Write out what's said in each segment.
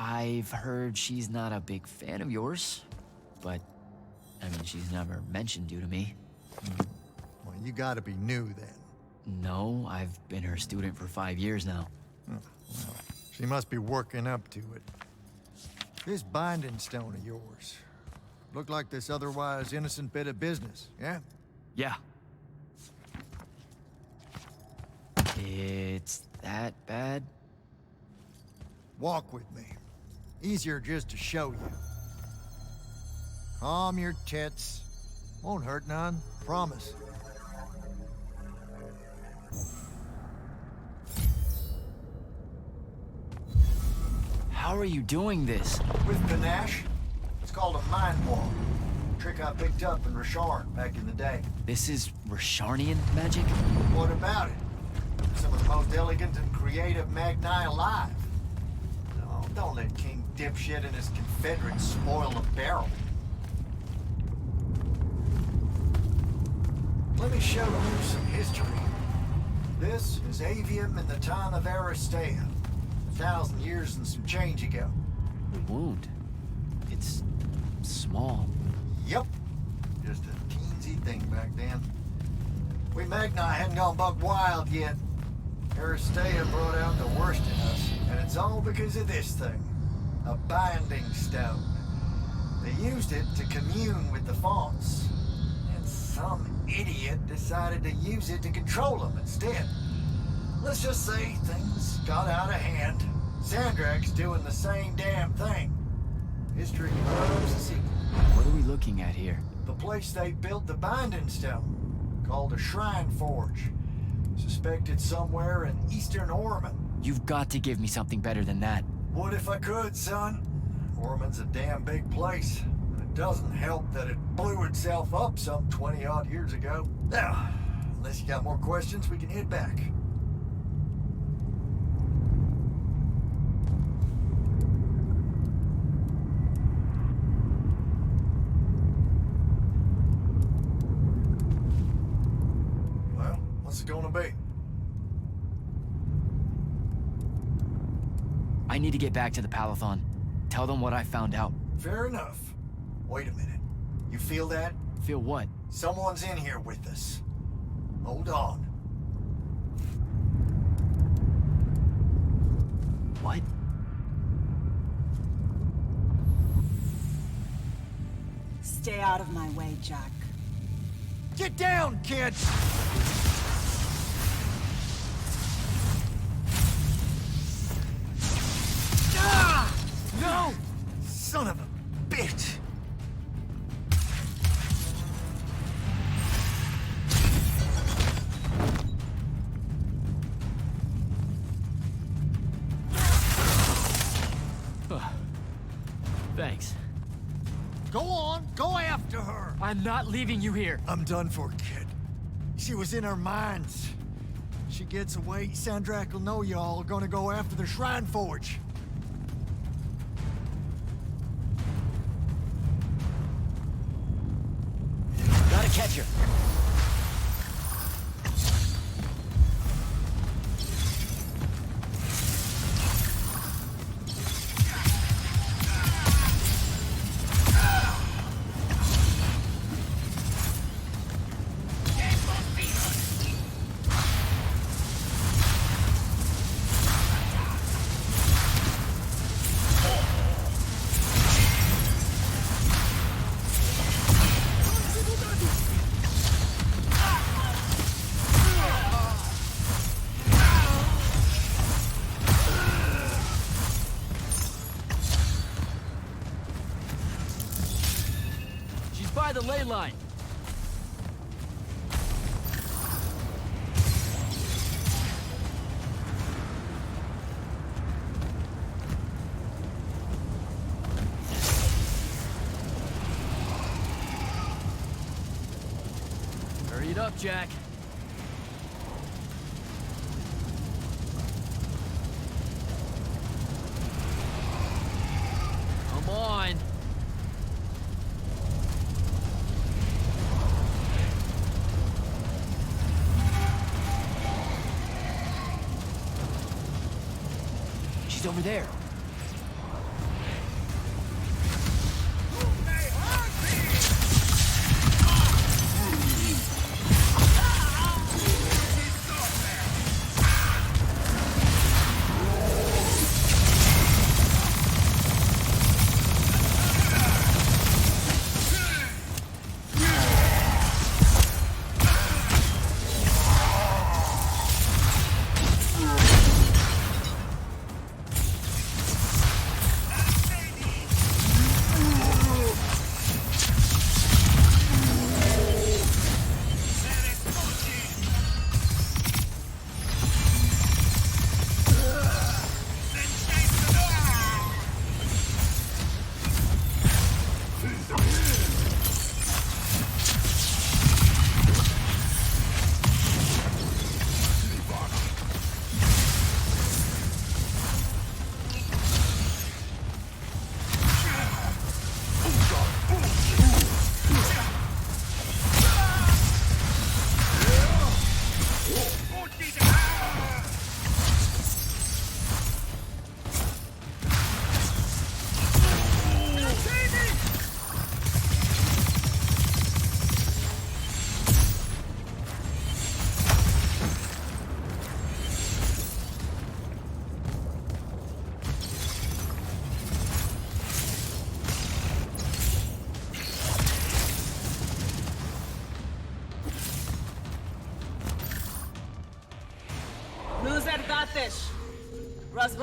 I've heard she's not a big fan of yours, but, I mean, she's never mentioned you to me. Well, you gotta be new then. No, I've been her student for 5 years now. Well, she must be working up to it. This binding stone of yours, look like this otherwise innocent bit of business, yeah? Yeah. It's that bad? Walk with me. Easier just to show you. Calm your tits. Won't hurt none, promise. How are you doing this? With panache, it's called a mind walk. Trick I picked up in Rasharn back in the day. This is Rasharnian magic? What about it? Some of the most elegant and creative Magni alive. No, don't let King Dipshit and his Confederates spoil the barrel. Let me show you some history. This is Aveum in the time of Aristea. 1,000 years and some change ago. The wound. It's small. Yep. Just a teensy thing back then. We Magni hadn't gone buck wild yet. Aristea brought out the worst in us, and it's all because of this thing. A binding stone. They used it to commune with the fonts. And some idiot decided to use it to control them instead. Let's just say things got out of hand. Sandrak's doing the same damn thing. History loves a sequel. What are we looking at here? The place they built the binding stone, called a shrine forge. Suspected somewhere in eastern Orman. You've got to give me something better than that. Would if I could, son. Orman's a damn big place. And it doesn't help that it blew itself up some 20-odd years ago. Now, unless you got more questions, we can head back. What's it gonna be? I need to get back to the Palathon. Tell them what I found out. Fair enough. Wait a minute. You feel that? Feel what? Someone's in here with us. Hold on. What? Stay out of my way, Jack. Get down, kid! Ah! No! Son of a bitch! Thanks. Go on, go after her! I'm not leaving you here. I'm done for, kid. She was in our minds. She gets away, Sandrak will know y'all are gonna go after the Shrine Forge. Gotta catch her. By the ley line. Hurry it up, Jack. Come on. She's over there.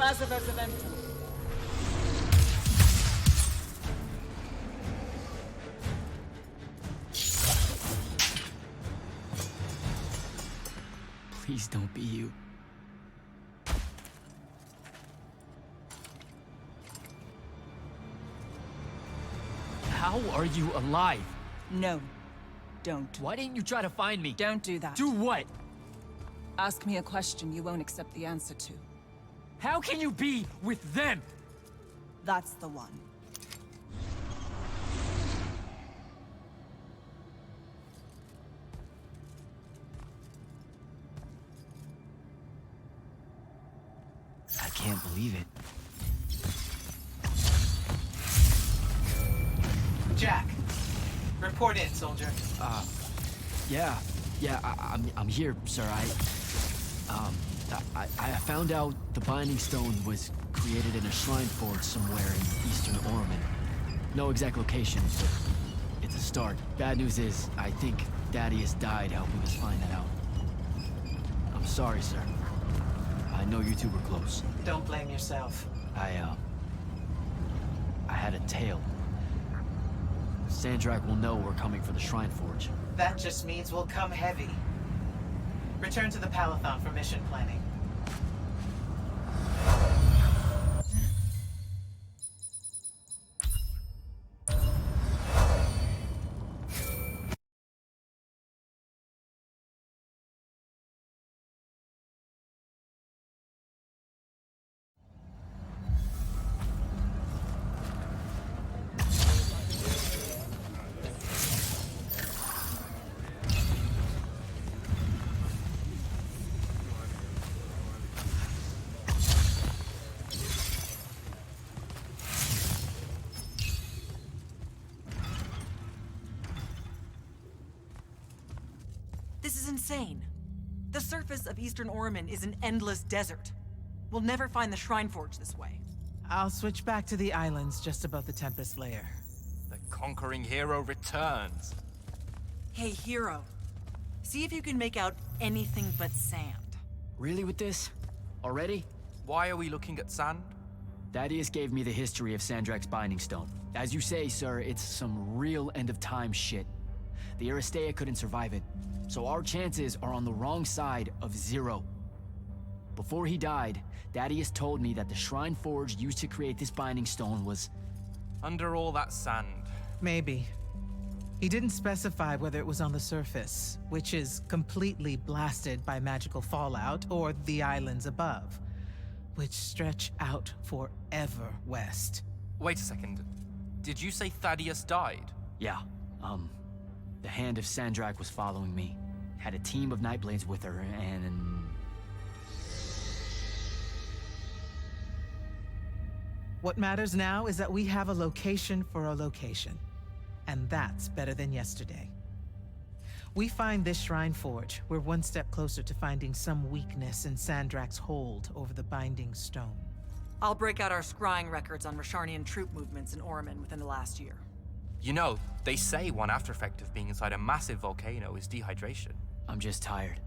Lazarus of Aveum. Please don't be you. How are you alive? No, don't. Why didn't you try to find me? Don't do that. Do what? Ask me a question you won't accept the answer to. How can you be with them? That's the one. I can't believe it. Jack, report in, soldier. I'm here, sir. I found out the Binding Stone was created in a shrine forge somewhere in Eastern Orman. No exact location, but it's a start. Bad news is, I think Thaddeus died helping us find that out. I'm sorry, sir. I know you two were close. Don't blame yourself. I had a tail. Sandrak will know we're coming for the Shrine Forge. That just means we'll come heavy. Return to the Palathon for mission planning. This is insane. The surface of Eastern Orman is an endless desert. We'll never find the Shrine Forge this way. I'll switch back to the islands just above the Tempest Lair. The conquering hero returns. Hey, hero. See if you can make out anything but sand. Really with this? Already? Why are we looking at sand? Thaddeus gave me the history of Sandrak's Binding Stone. As you say, sir, it's some real end-of-time shit. The Aristea couldn't survive it, so our chances are on the wrong side of 0. Before he died, Thaddeus told me that the Shrine Forge used to create this Binding Stone was... Under all that sand. Maybe. He didn't specify whether it was on the surface, which is completely blasted by magical fallout, or the islands above, which stretch out forever west. Wait a second. Did you say Thaddeus died? Yeah, the Hand of Sandrak was following me. Had a team of Nightblades with her, and... What matters now is that we have a location for a location. And that's better than yesterday. We find this Shrine Forge, we're one step closer to finding some weakness in Sandrak's hold over the Binding Stone. I'll break out our scrying records on Rasharnian troop movements in Orman within the last year. You know, they say one after effect of being inside a massive volcano is dehydration. I'm just tired.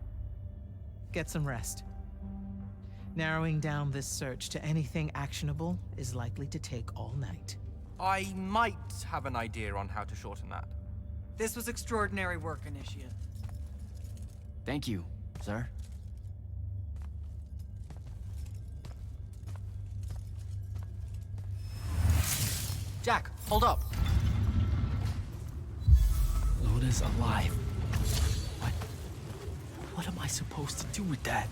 Get some rest. Narrowing down this search to anything actionable is likely to take all night. I might have an idea on how to shorten that. This was extraordinary work, Initiate. Thank you, sir. Jack, hold up. Loda's alive. What am I supposed to do with that?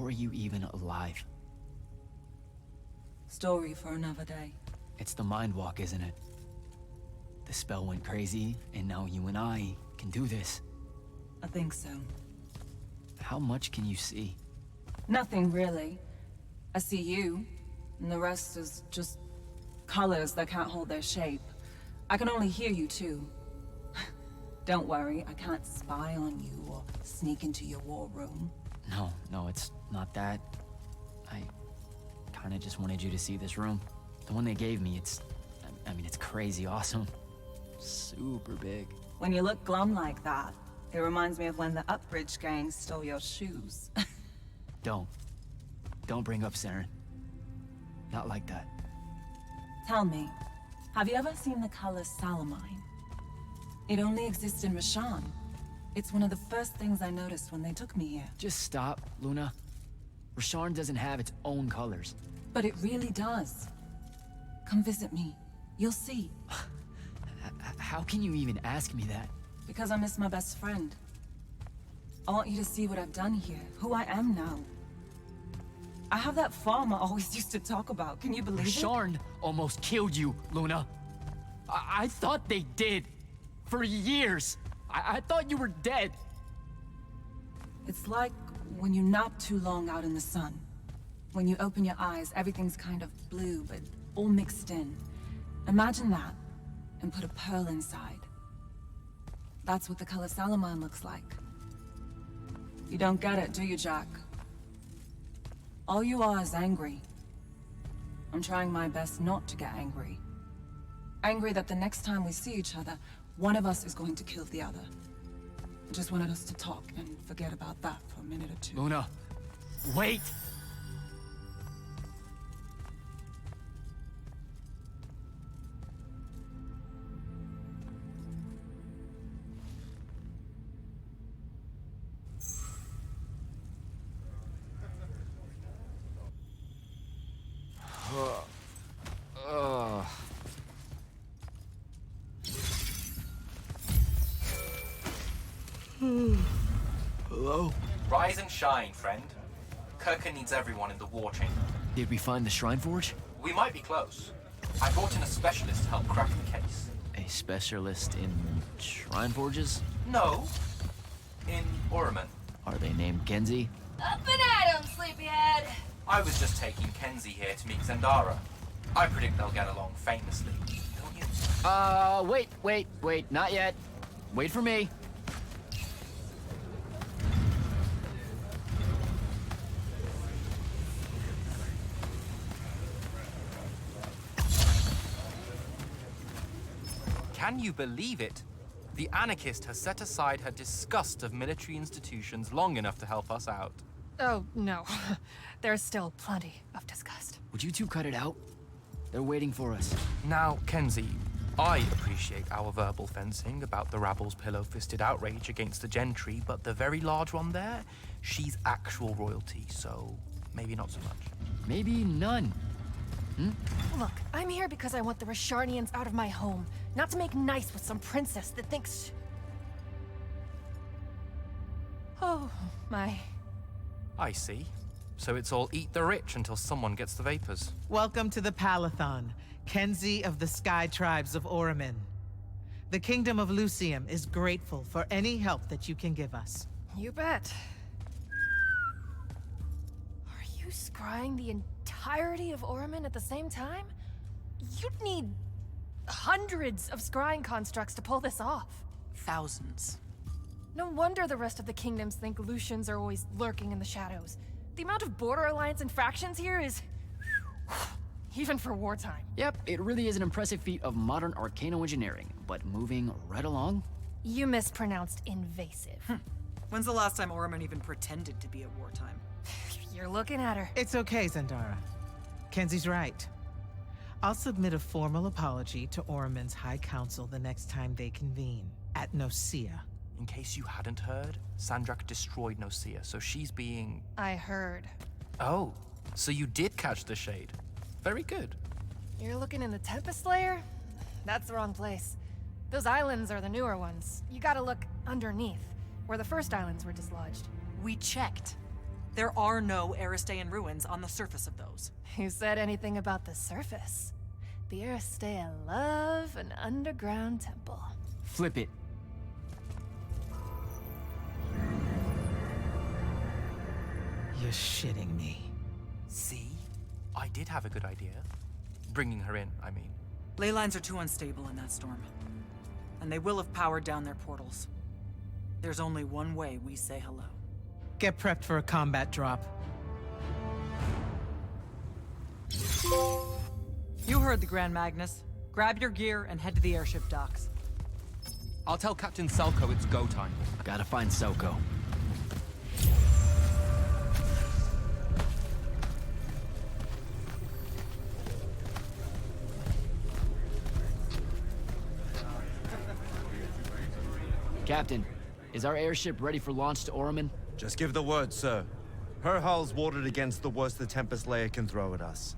are you even alive? Story for another day. It's the mind walk, isn't it? The spell went crazy, and now you and I can do this. I think so. How much can you see? Nothing really. I see you, and the rest is just colors that can't hold their shape. I can only hear you too. Don't worry, I can't spy on you or sneak into your war room. No, it's not that. I kinda just wanted you to see this room. The one they gave me, it's crazy awesome. Super big. When you look glum like that, it reminds me of when the Upbridge gang stole your shoes. Don't bring up Saren. Not like that. Tell me, have you ever seen the color Salamine? It only exists in Rashan. It's one of the first things I noticed when they took me here. Just stop, Luna. Rasharn doesn't have its own colors. But it really does. Come visit me. You'll see. How can you even ask me that? Because I miss my best friend. I want you to see what I've done here, who I am now. I have that farm I always used to talk about. Can you believe it? Rasharn almost killed you, Luna. I thought they did. For years. I thought you were dead. It's like when you nap too long out in the sun. When you open your eyes, everything's kind of blue, but all mixed in. Imagine that, and put a pearl inside. That's what the color Salamine looks like. You don't get it, do you, Jack? All you are is angry. I'm trying my best not to get angry. Angry that the next time we see each other, one of us is going to kill the other. I just wanted us to talk and forget about that for a minute or two. Luna, wait! Hello? Rise and shine, friend. Kirka needs everyone in the war chamber. Did we find the Shrine Forge? We might be close. I brought in a specialist to help crack the case. A specialist in Shrine Forges? No. In Orman. Are they named Kenzie? Up and at 'em, sleepyhead! I was just taking Kenzie here to meet Zendara. I predict they'll get along famously, don't you? Wait, not yet. Wait for me. Can you believe it? The anarchist has set aside her disgust of military institutions long enough to help us out. Oh, no. There's still plenty of disgust. Would you two cut it out? They're waiting for us. Now, Kenzie, I appreciate our verbal fencing about the rabble's pillow-fisted outrage against the gentry, but the very large one there, she's actual royalty, so maybe not so much. Maybe none. Look, I'm here because I want the Rasharnians out of my home, not to make nice with some princess that thinks... Oh, my. I see. So it's all eat the rich until someone gets the vapors. Welcome to the Palathon, Kenzie of the Sky Tribes of Oramin. The Kingdom of Lucium is grateful for any help that you can give us. You bet. Are you scrying the entirety of Oramin at the same time? You'd need hundreds of scrying constructs to pull this off. Thousands. No wonder the rest of the kingdoms think Lucians are always lurking in the shadows. The amount of border alliance and factions here is... even for wartime. Yep, it really is an impressive feat of modern arcano engineering, but moving right along. You mispronounced invasive. When's the last time Orman even pretended to be at wartime? You're looking at her. It's okay, Zendara. Kenzie's right. I'll submit a formal apology to Oramin's High Council the next time they convene, at Nosea. In case you hadn't heard, Sandrak destroyed Nosea, so she's being... I heard. Oh, so you did catch the shade. Very good. You're looking in the Tempest Layer? That's the wrong place. Those islands are the newer ones. You gotta look underneath, where the first islands were dislodged. We checked. There are no Aristean ruins on the surface of those. Who said anything about the surface? The Aristea love an underground temple. Flip it. You're shitting me. See? I did have a good idea. Bringing her in, I mean. Ley lines are too unstable in that storm. And they will have powered down their portals. There's only one way we say hello. Get prepped for a combat drop. You heard the Grand Magnus. Grab your gear and head to the airship docks. I'll tell Captain Selko it's go time. Gotta find Selko. Captain, is our airship ready for launch to Orman? Just give the word, sir. Her hull's warded against the worst the Tempest layer can throw at us.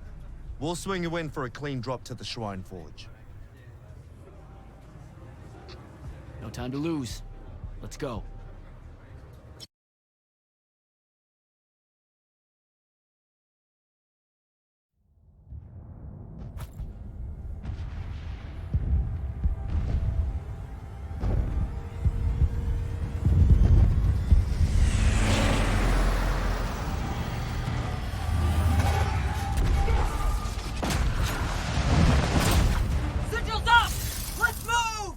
We'll swing you in for a clean drop to the Shrine Forge. No time to lose. Let's go. Sigils up! Let's move!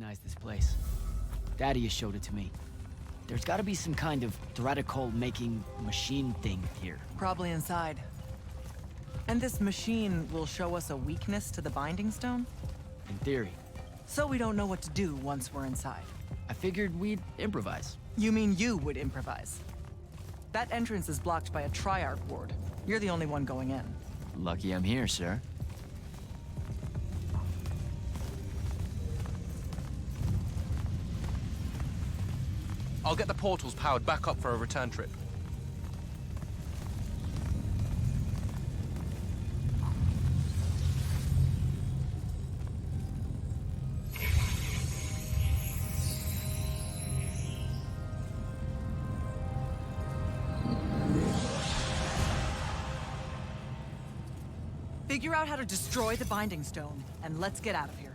recognize this place. Thaddeus showed it to me. There's gotta be some kind of Threadicol-making machine thing here. Probably inside. And this machine will show us a weakness to the Binding Stone? In theory. So we don't know what to do once we're inside. I figured we'd improvise. You mean you would improvise? That entrance is blocked by a Triarch ward. You're the only one going in. Lucky I'm here, sir. I'll get the portals powered back up for a return trip. Figure out how to destroy the Binding Stone, and let's get out of here.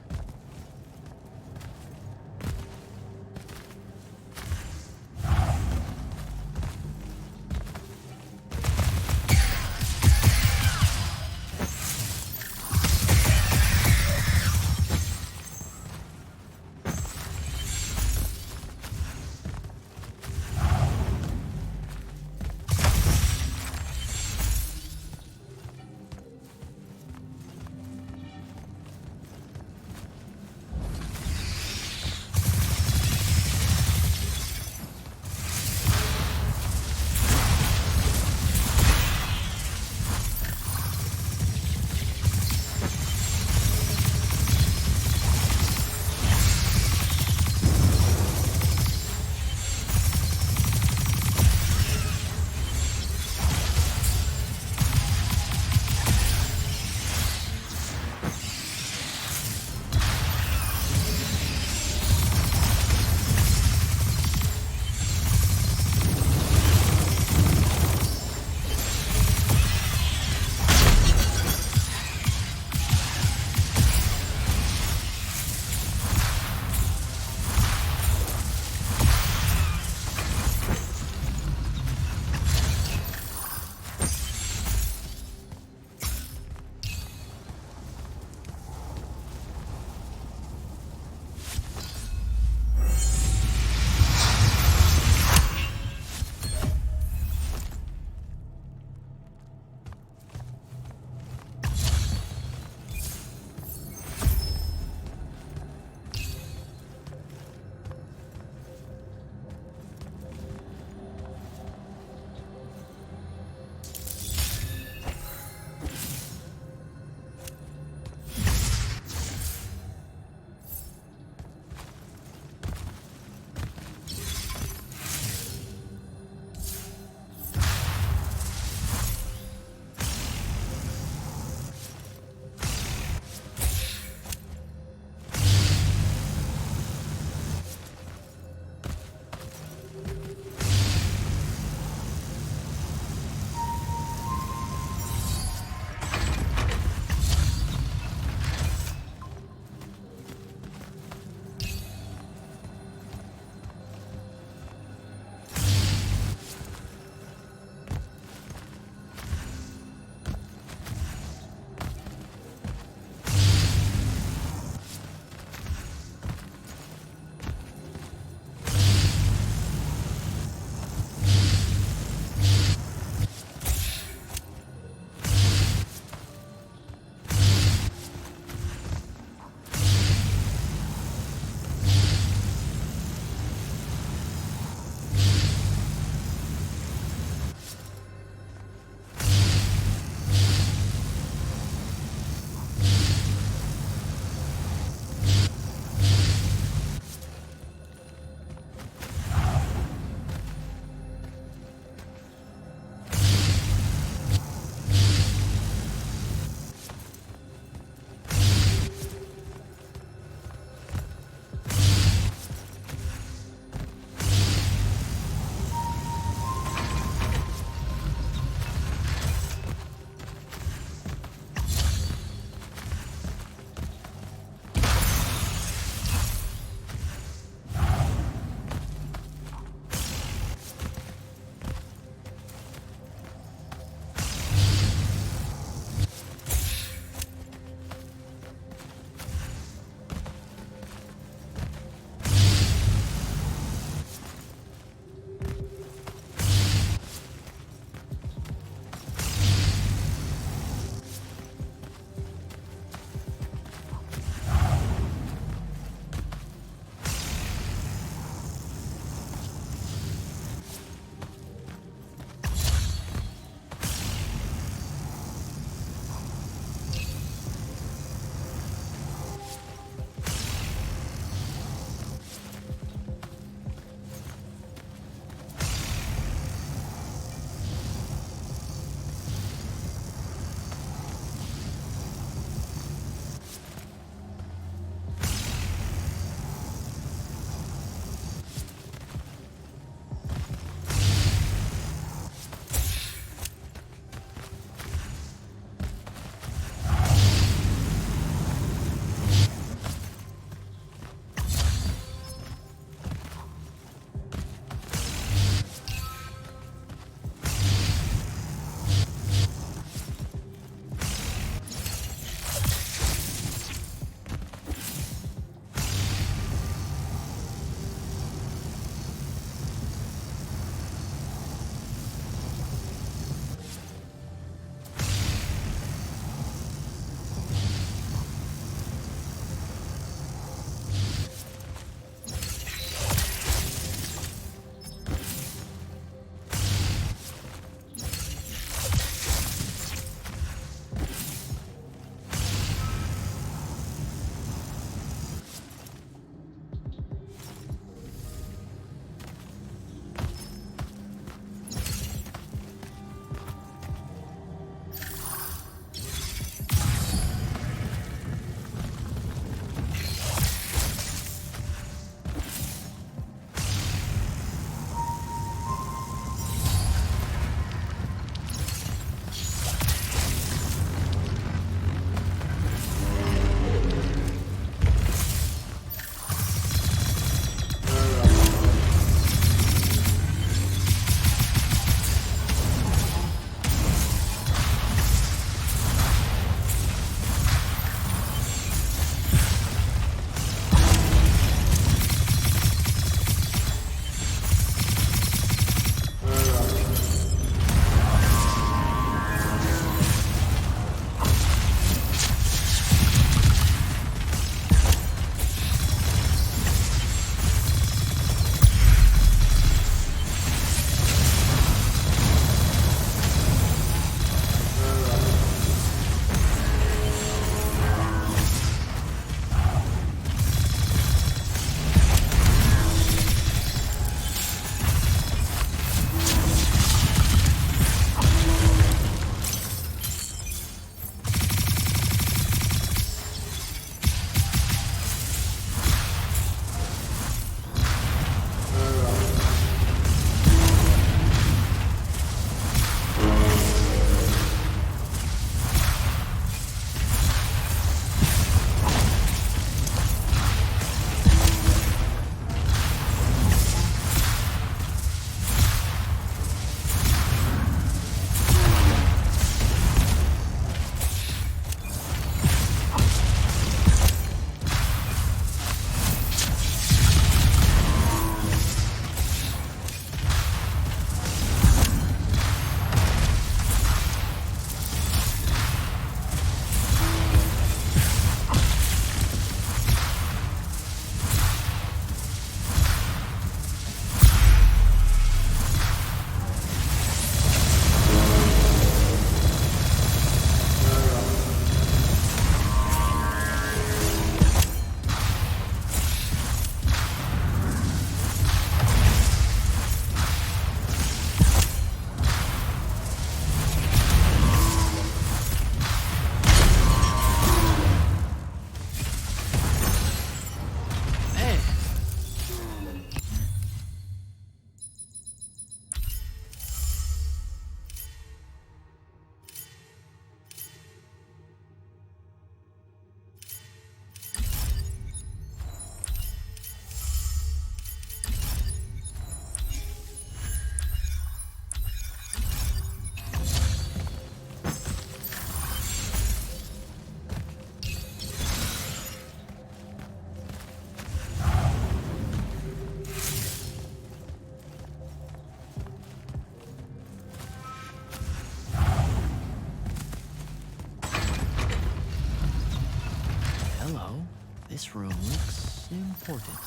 This room looks important.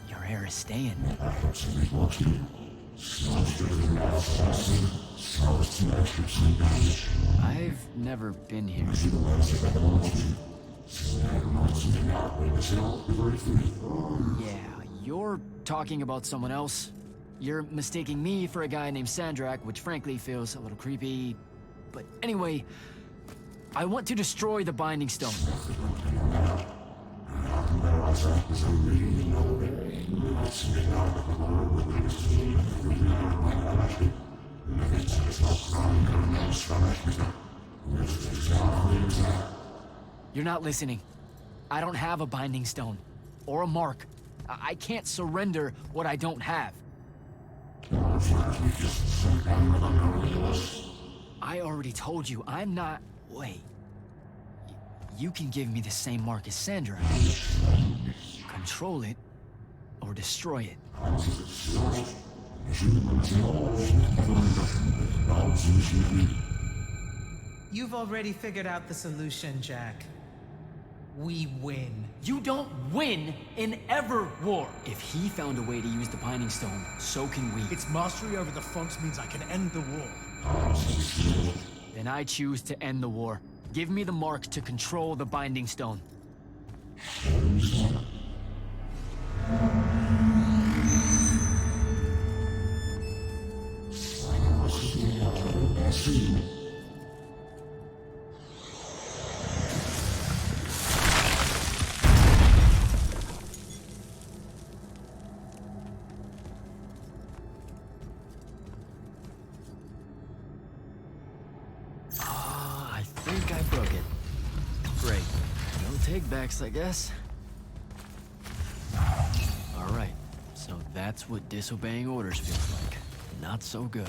Your hair is staying. I've never been here. Yeah, you're talking about someone else. You're mistaking me for a guy named Sandrak, which frankly feels a little creepy. But anyway, I want to destroy the Binding Stone. You're not listening. I don't have a Binding Stone. Or a mark. I can't surrender what I don't have. I already told you, I'm not... Wait. You can give me the same mark as Sandra. Control it, or destroy it. You've already figured out the solution, Jack. We win. You don't win in ever war. If he found a way to use the Binding Stone, so can we. Its mastery over the fonts means I can end the war. Then I choose to end the war. Give me the mark to control the Binding Stone. I think I broke it. Great. No take-backs, I guess. All right. So that's what disobeying orders feels like. Not so good.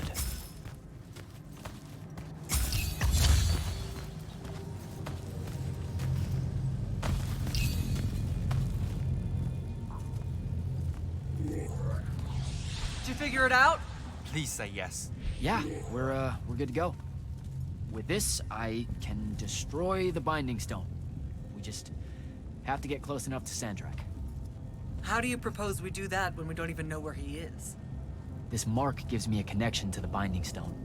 Did you figure it out? Please say yes. Yeah, we're good to go. With this, I can destroy the Binding Stone. We just have to get close enough to Sandrak. How do you propose we do that when we don't even know where he is? This mark gives me a connection to the Binding Stone.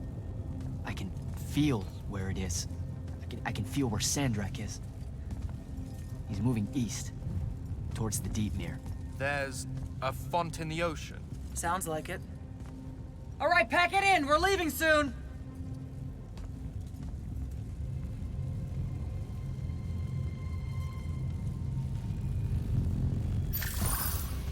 I can feel where it is. I can feel where Sandrak is. He's moving east, towards the deep mirror. There's a font in the ocean. Sounds like it. All right, pack it in. We're leaving soon.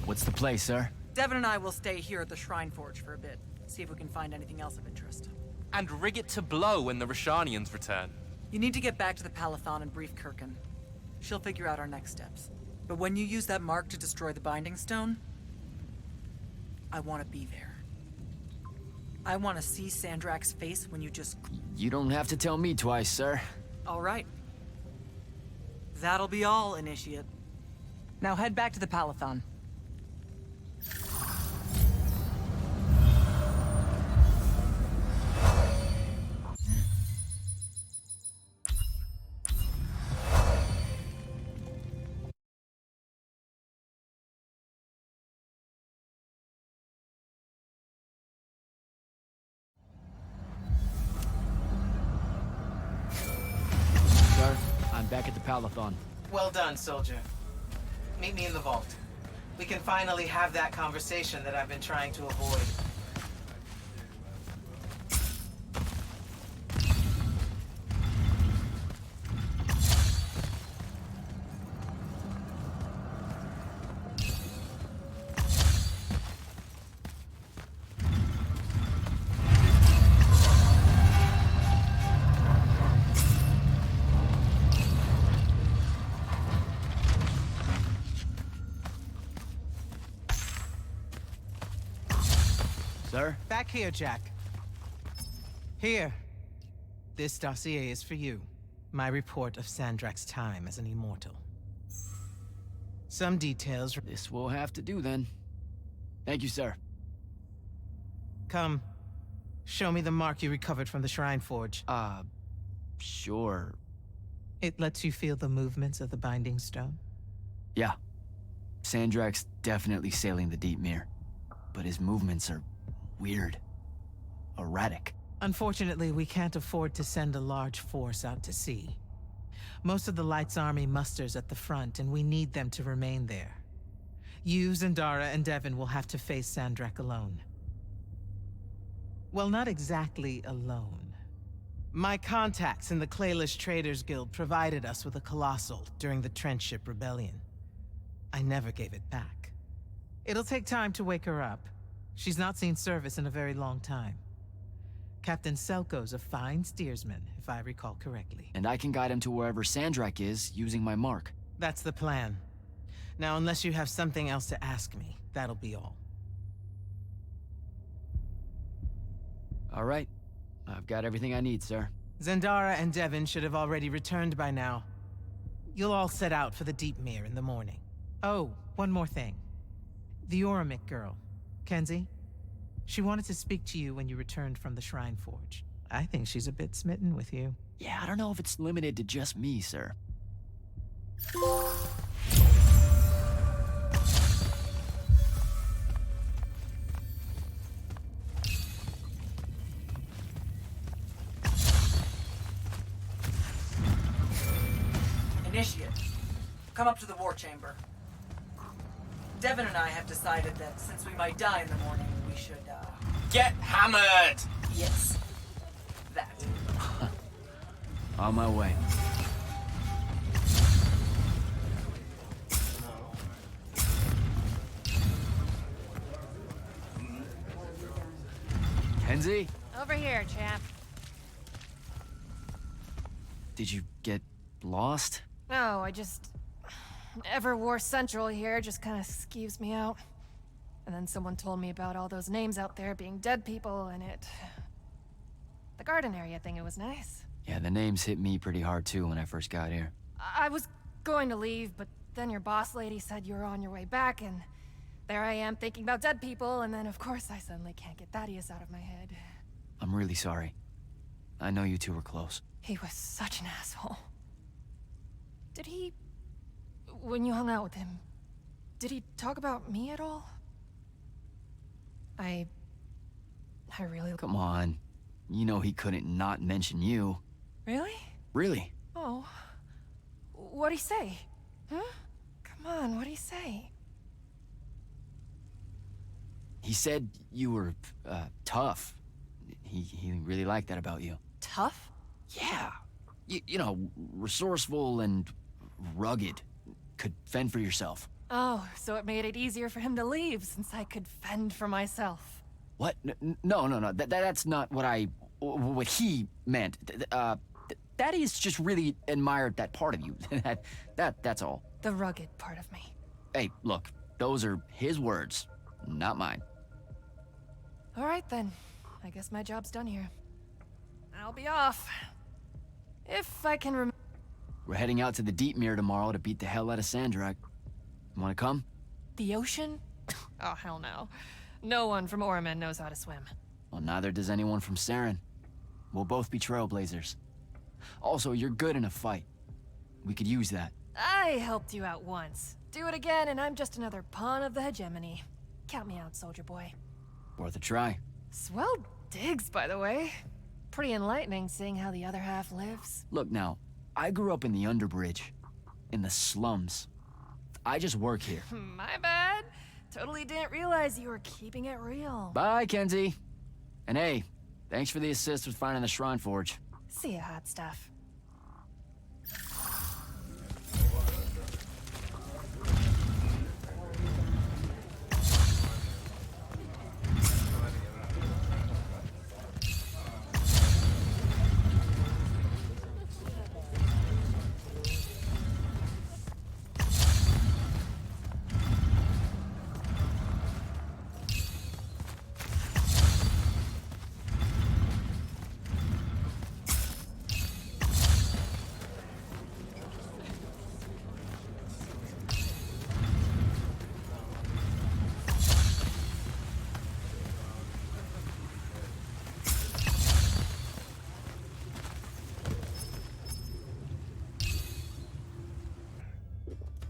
What's the play, sir? Devin and I will stay here at the Shrine Forge for a bit. See if we can find anything else of interest. And rig it to blow when the Rashanians return. You need to get back to the Palathon and brief Kirkin. She'll figure out our next steps. But when you use that mark to destroy the Binding Stone, I want to be there. I want to see Sandrak's face when you just... You don't have to tell me twice, sir. All right. That'll be all, Initiate. Now head back to the Palathon. Sir, I'm back at the Palathon. Well done, soldier. Meet me in the vault. We can finally have that conversation that I've been trying to avoid. Sir? Back here, Jack. Here. This dossier is for you. My report of Sandrak's time as an immortal. Some details... This will have to do then. Thank you, sir. Come. Show me the mark you recovered from the Shrine Forge. Sure. It lets you feel the movements of the Binding Stone? Yeah. Sandrak's definitely sailing the deep mirror. But his movements are weird. Erratic. Unfortunately, we can't afford to send a large force out to sea. Most of the Light's army musters at the front, and we need them to remain there. You, Zendara, and Devon will have to face Sandrak alone. Well, not exactly alone. My contacts in the Clayless Traders Guild provided us with a Colossal during the Trenchship Rebellion. I never gave it back. It'll take time to wake her up. She's not seen service in a very long time. Captain Selko's a fine steersman, if I recall correctly. And I can guide him to wherever Sandrak is using my mark. That's the plan. Now, unless you have something else to ask me, that'll be all. All right. I've got everything I need, sir. Zendara and Devon should have already returned by now. You'll all set out for the Deep Mere in the morning. Oh, one more thing. The Oromik girl, Kenzie. She wanted to speak to you when you returned from the Shrine Forge. I think she's a bit smitten with you. Yeah, I don't know if it's limited to just me, sir. Initiate, come up to the war chamber. Devon and I have decided that since we might die in the morning, we should, Get hammered! Yes. That. On my way. Kenzie? Over here, champ. Did you get lost? No, I just... Everwar Central here just kind of skeeves me out. And then someone told me about all those names out there being dead people, and it... The garden area thing, it was nice. Yeah, the names hit me pretty hard too when I first got here. I was going to leave, but then your boss lady said you were on your way back, and there I am thinking about dead people, and then of course I suddenly can't get Thaddeus out of my head. I'm really sorry. I know you two were close. He was such an asshole. Did he... When you hung out with him, did he talk about me at all? I really... Come on. You know he couldn't not mention you. Really? Really? Oh. What'd he say? Huh? Come on, what'd he say? He said you were, tough. He really liked that about you. Tough? Yeah. You know, resourceful and rugged. Could fend for yourself. Oh, so it made it easier for him to leave since I could fend for myself. What? No. That's not what he meant. Thaddeus just really admired that part of you. That's all. The rugged part of me. Hey, look, those are his words, not mine. All right then. I guess my job's done here. I'll be off. If I can remember. We're heading out to the Deep Mirror tomorrow to beat the hell out of Sandrak. Wanna come? The ocean? Oh, hell no. No one from Orman knows how to swim. Well, neither does anyone from Saren. We'll both be trailblazers. Also, you're good in a fight. We could use that. I helped you out once. Do it again, and I'm just another pawn of the hegemony. Count me out, soldier boy. Worth a try. Swell digs, by the way. Pretty enlightening seeing how the other half lives. Look now, I grew up in the Underbridge. In the slums. I just work here. My bad. Totally didn't realize you were keeping it real. Bye, Kenzie. And hey, thanks for the assist with finding the Shrine Forge. See ya, hot stuff.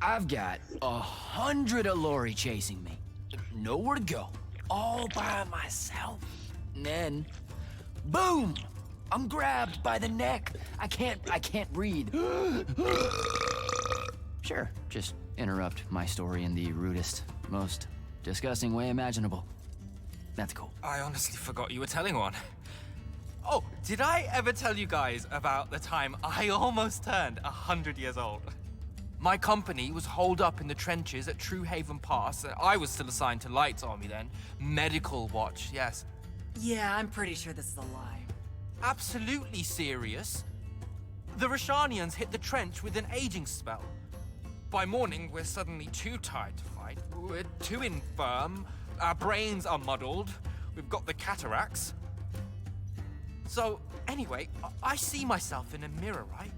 I've got 100 Allori chasing me. Nowhere to go. All by myself. And then, boom! I'm grabbed by the neck. I can't breathe. Sure, just interrupt my story in the rudest, most disgusting way imaginable. That's cool. I honestly forgot you were telling one. Oh, did I ever tell you guys about the time I almost turned 100 years old? My company was holed up in the trenches at True Haven Pass. I was still assigned to Light's army then. Medical watch, yes. Yeah, I'm pretty sure this is a lie. Absolutely serious. The Rashanians hit the trench with an aging spell. By morning, we're suddenly too tired to fight. We're too infirm. Our brains are muddled. We've got the cataracts. So, anyway, I see myself in a mirror, right?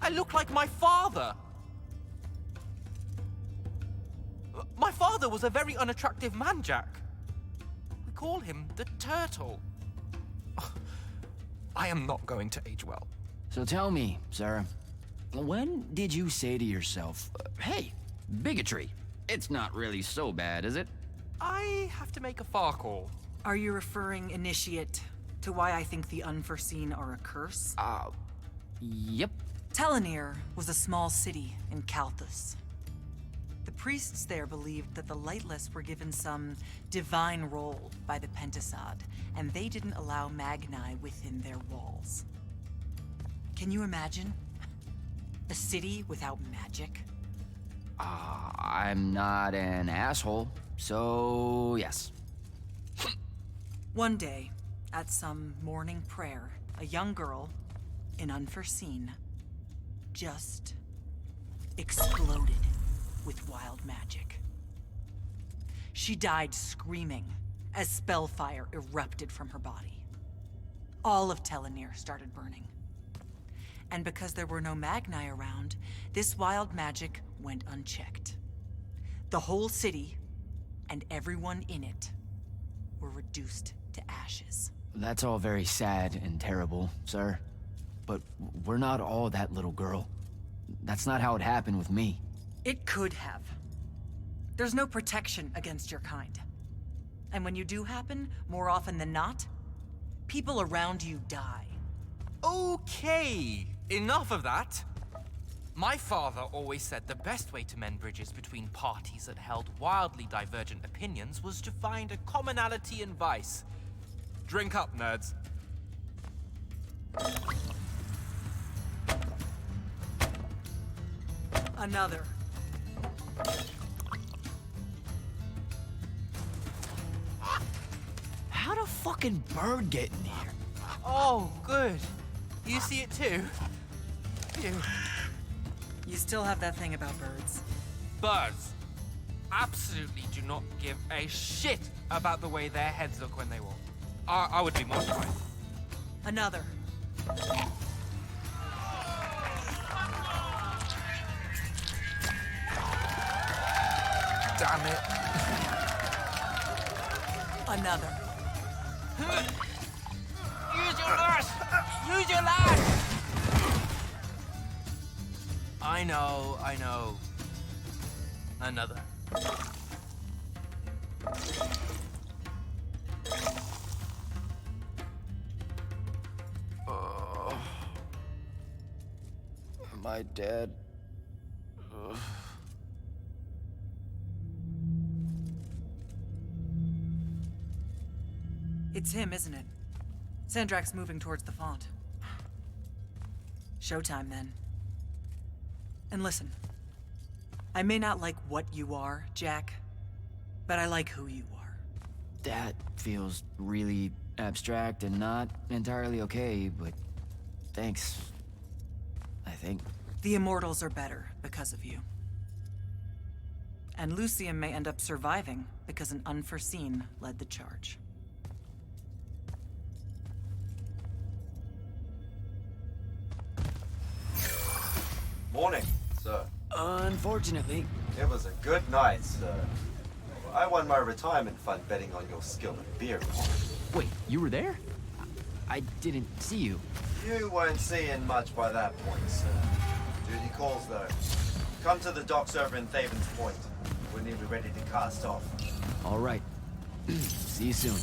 I look like my father. My father was a very unattractive man, Jack. We call him the Turtle. I am not going to age well. So tell me, sir, when did you say to yourself, hey, bigotry, it's not really so bad, is it? I have to make a far call. Are you referring, Initiate, to why I think the unforeseen are a curse? Yep. Telenir was a small city in Kalthus. The priests there believed that the Lightless were given some divine role by the Pentasod, and they didn't allow Magni within their walls. Can you imagine? A city without magic? I'm not an asshole, so yes. One day, at some morning prayer, a young girl, in Unforeseen, just exploded with wild magic. She died screaming as spellfire erupted from her body. All of Telenir started burning. And because there were no Magni around, this wild magic went unchecked. The whole city, and everyone in it, were reduced to ashes. That's all very sad and terrible, sir. But we're not all that little girl. That's not how it happened with me. It could have. There's no protection against your kind. And when you do happen, more often than not, people around you die. Okay, enough of that. My father always said the best way to mend bridges between parties that held wildly divergent opinions was to find a commonality in vice. Drink up, nerds. Another. How'd a fucking bird get in here? Oh, good. You see it too? Phew. You still have that thing about birds. Birds absolutely do not give a shit about the way their heads look when they walk. I would be mortified. Another. Damn it. Another. Use your lash! Use your lash! I know. Another. Am I dead? Ugh. It's him, isn't it? Sandrak's moving towards the font. Showtime, then. And listen, I may not like what you are, Jack, but I like who you are. That feels really abstract and not entirely okay, but thanks. I think. The Immortals are better because of you. And Lucium may end up surviving because an Unforeseen led the charge. Morning, sir. Unfortunately. It was a good night, sir. I won my retirement fund betting on your skill at beer pong. Wait, you were there? I didn't see you. You weren't seeing much by that point, sir. Duty calls, though. Come to the docks over in Thaven's Point. We're nearly ready to cast off. All right. See you soon.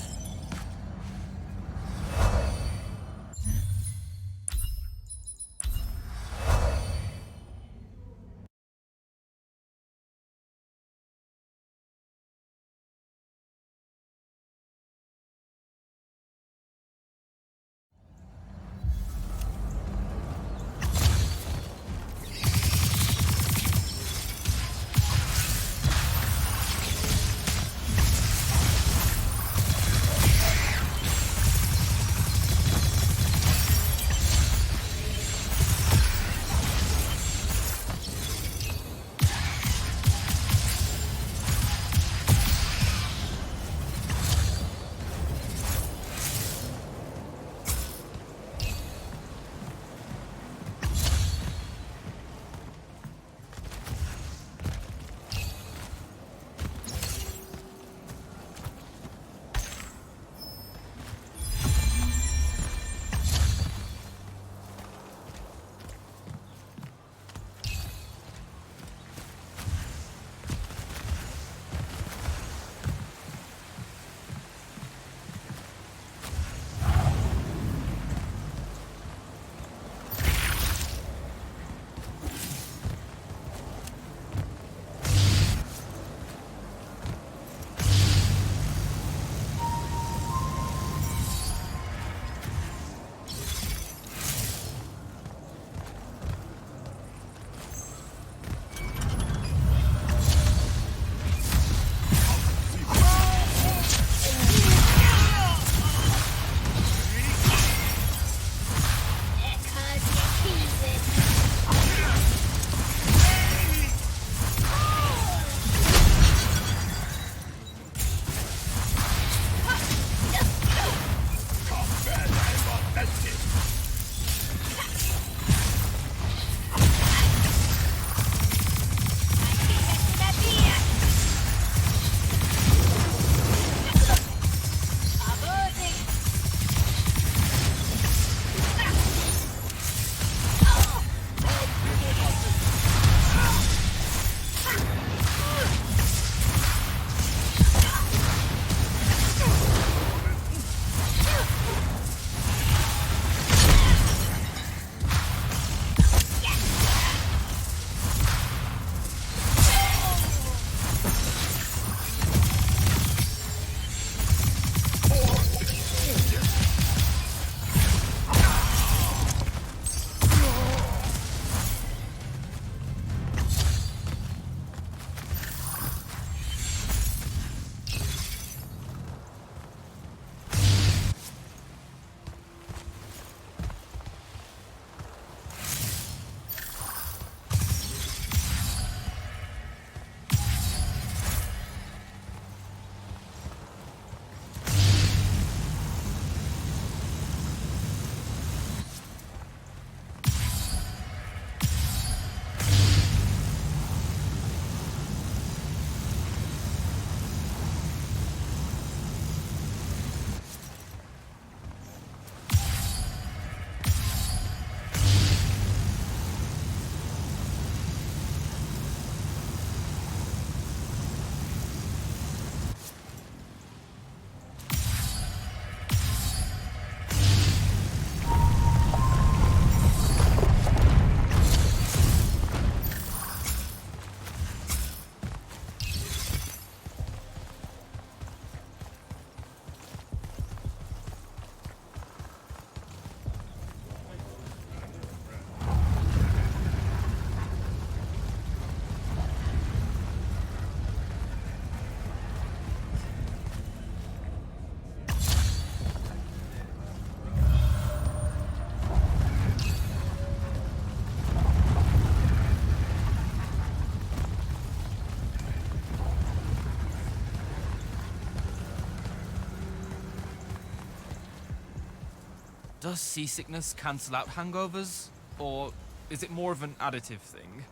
Does seasickness cancel out hangovers? Or is it more of an additive thing?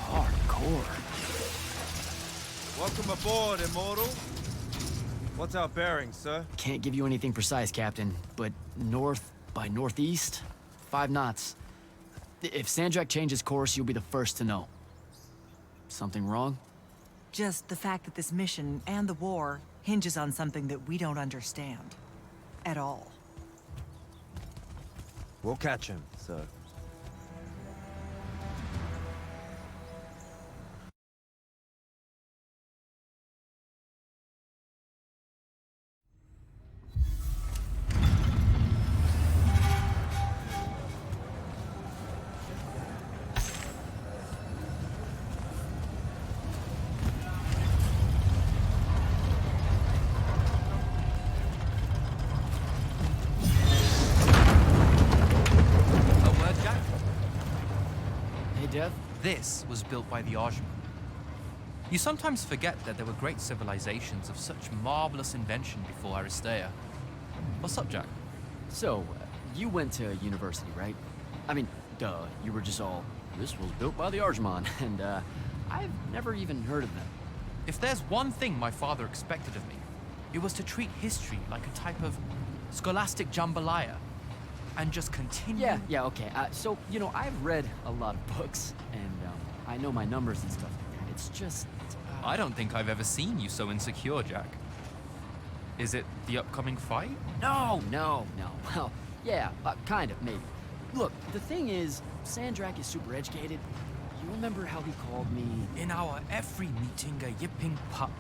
Hardcore. Welcome aboard, Immortal. What's our bearing, sir? Can't give you anything precise, Captain, but north by northeast, 5 knots. If Sandrak changes course, you'll be the first to know. Something wrong? Just the fact that this mission and the war hinges on something that we don't understand. At all. We'll catch him, sir. This was built by the Ajman. You sometimes forget that there were great civilizations of such marvelous invention before Aristea. What's up, Jack? So, you went to university, right? I mean, duh, you were just all, this was built by the Arjman, and I've never even heard of them. If there's one thing my father expected of me, it was to treat history like a type of scholastic jambalaya, and just continue. Yeah, okay. So, you know, I've read a lot of books, and I know my numbers and stuff like that. It's just... I don't think I've ever seen you so insecure, Jack. Is it the upcoming fight? No. Well, yeah, kind of, maybe. Look, the thing is, Sandrak is super educated. You remember how he called me... In our every meeting, a yipping pup.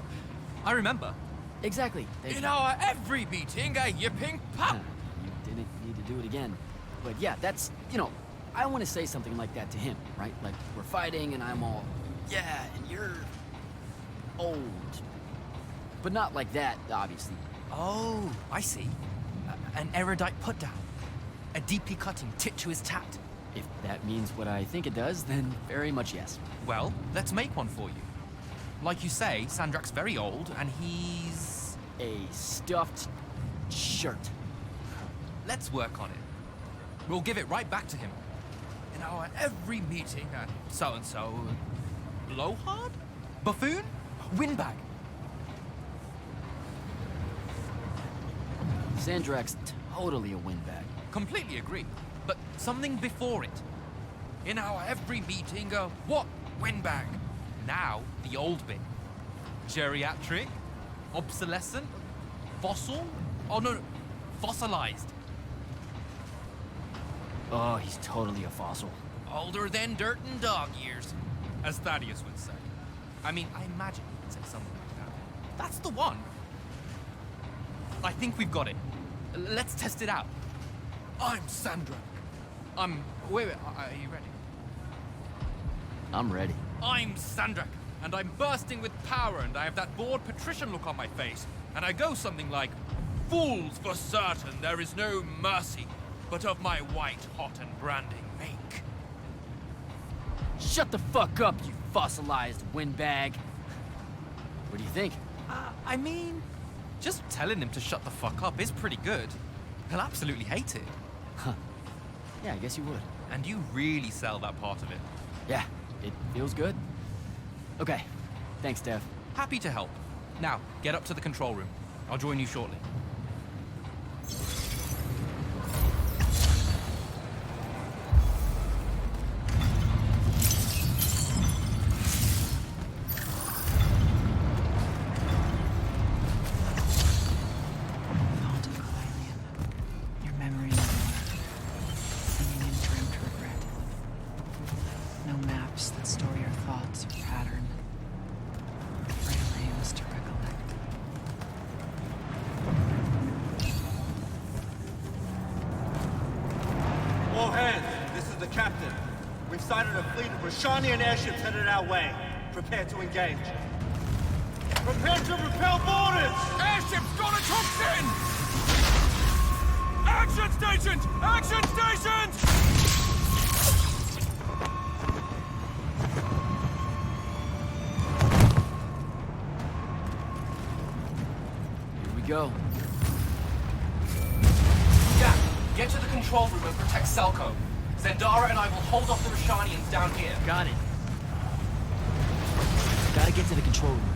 I remember. Exactly. In our every meeting, a yipping pup. You didn't need to do it again. But yeah, that's, you know, I want to say something like that to him, right? Like, we're fighting and I'm all, yeah, and you're old. But not like that, obviously. Oh, I see. An erudite put-down. A deeply cutting tit to his tat. If that means what I think it does, then very much yes. Well, let's make one for you. Like you say, Sandrak's very old, and he's... a stuffed shirt. Let's work on it. We'll give it right back to him. In our every meeting, so-and-so... Blowhard? Buffoon? Windbag? Sandrak's totally a windbag. Completely agree. But something before it. In our every meeting, what? Windbag. Now, the old bit. Geriatric? Obsolescent? Fossil? Oh, no. Fossilized. Oh, he's totally a fossil. Older than dirt and dog years, as Thaddeus would say. I mean, I imagine he would say something like that. That's the one. I think we've got it. Let's test it out. I'm Sandrak. Wait, are you ready? I'm ready. I'm Sandrak, and I'm bursting with power, and I have that bored patrician look on my face. And I go something like, fools for certain, there is no mercy, but of my white hot and branding make. Shut the fuck up, you fossilized windbag. What do you think? I mean, just telling him to shut the fuck up is pretty good. He'll absolutely hate it. Huh. Yeah, I guess you would. And you really sell that part of it. Yeah, it feels good. Okay, thanks, Dev. Happy to help. Now, get up to the control room. I'll join you shortly. Shanian airships headed our way. Prepare to engage. Prepare to repel boarders! Airships got its hooks in! Action stations! Action stations! Here we go. Jack, get to the control room and protect Selko. Zendara and I will hold off the Rashanians down here. Got it. Gotta get to the control room.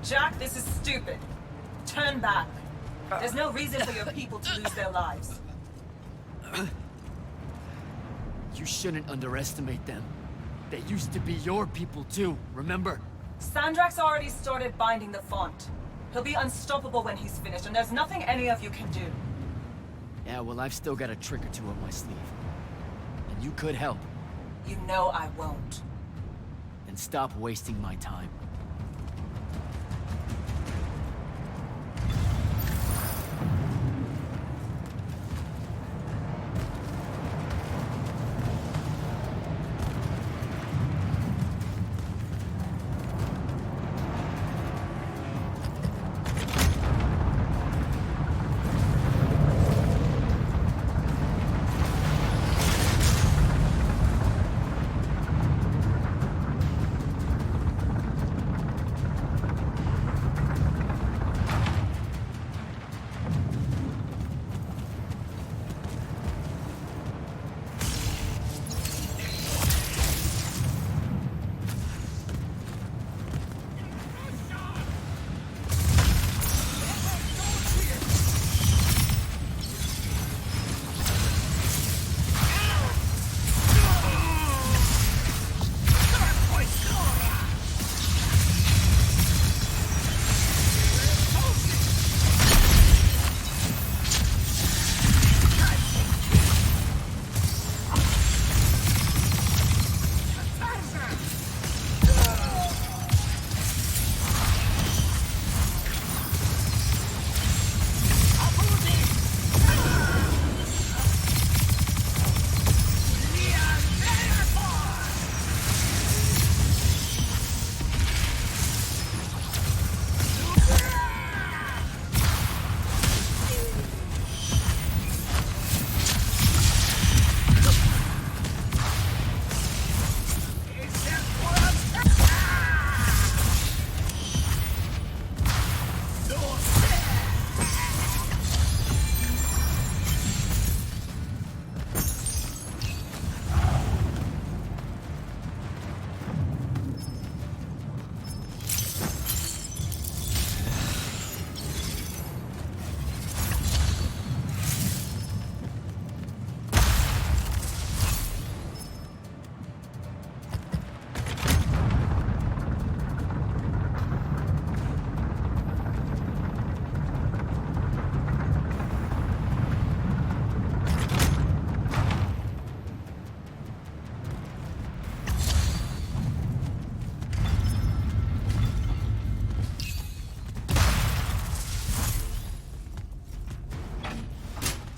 Jack, this is stupid. Turn back. There's no reason for your people to lose their lives. You shouldn't underestimate them. They used to be your people too, remember? Sandrak's already started binding the font. He'll be unstoppable when he's finished, and there's nothing any of you can do. Yeah, well, I've still got a trick or two up my sleeve. And you could help. You know I won't. And stop wasting my time.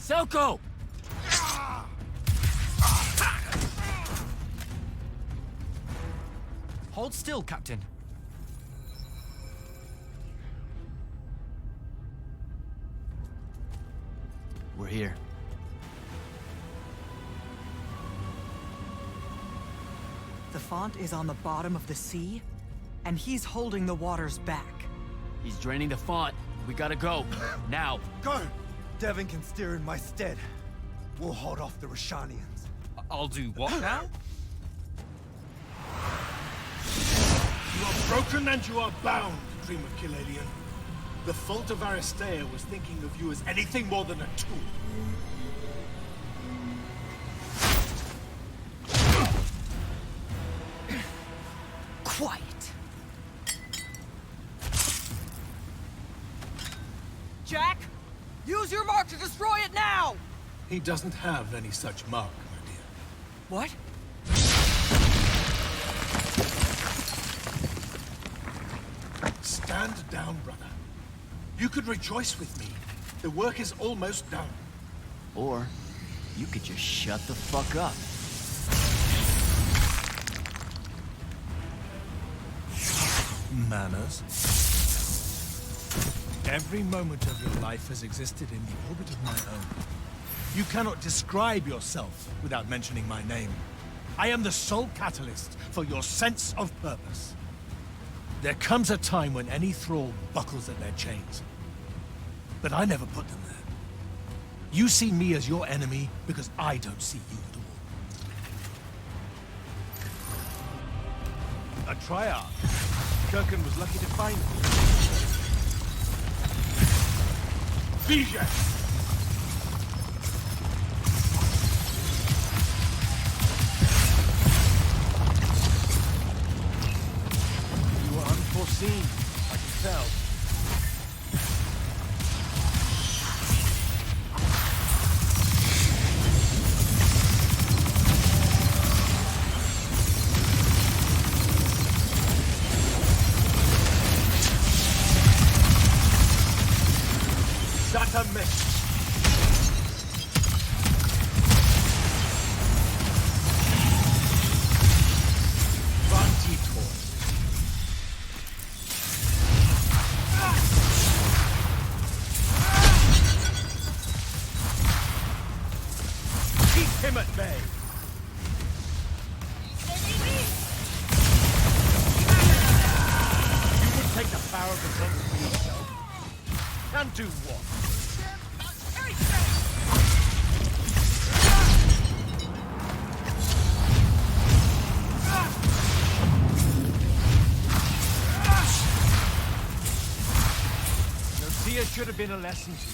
Selko! Hold still, Captain. We're here. The font is on the bottom of the sea, and he's holding the waters back. He's draining the font. We gotta go. Now. Go! Devin can steer in my stead. We'll hold off the Rashanians. I'll do what now? You are broken and you are bound, Dream of Kilalian. The fault of Aristea was thinking of you as anything more than a tool. Quiet. Jack! Use your mark to destroy it now! He doesn't have any such mark, my dear. What? Stand down, brother. You could rejoice with me. The work is almost done. Or you could just shut the fuck up. Manners. Every moment of your life has existed in the orbit of my own. You cannot describe yourself without mentioning my name. I am the sole catalyst for your sense of purpose. There comes a time when any thrall buckles at their chains. But I never put them there. You see me as your enemy because I don't see you at all. A triarch. Kirkin was lucky to find you. Vision! You were unforeseen, I can tell. That's a miss. Keep him at bay. You would take the power of the sun for yourself. And do what? It should have been a lesson to you.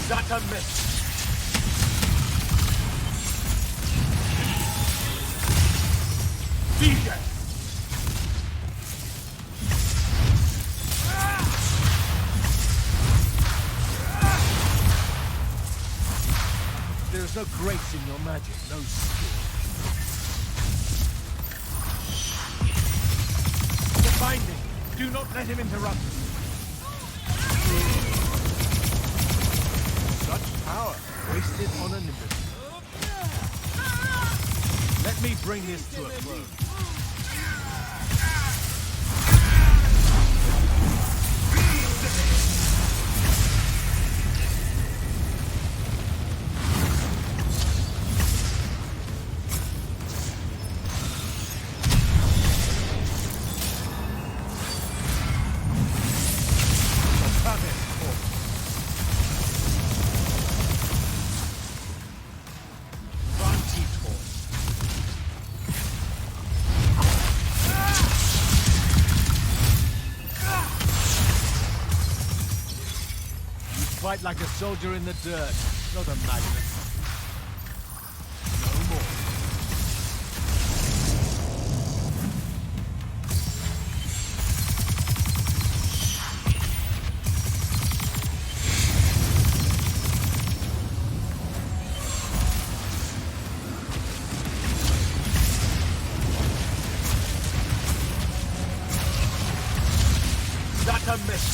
That's a miss. DJ! There's no grace in your magic, no skill. The binding! Do not let him interrupt us. Such power, wasted on a nimbus. Let me bring this to a close. Fight like a soldier in the dirt, not a magnet. No more. That's a miss.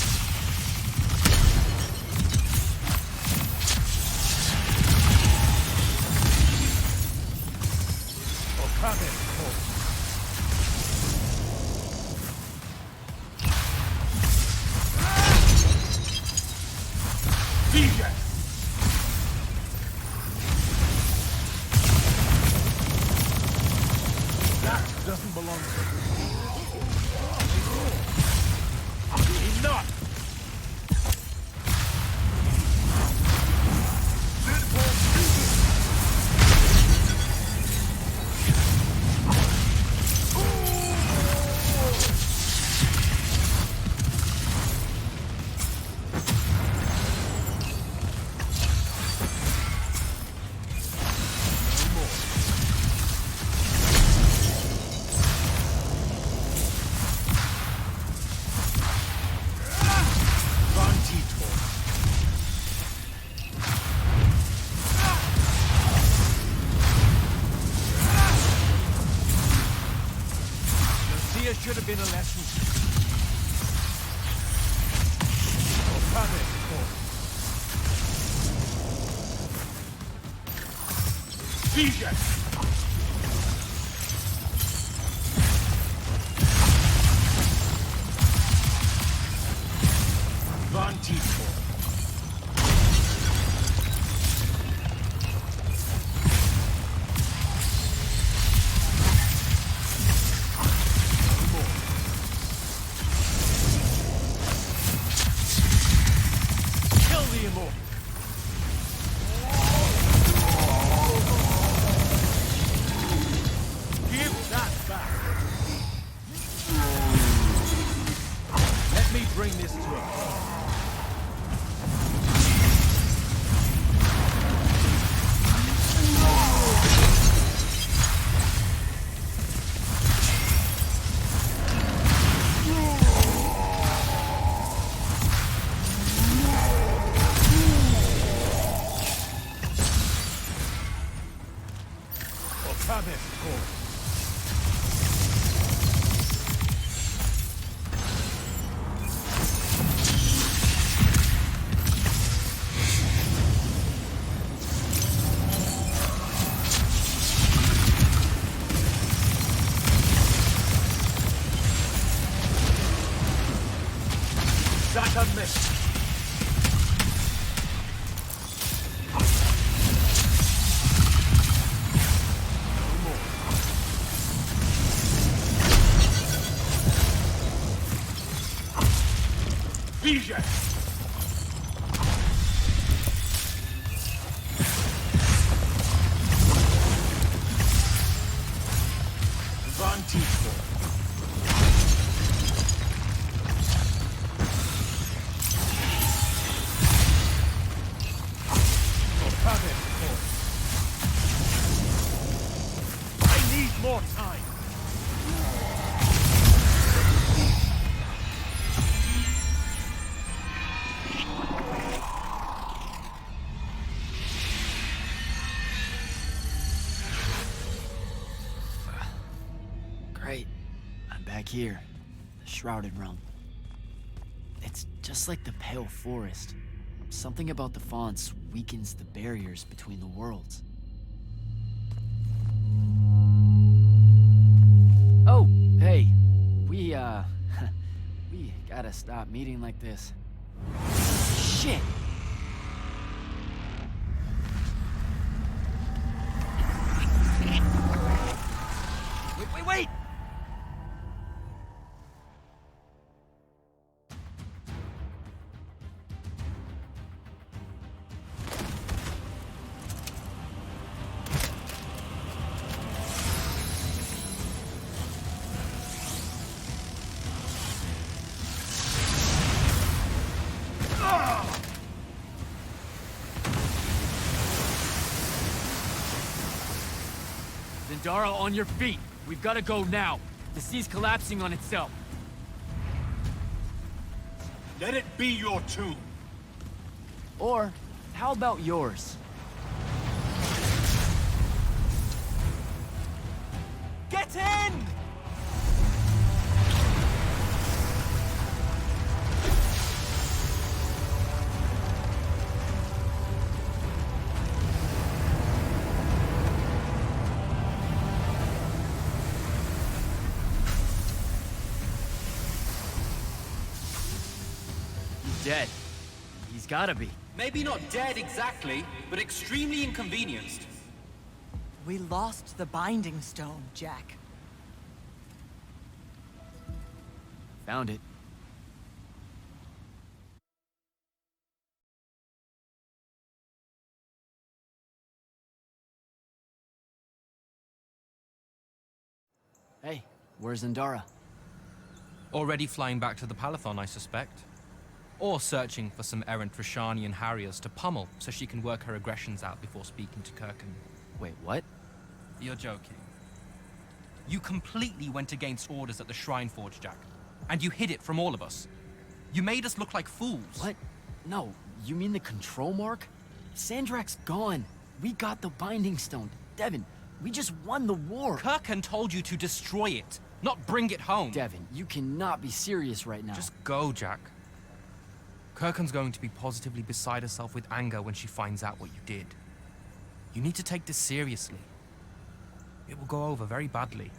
That doesn't belong to you. Enough! It should have been a lesson. Oh, come in, DJ! Vantitor. best call. That a miss. Vision! Advantage for. I need more time. Great. I'm back here. The Shrouded Realm. It's just like the Pale Forest. Something about the fonts weakens the barriers between the worlds. Oh, hey. We we gotta stop meeting like this. Shit! Wait! Zendara, on your feet! We've gotta go now! The sea's collapsing on itself! Let it be your tomb. Or, how about yours? Get in! Dead. He's gotta be. Maybe not dead exactly, but extremely inconvenienced. We lost the Binding Stone, Jack. Found it. Hey, where's Zendara? Already flying back to the Palathon, I suspect. Or searching for some errant Rashanian Harriers to pummel so she can work her aggressions out before speaking to Kirkan. Wait, what? You're joking. You completely went against orders at the Shrine Forge, Jack. And you hid it from all of us. You made us look like fools. What? No, you mean the control mark? Sandrak's gone. We got the Binding Stone. Devin, we just won the war. Kirkan told you to destroy it, not bring it home. Devin, you cannot be serious right now. Just go, Jack. Kirkan's going to be positively beside herself with anger when she finds out what you did. You need to take this seriously. It will go over very badly.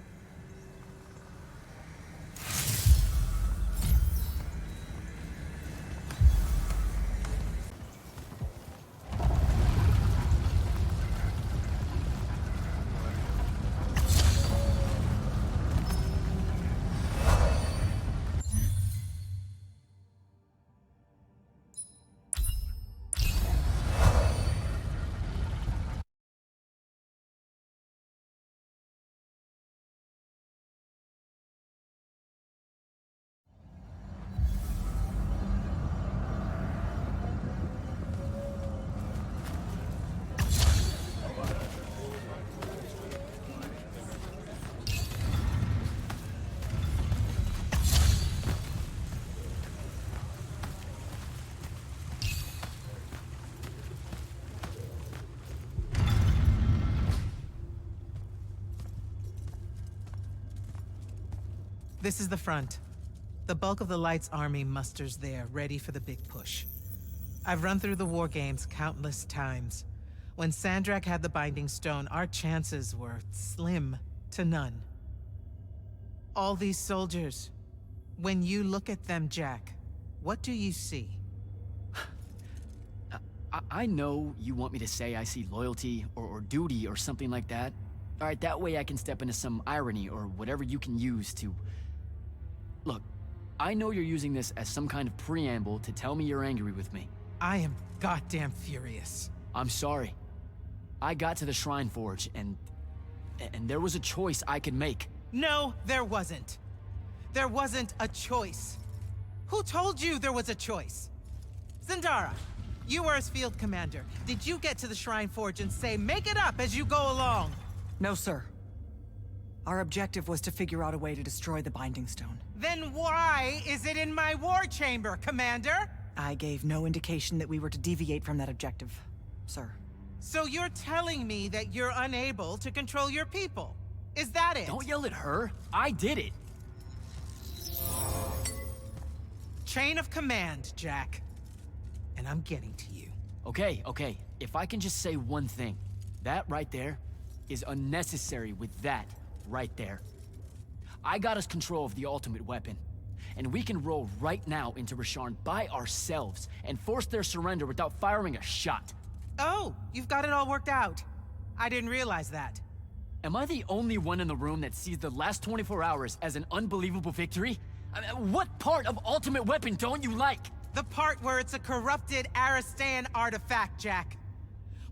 This is the front. The bulk of the Light's army musters there, ready for the big push. I've run through the war games countless times. When Sandrak had the Binding Stone, our chances were slim to none. All these soldiers, when you look at them, Jack, what do you see? I know you want me to say I see loyalty or duty or something like that. All right, that way I can step into some irony or whatever you can use to... Look, I know you're using this as some kind of preamble to tell me you're angry with me. I am goddamn furious. I'm sorry. I got to the Shrine Forge and there was a choice I could make. No, there wasn't. There wasn't a choice. Who told you there was a choice? Zendara, you were as field commander. Did you get to the Shrine Forge and say, make it up as you go along? No, sir. Our objective was to figure out a way to destroy the Binding Stone. Then why is it in my war chamber, Commander? I gave no indication that we were to deviate from that objective, sir. So you're telling me that you're unable to control your people? Is that it? Don't yell at her. I did it. Chain of command, Jack. And I'm getting to you. Okay. If I can just say one thing. That right there is unnecessary with that right there. I got us control of the ultimate weapon. And we can roll right now into Rasharn by ourselves and force their surrender without firing a shot. Oh, you've got it all worked out. I didn't realize that. Am I the only one in the room that sees the last 24 hours as an unbelievable victory? I mean, what part of Ultimate Weapon don't you like? The part where it's a corrupted Aristean artifact, Jack.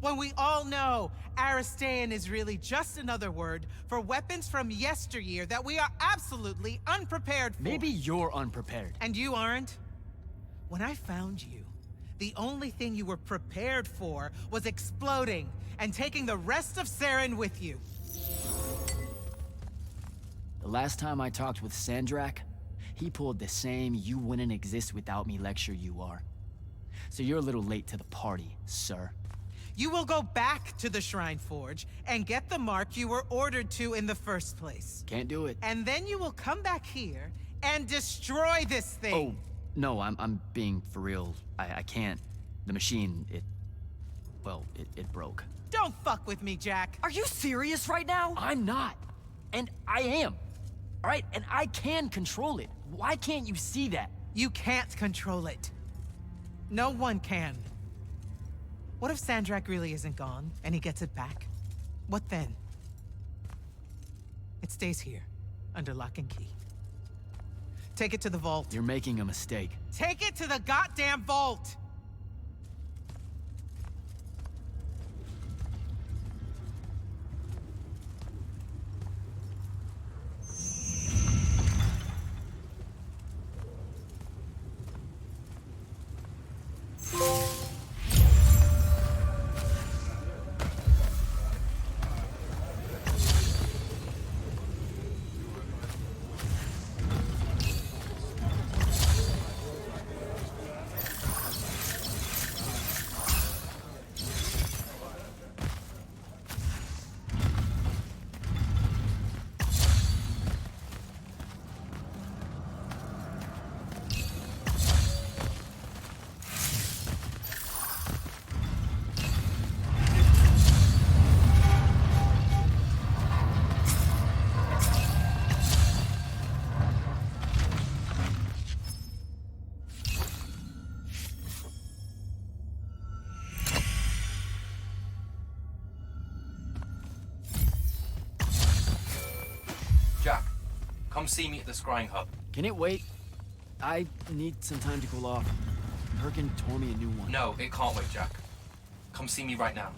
When we all know Aristean is really just another word for weapons from yesteryear that we are absolutely unprepared for. Maybe you're unprepared. And you aren't? When I found you, the only thing you were prepared for was exploding and taking the rest of Saren with you. The last time I talked with Sandrak, he pulled the same "you wouldn't exist without me" lecture you are. So you're a little late to the party, sir. You will go back to the Shrine Forge and get the mark you were ordered to in the first place. Can't do it. And then you will come back here and destroy this thing. Oh, no, I'm being for real. I can't. The machine, it broke. Don't fuck with me, Jack. Are you serious right now? I'm not. And I am. All right, and I can control it. Why can't you see that? You can't control it. No one can. What if Sandrak really isn't gone, and he gets it back? What then? It stays here, under lock and key. Take it to the vault. You're making a mistake. Take it to the goddamn vault! Jack, come see me at the scrying hub. Can it wait? I need some time to cool off. Perkin tore me a new one. No, it can't wait, Jack. Come see me right now.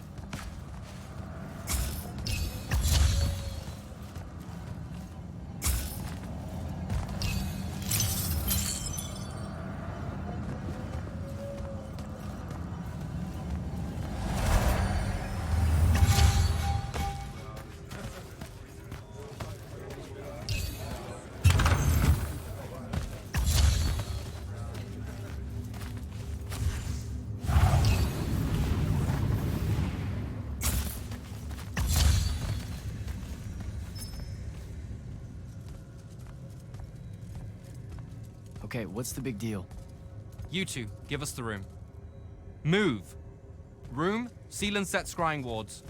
Okay, what's the big deal? You two, give us the room. Move. Room, seal and set scrying wards.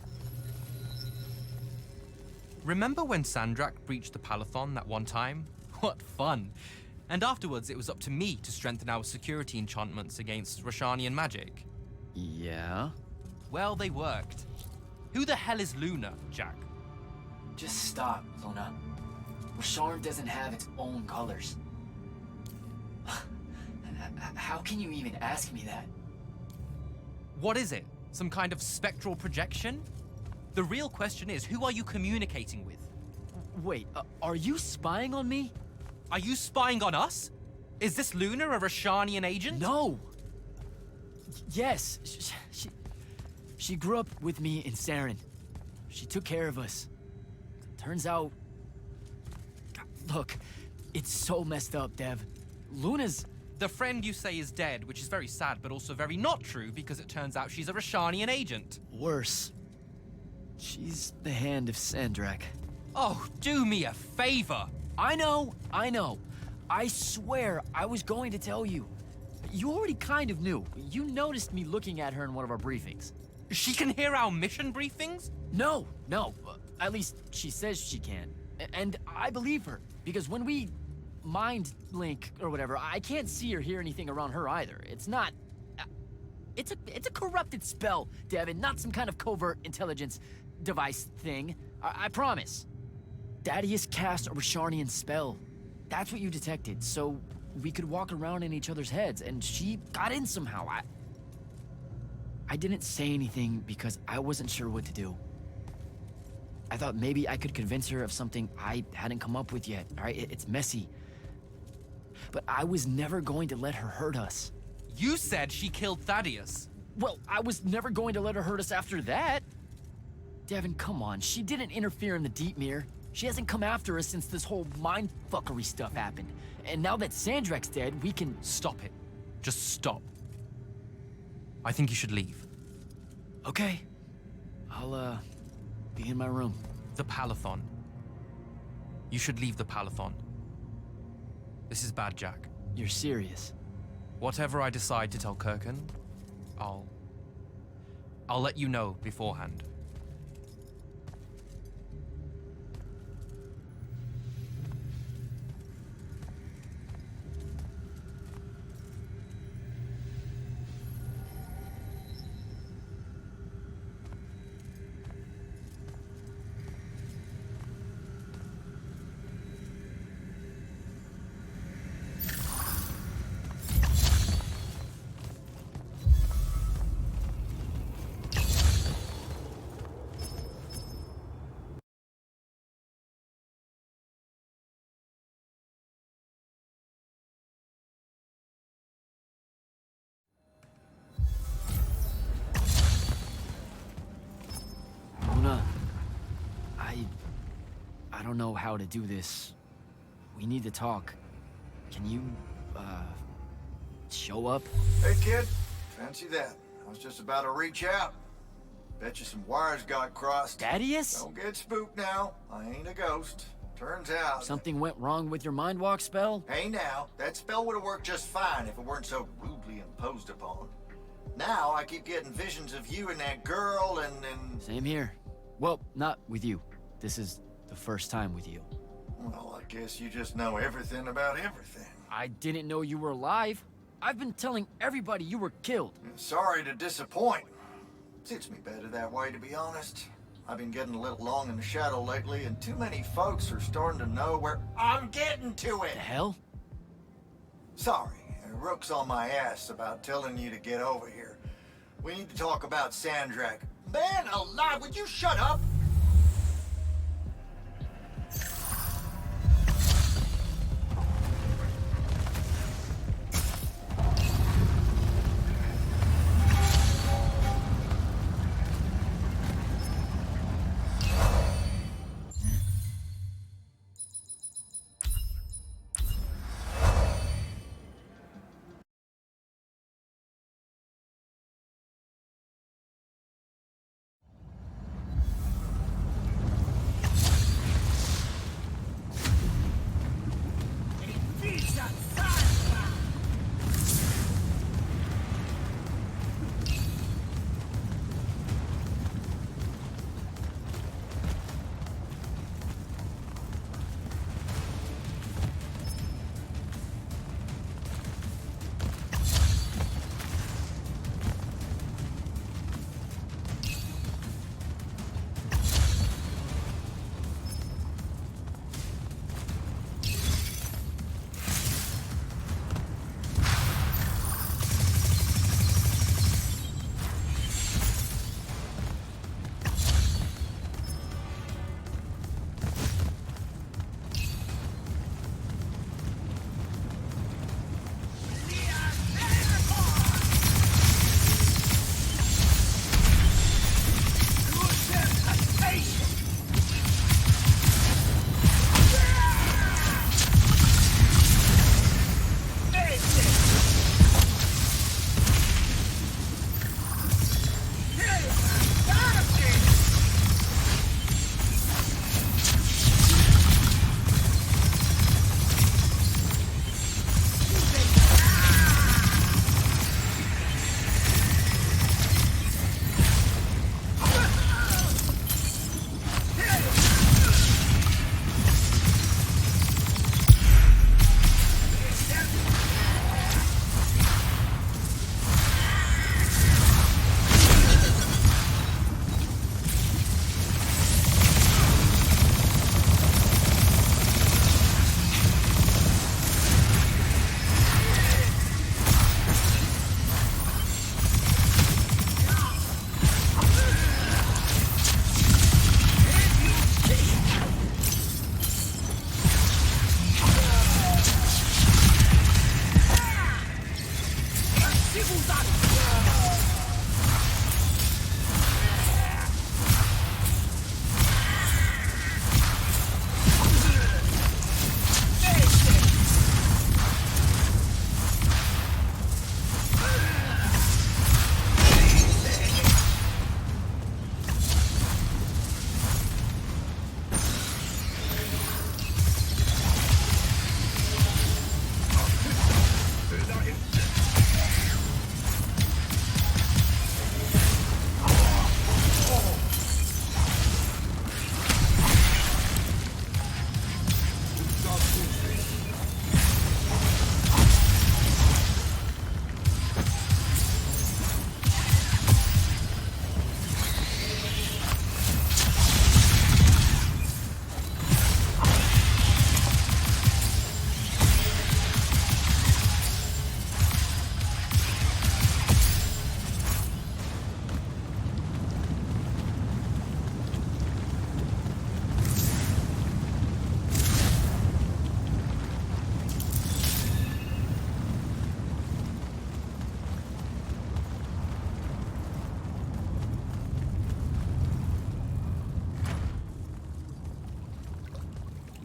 Remember when Sandrak breached the Palathon that one time? What fun. And afterwards, it was up to me to strengthen our security enchantments against Roshanian magic. Yeah? Well, they worked. Who the hell is Luna, Jack? Just stop, Luna. Rasharn doesn't have its own colors. How can you even ask me that? What is it? Some kind of spectral projection? The real question is, who are you communicating with? Wait, are you spying on me? Are you spying on us? Is this Luna a Roshanian agent? No! Yes, she grew up with me in Saren. She took care of us. Turns out... Look, it's so messed up, Dev. Luna's... The friend you say is dead, which is very sad, but also very not true, because it turns out she's a Roshanian agent. Worse. She's the hand of Sandrak. Oh, do me a favor! I know. I swear I was going to tell you. You already kind of knew. You noticed me looking at her in one of our briefings. She can hear our mission briefings? No. At least she says she can. And I believe her, because when we mind link or whatever, I can't see or hear anything around her either. It's not... It's a corrupted spell, Devin, not some kind of covert intelligence device thing. I promise. Dadius cast a Rasharnian spell. That's what you detected, so we could walk around in each other's heads, and she got in somehow. I didn't say anything because I wasn't sure what to do. I thought maybe I could convince her of something I hadn't come up with yet, all right? It's messy. But I was never going to let her hurt us. You said she killed Thaddeus. Well, I was never going to let her hurt us after that. Devin, come on. She didn't interfere in the Deep Mirror. She hasn't come after us since this whole mindfuckery stuff happened. And now that Sandrak's dead, we can... Stop it. Just stop. I think you should leave. Okay. I'll, be in my room. The Palathon. You should leave the Palathon. This is bad, Jack. You're serious? Whatever I decide to tell Kirkan, I'll let you know beforehand. Luna, I don't know how to do this. We need to talk. Can you, show up? Hey, kid. Fancy that. I was just about to reach out. Bet you some wires got crossed. Thaddeus? Don't get spooked now. I ain't a ghost. Turns out... Something went wrong with your mind walk spell? Hey now, that spell would have worked just fine if it weren't so rudely imposed upon. Now I keep getting visions of you and that girl and... Same here. Well, not with you. This is the first time with you. Well, I guess you just know everything about everything. I didn't know you were alive. I've been telling everybody you were killed. Sorry to disappoint. Suits me better that way, to be honest. I've been getting a little long in the shadow lately, and too many folks are starting to know where I'm getting to it. The hell? Sorry, Rook's on my ass about telling you to get over here. We need to talk about Sandrak. Man alive, would you shut up?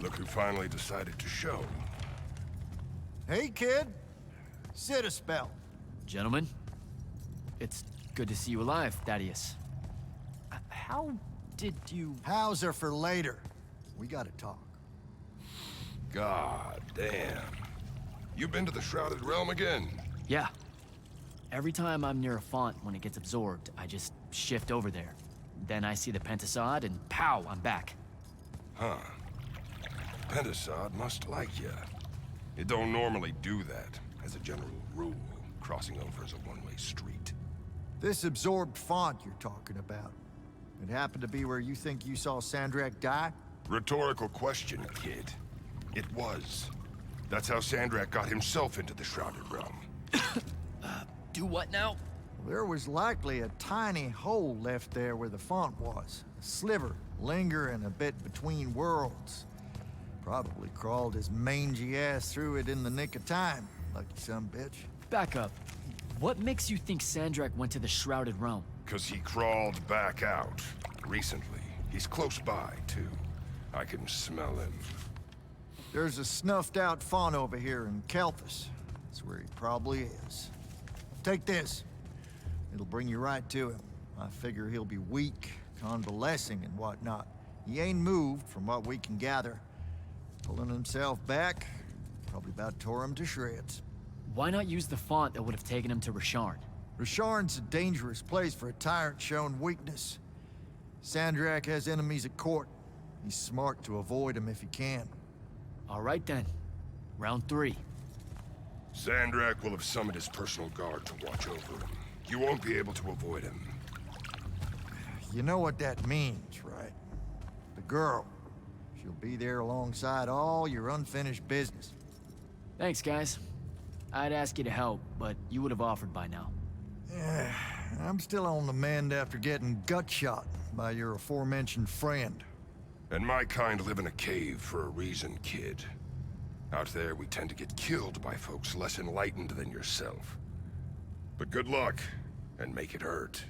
Look who finally decided to show. Hey, kid. Sit a spell. Gentlemen, it's good to see you alive, Thaddeus. How did you... How's are for later. We gotta talk. God damn. You been to the Shrouded Realm again? Yeah. Every time I'm near a font when it gets absorbed, I just shift over there. Then I see the Pentasod, and pow, I'm back. Huh. Pentasod must like you. It don't normally do that, as a general rule. Crossing over is a one-way street. This absorbed font you're talking about. It happened to be where you think you saw Sandrak die? Rhetorical question, kid. It was. That's how Sandrak got himself into the Shrouded Realm. Do what now? There was likely a tiny hole left there where the font was. A sliver, lingering a bit between worlds. Probably crawled his mangy ass through it in the nick of time. Lucky son bitch. Back up. What makes you think Sandrak went to the Shrouded Realm? 'Cause he crawled back out. Recently. He's close by, too. I can smell him. There's a snuffed out font over here in Kelthus. That's where he probably is. Take this. It'll bring you right to him. I figure he'll be weak, convalescing and whatnot. He ain't moved, from what we can gather. Pulling himself back, probably about tore him to shreds. Why not use the font that would have taken him to Rasharn? Rasharn's a dangerous place for a tyrant showing weakness. Sandrak has enemies at court. He's smart to avoid them if he can. All right then. Round 3. Sandrak will have summoned his personal guard to watch over him. You won't be able to avoid him. You know what that means, right? The girl. She'll be there alongside all your unfinished business. Thanks, guys. I'd ask you to help, but you would have offered by now. Yeah, I'm still on the mend after getting gut shot by your aforementioned friend. And my kind live in a cave for a reason, kid. Out there, we tend to get killed by folks less enlightened than yourself. But good luck, and make it hurt.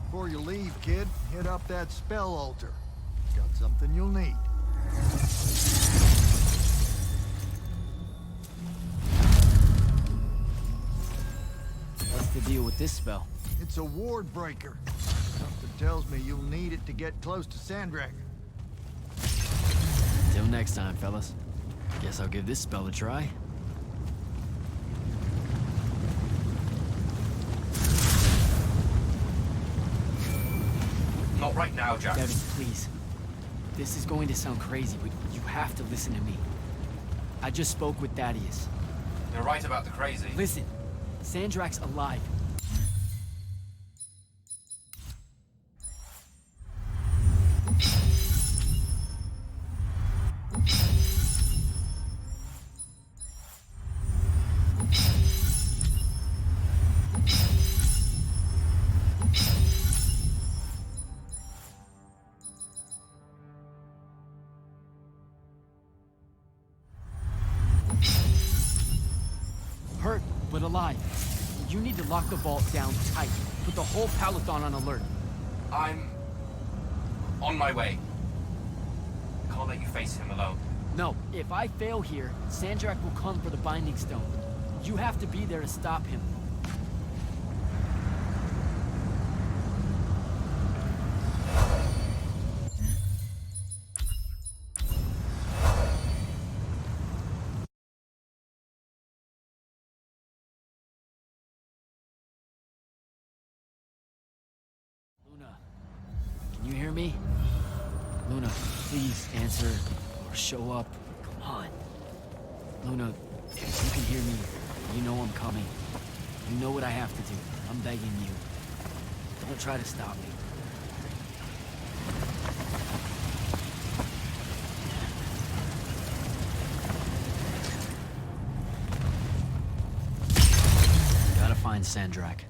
Before you leave, kid, hit up that spell altar. It's got something you'll need. What's the deal with this spell? It's a ward breaker. Something tells me you'll need it to get close to Sandrak. Till next time, fellas. Guess I'll give this spell a try. Not right now, Jack. Devin, please. This is going to sound crazy, but you have to listen to me. I just spoke with Thaddeus. You're right about the crazy. Listen, Sandrak's alive. Hurt, but alive. You need to lock the vault down tight. Put the whole Palathon on alert. I'm on my way. Can't let you face him alone. No, if I fail here, Sandrak will come for the Binding Stone. You have to be there to stop him. Luna, can you hear me? Luna, please answer or show up. Come on. Luna, if you can hear me, you know I'm coming. You know what I have to do. I'm begging you. Don't try to stop me. Gotta find Sandrak.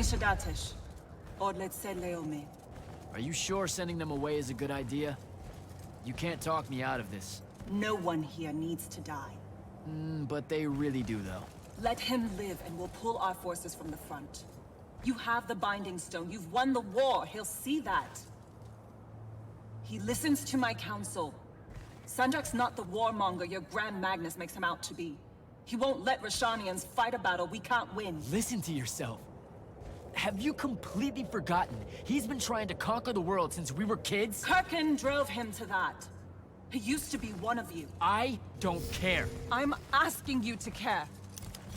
Nishadatish. Or let's say Leome. Are you sure sending them away is a good idea? You can't talk me out of this. No one here needs to die. But they really do, though. Let him live and we'll pull our forces from the front. You have the Binding Stone. You've won the war. He'll see that. He listens to my counsel. Sandrak's not the warmonger your Grand Magnus makes him out to be. He won't let Rashanians fight a battle we can't win. Listen to yourself. Have you completely forgotten? He's been trying to conquer the world since we were kids? Kirkin drove him to that. He used to be one of you. I don't care. I'm asking you to care.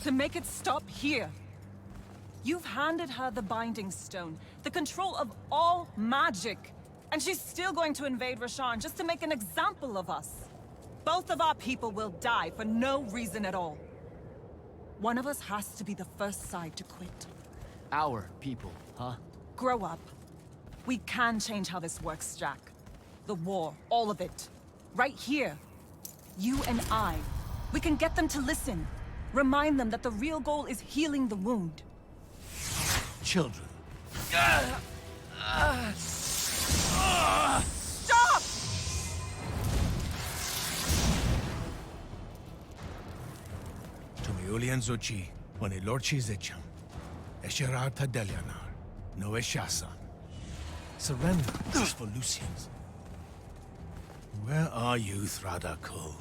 To make it stop here. You've handed her the Binding Stone, the control of all magic. And she's still going to invade Rasharn just to make an example of us. Both of our people will die for no reason at all. One of us has to be the first side to quit. Our people, huh? Grow up. We can change how this works, Jack. The war, all of it. Right here. You and I. We can get them to listen. Remind them that the real goal is healing the wound. Children. Stop! Tumiulian Zochi, when Lorchi Zecham, Esherata Delianar, no Eshasan. Surrender is for Lucians. Where are you, Thradakul?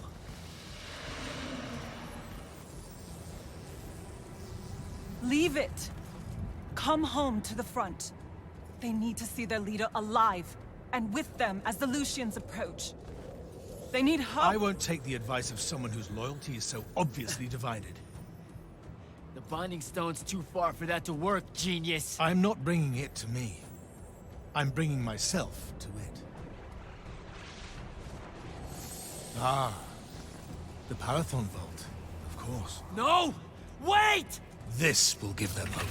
Leave it. Come home to the front. They need to see their leader alive, and with them as the Lucians approach. They need help. I won't take the advice of someone whose loyalty is so obviously divided. The Binding Stone's too far for that to work, genius. I'm not bringing it to me. I'm bringing myself to it. Ah, the Parathon Vault, of course. No! Wait! This will give them hope.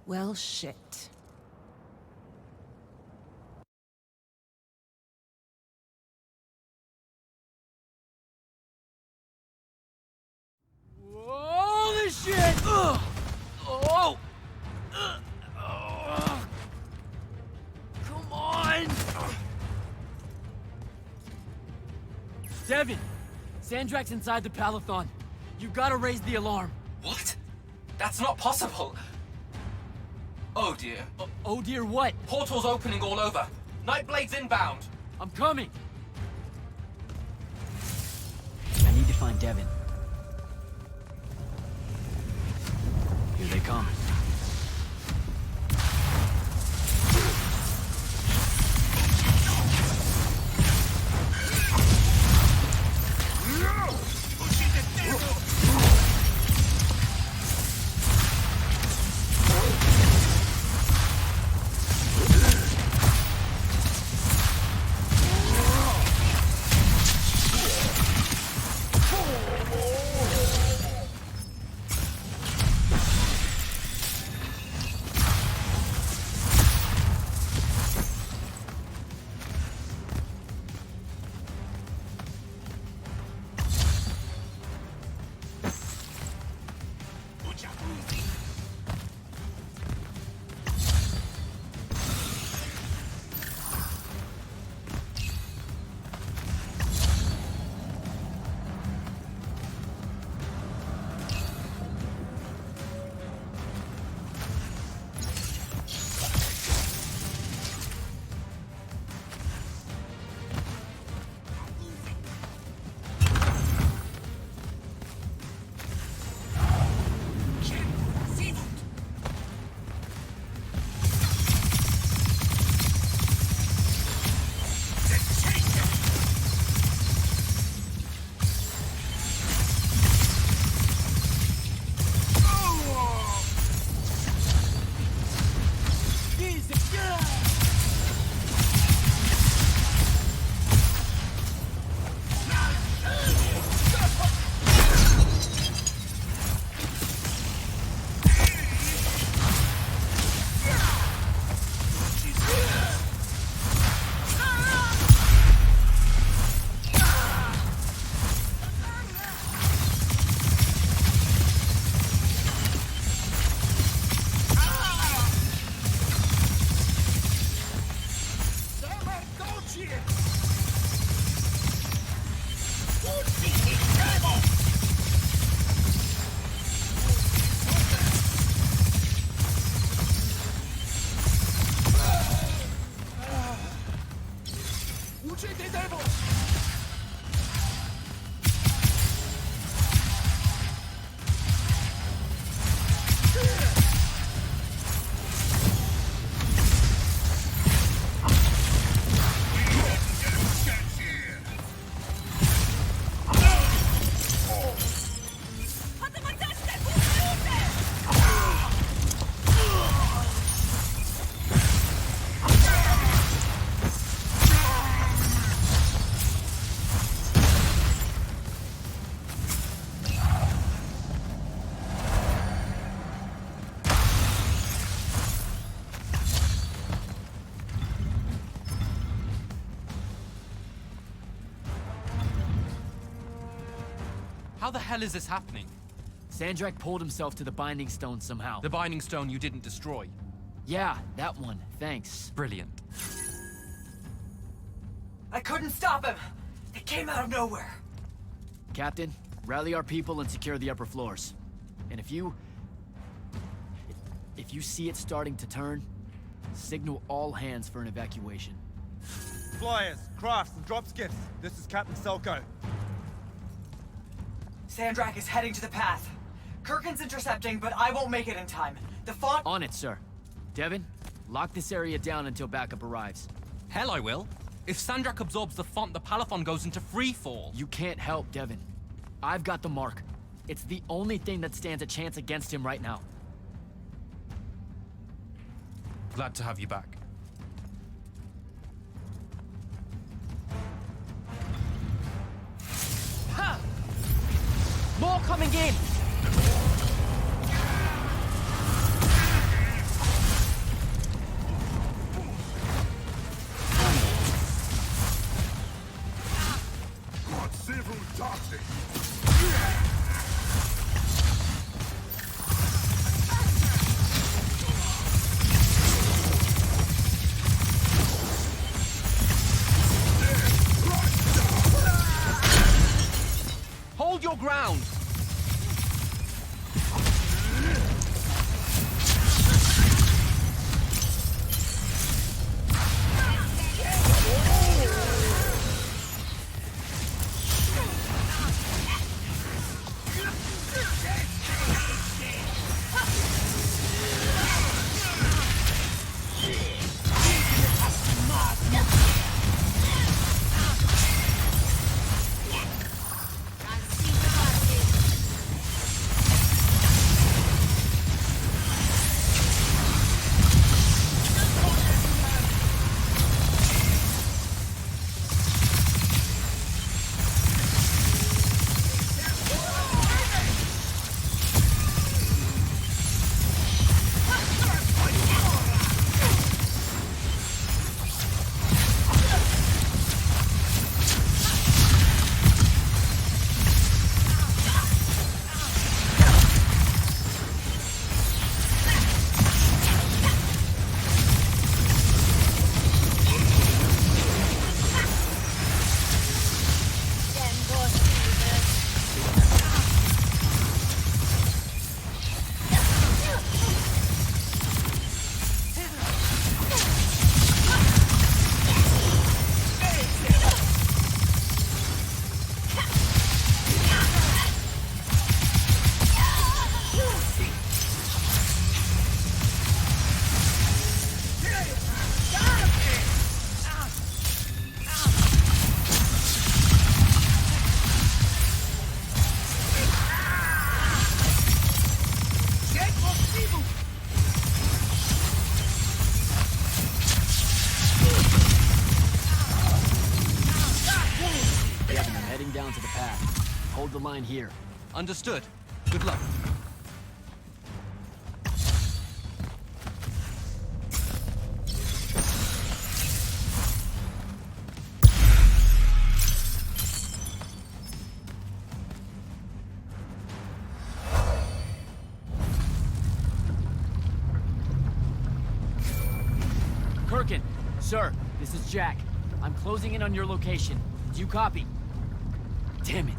Well, shit. Holy shit! Ugh. Oh! Come on! Devin! Sandrak's inside the Palathon. You gotta raise the alarm. What? That's not possible. Oh dear. Oh dear what? Portals opening all over. Nightblade's inbound. I'm coming! I need to find Devin. Here they come. How the hell is this happening? Sandrak pulled himself to the Binding Stone somehow. The Binding Stone you didn't destroy. Yeah, that one. Thanks. Brilliant. I couldn't stop him! It came out of nowhere! Captain, rally our people and secure the upper floors. And if you see it starting to turn, signal all hands for an evacuation. Flyers, crafts, and drop skiffs. This is Captain Selko. Sandrak is heading to the path. Kirkin's intercepting, but I won't make it in time. The font— On it, sir. Devin, lock this area down until backup arrives. Hell I will. If Sandrak absorbs the font, the Palathon goes into freefall. You can't help, Devin. I've got the mark. It's the only thing that stands a chance against him right now. Glad to have you back. Ha! More coming in! Several toxic. Hold your ground! Down to the path. Hold the line here. Understood. Good luck. Kirkin, sir, this is Jack. I'm closing in on your location. Do you copy? Damn it.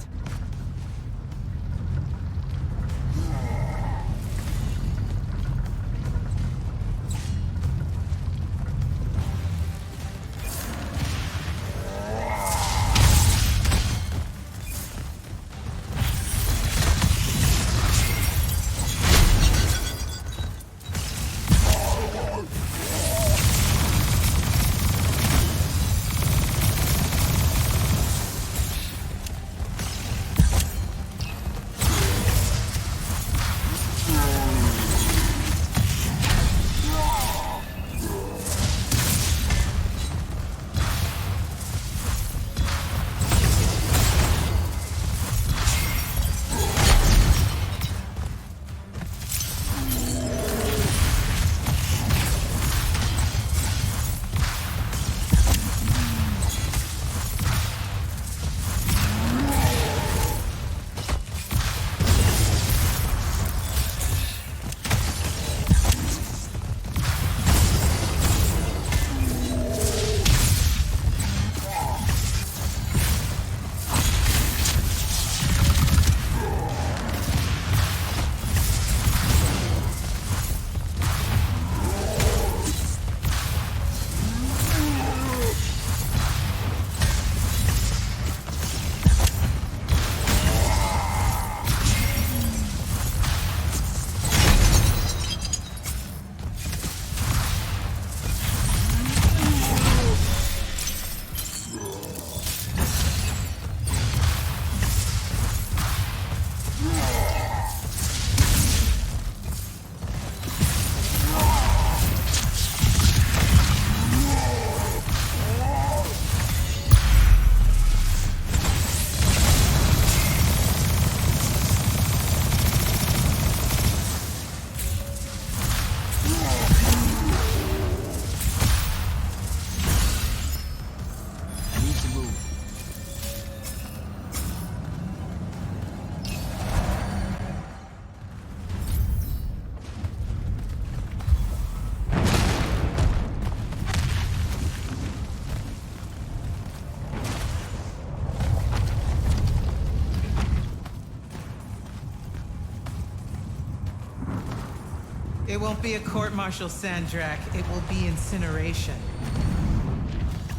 It won't be a court-martial, Sandrak. It will be incineration.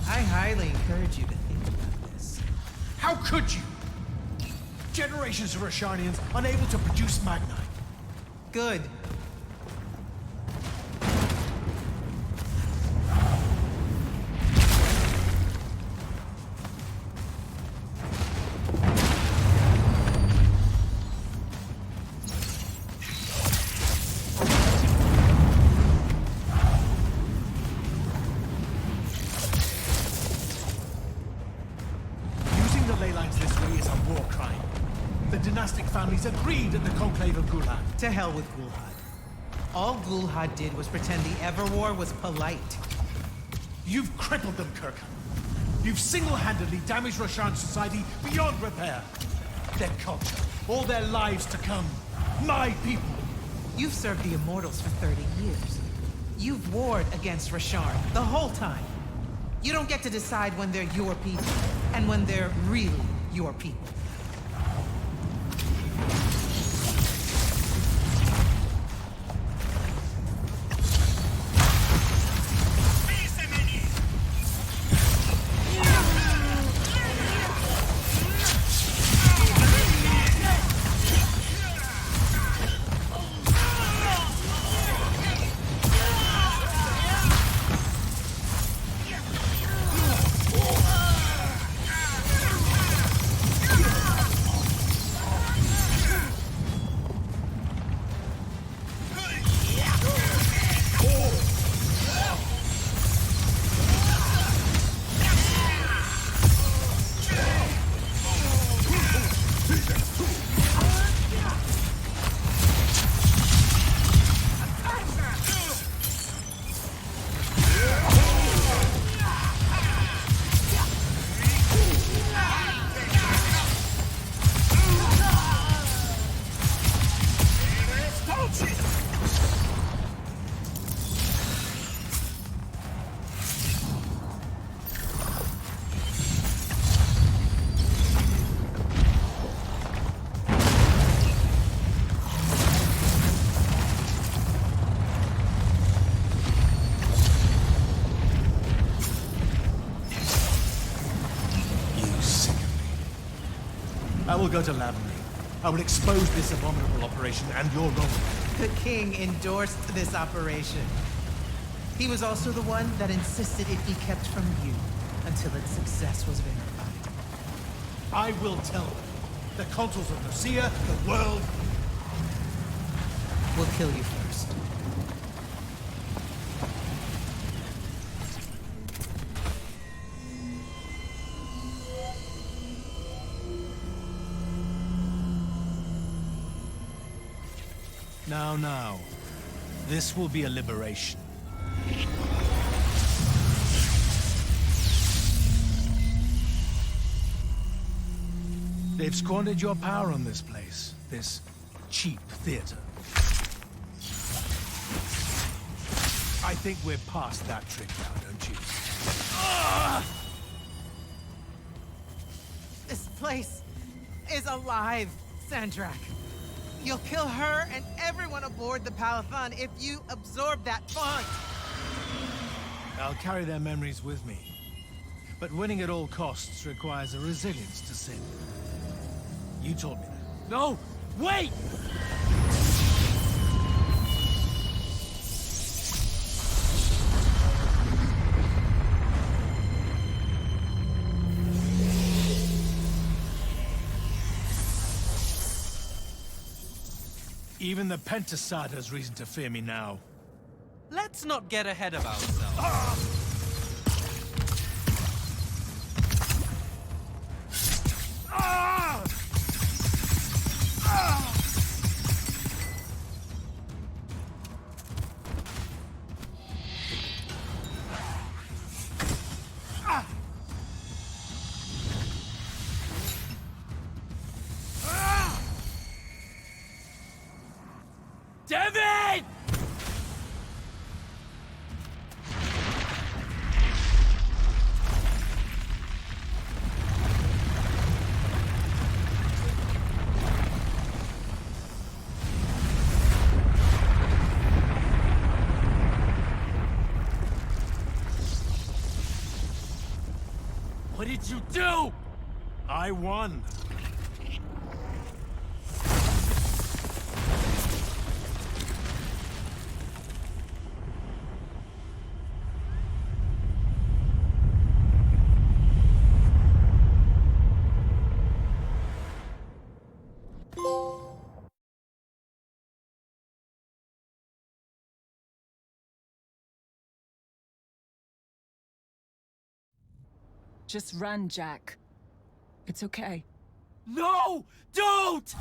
I highly encourage you to think about this. How could you? Generations of Roshanians unable to produce Magnite. Good. Agreed at the Conclave of Gulhad. To hell with Gulhad. All Gulhad did was pretend the Everwar was polite. You've crippled them, Kirkham. You've single-handedly damaged Roshan's society beyond repair. Their culture, all their lives to come. My people. You've served the Immortals for 30 years. You've warred against Roshan the whole time. You don't get to decide when they're your people, and when they're really your people. will go to Lavender. I will expose this abominable operation and your role. The king endorsed this operation. He was also the one that insisted it be kept from you until its success was verified. I will tell them. The consuls of Lucia, the world. We'll kill you first. Now. This will be a liberation. They've squandered your power on this place. This cheap theater. I think we're past that trick now, don't you? This place is alive, Sandrak. You'll kill her and everyone aboard the Palathon if you absorb that font. I'll carry their memories with me. But winning at all costs requires a resilience to sin. You told me that. No! Wait! Even the Pentasad has reason to fear me now. Let's not get ahead of ourselves. Devin! What did you do? I won. Just run, Jack. It's okay. No! Don't!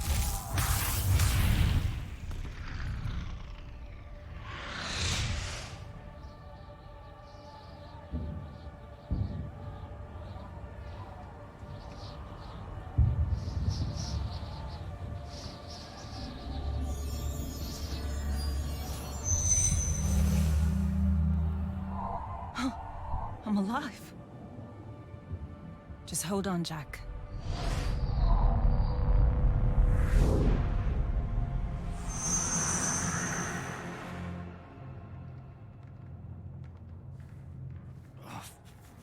I'm alive. Just hold on, Jack.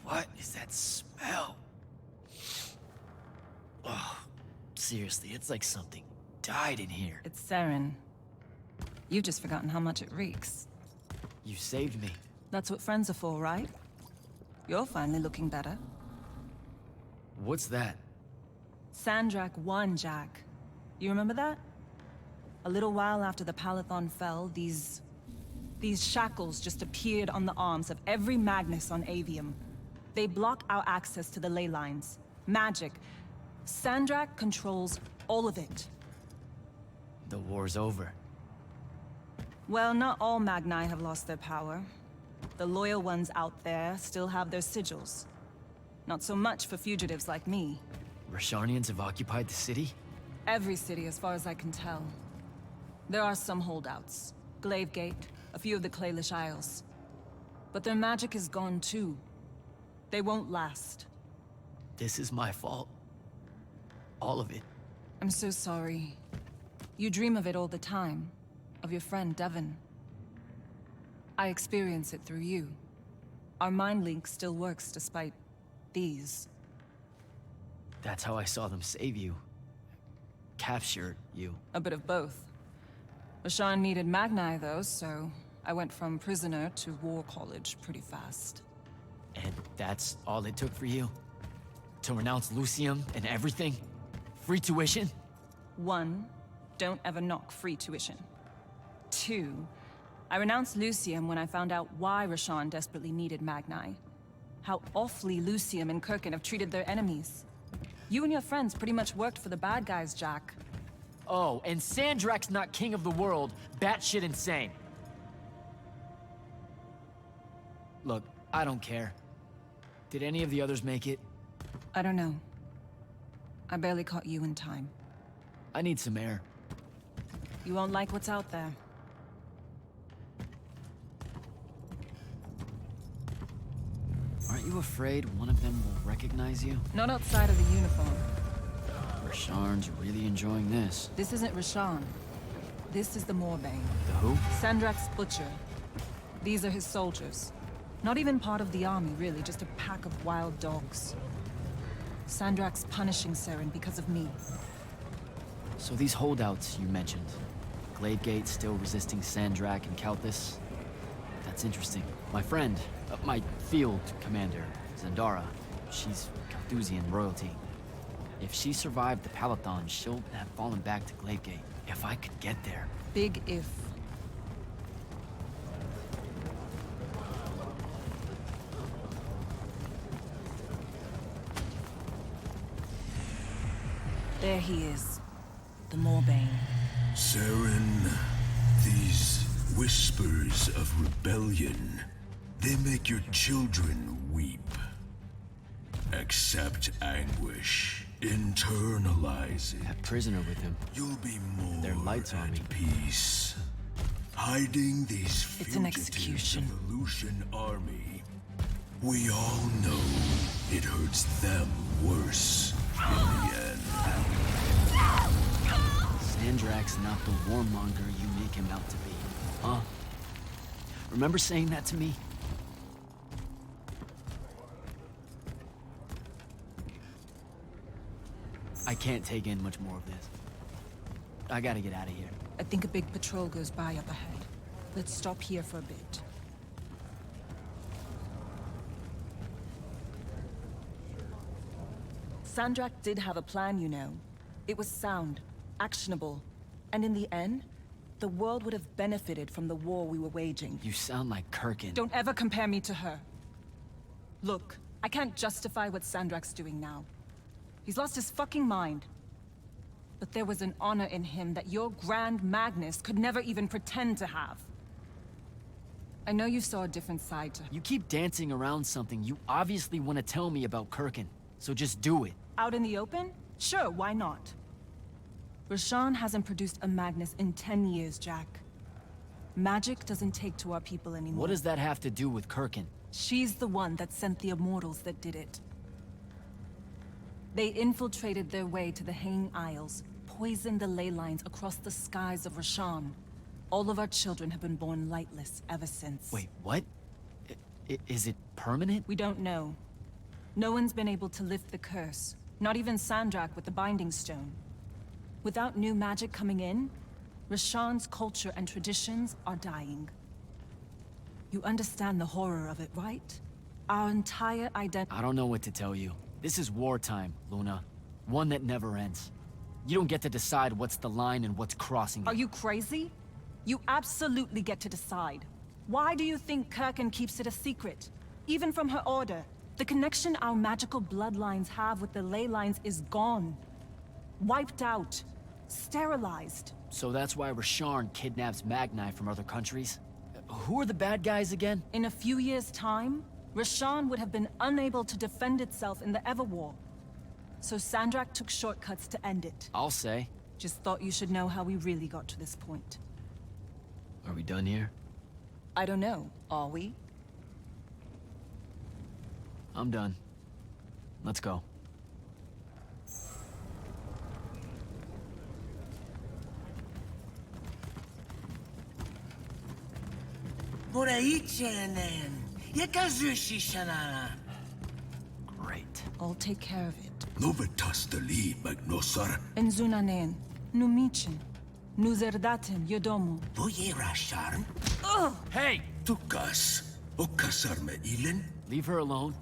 What is that smell? Oh, seriously, it's like something died in here. It's sarin. You've just forgotten how much it reeks. You saved me. That's what friends are for, right? You're finally looking better. What's that? Sandrak won, Jack. You remember that? A little while after the Palathon fell, these shackles just appeared on the arms of every Magnus on Aveum. They block our access to the ley lines. Magic. Sandrak controls all of it. The war's over. Well, not all Magni have lost their power. The loyal ones out there still have their sigils. Not so much for fugitives like me. Rasharnians have occupied the city? Every city, as far as I can tell. There are some holdouts. Glavegate, a few of the Claylish Isles. But their magic is gone too. They won't last. This is my fault. All of it. I'm so sorry. You dream of it all the time. Of your friend, Devin. I experience it through you. Our mind link still works despite these. That's how I saw them save you. capture you? A bit of both. Rashawn needed Magni, though, so I went from prisoner to war college pretty fast. And that's all it took for you? To renounce Lucium and everything? Free tuition? 1, don't ever knock free tuition. 2, I renounced Lucium when I found out why Rashawn desperately needed Magni. How awfully Lucium and Kirkin have treated their enemies. You and your friends pretty much worked for the bad guys, Jack. Oh, and Sandrak's not king of the world. Batshit insane. Look, I don't care. Did any of the others make it? I don't know. I barely caught you in time. I need some air. You won't like what's out there. Aren't you afraid one of them will recognize you? Not outside of the uniform. Rasharn's really enjoying this. This isn't Rashawn. This is the Moorbane. The who? Sandrak's butcher. These are his soldiers. Not even part of the army, really, just a pack of wild dogs. Sandrak's punishing Saren because of me. So these holdouts you mentioned, Gladegate still resisting Sandrak and Kalthus? That's interesting. My friend, my field commander, Zendara, she's Carthusian royalty. If she survived the Palathon, she'll have fallen back to Gladegate. If I could get there. Big if. There he is. The Moorbane. Saren, these whispers of rebellion, they make your children weep. Accept anguish. Internalize it. That prisoner with him. You'll be more Their lights on me. at peace. Hiding these It's an fugitives execution. of the Lucian army. We all know it hurts them worse in the end. Sandrak's not the warmonger you make him out to be, huh? Remember saying that to me? I can't take in much more of this. I gotta get out of here. I think a big patrol goes by up ahead. Let's stop here for a bit. Sandrak did have a plan, you know. It was sound, actionable, and in the end, the world would have benefited from the war we were waging. You sound like Kirkin. Don't ever compare me to her. Look, I can't justify what Sandrak's doing now. He's lost his fucking mind. But there was an honor in him that your Grand Magnus could never even pretend to have. I know you saw a different side to her. You keep dancing around something you obviously want to tell me about Kirkin, so just do it. Out in the open? Sure, why not? Rashawn hasn't produced a Magnus in 10 years, Jack. Magic doesn't take to our people anymore. What does that have to do with Kirkin? She's the one that sent the Immortals that did it. They infiltrated their way to the Hanging Isles, poisoned the ley lines across the skies of Rashawn. All of our children have been born lightless ever since. Wait, what? Is it permanent? We don't know. No one's been able to lift the curse. Not even Sandrak with the Binding Stone. Without new magic coming in, Rashawn's culture and traditions are dying. You understand the horror of it, right? Our entire identity— I don't know what to tell you. This is wartime, Luna. One that never ends. You don't get to decide what's the line and what's crossing it. Are you crazy? You absolutely get to decide. Why do you think Kirkin keeps it a secret? Even from her order, the connection our magical bloodlines have with the ley lines is gone. Wiped out. Sterilized. So that's why Rasharn kidnaps Magni from other countries? Who are the bad guys again? In a few years' time, Rashawn would have been unable to defend itself in the Everwar. So Sandrak took shortcuts to end it. I'll say. Just thought you should know how we really got to this point. Are we done here? I don't know. Are we? I'm done. Let's go. Great. I'll take care of it. Novitas the lead, Magnosar. Enzunanen. Numichin. Nuzerdatim yodomu. Boyerasharn? Hey! Tukas. Okasarme ilen? Leave her alone.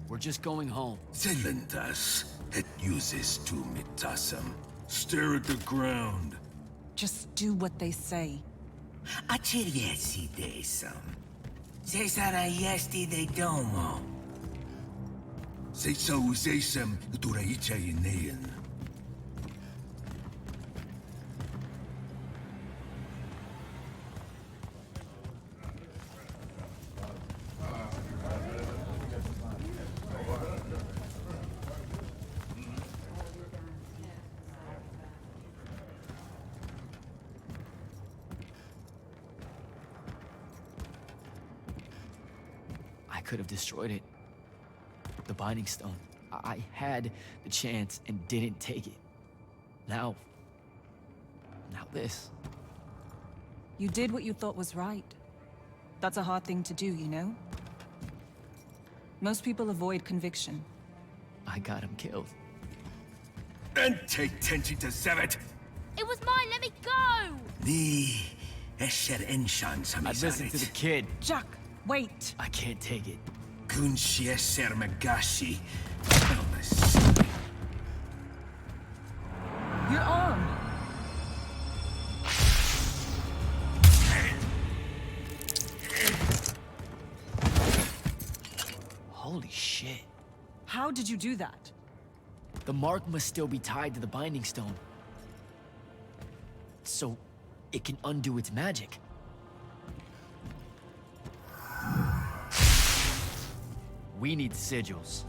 We're just going home. Zelentas. Et uses tu mitasam. Stare at the ground. Just do what they say. Achiriesi desam. Cesara yesti de domo. Cesa usesam duraicha inean. I could have destroyed it. The Binding Stone. I had the chance and didn't take it. Now this. You did what you thought was right. That's a hard thing to do, you know? Most people avoid conviction. I got him killed. And take tenchi to Zevet. It was mine, let me go! Ni esher enshan I'd listen to the kid. Jack, wait! I can't take it. Kunshi esher magashi. Your arm! Holy shit. How did you do that? The mark must still be tied to the Binding Stone. So it can undo its magic. We need sigils.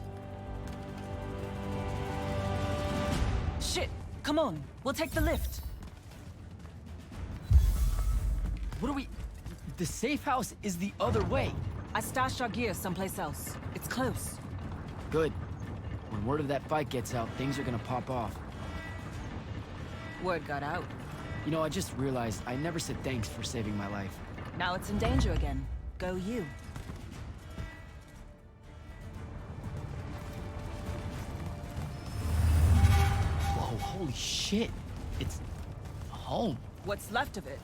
Shit! Come on, we'll take the lift. What are we... The safe house is the other way. I stashed our gear someplace else. It's close. Good. When word of that fight gets out, things are gonna pop off. Word got out. You know, I just realized I never said thanks for saving my life. Now it's in danger again. Go you. Whoa, holy shit. It's... home. What's left of it?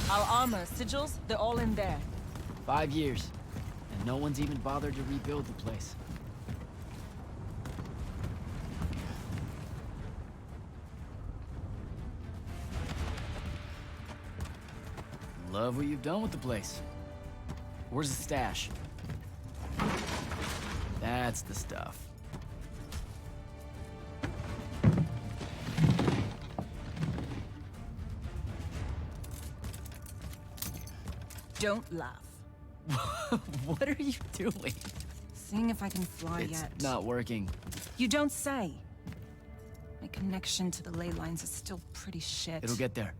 Our armor, sigils, they're all in there. 5 years. And no one's even bothered to rebuild the place. Love what you've done with the place. Where's the stash? That's the stuff. Don't laugh. What are you doing? Seeing if I can fly It's yet. not working. You don't say. My connection to the ley lines is still pretty shit. It'll get there.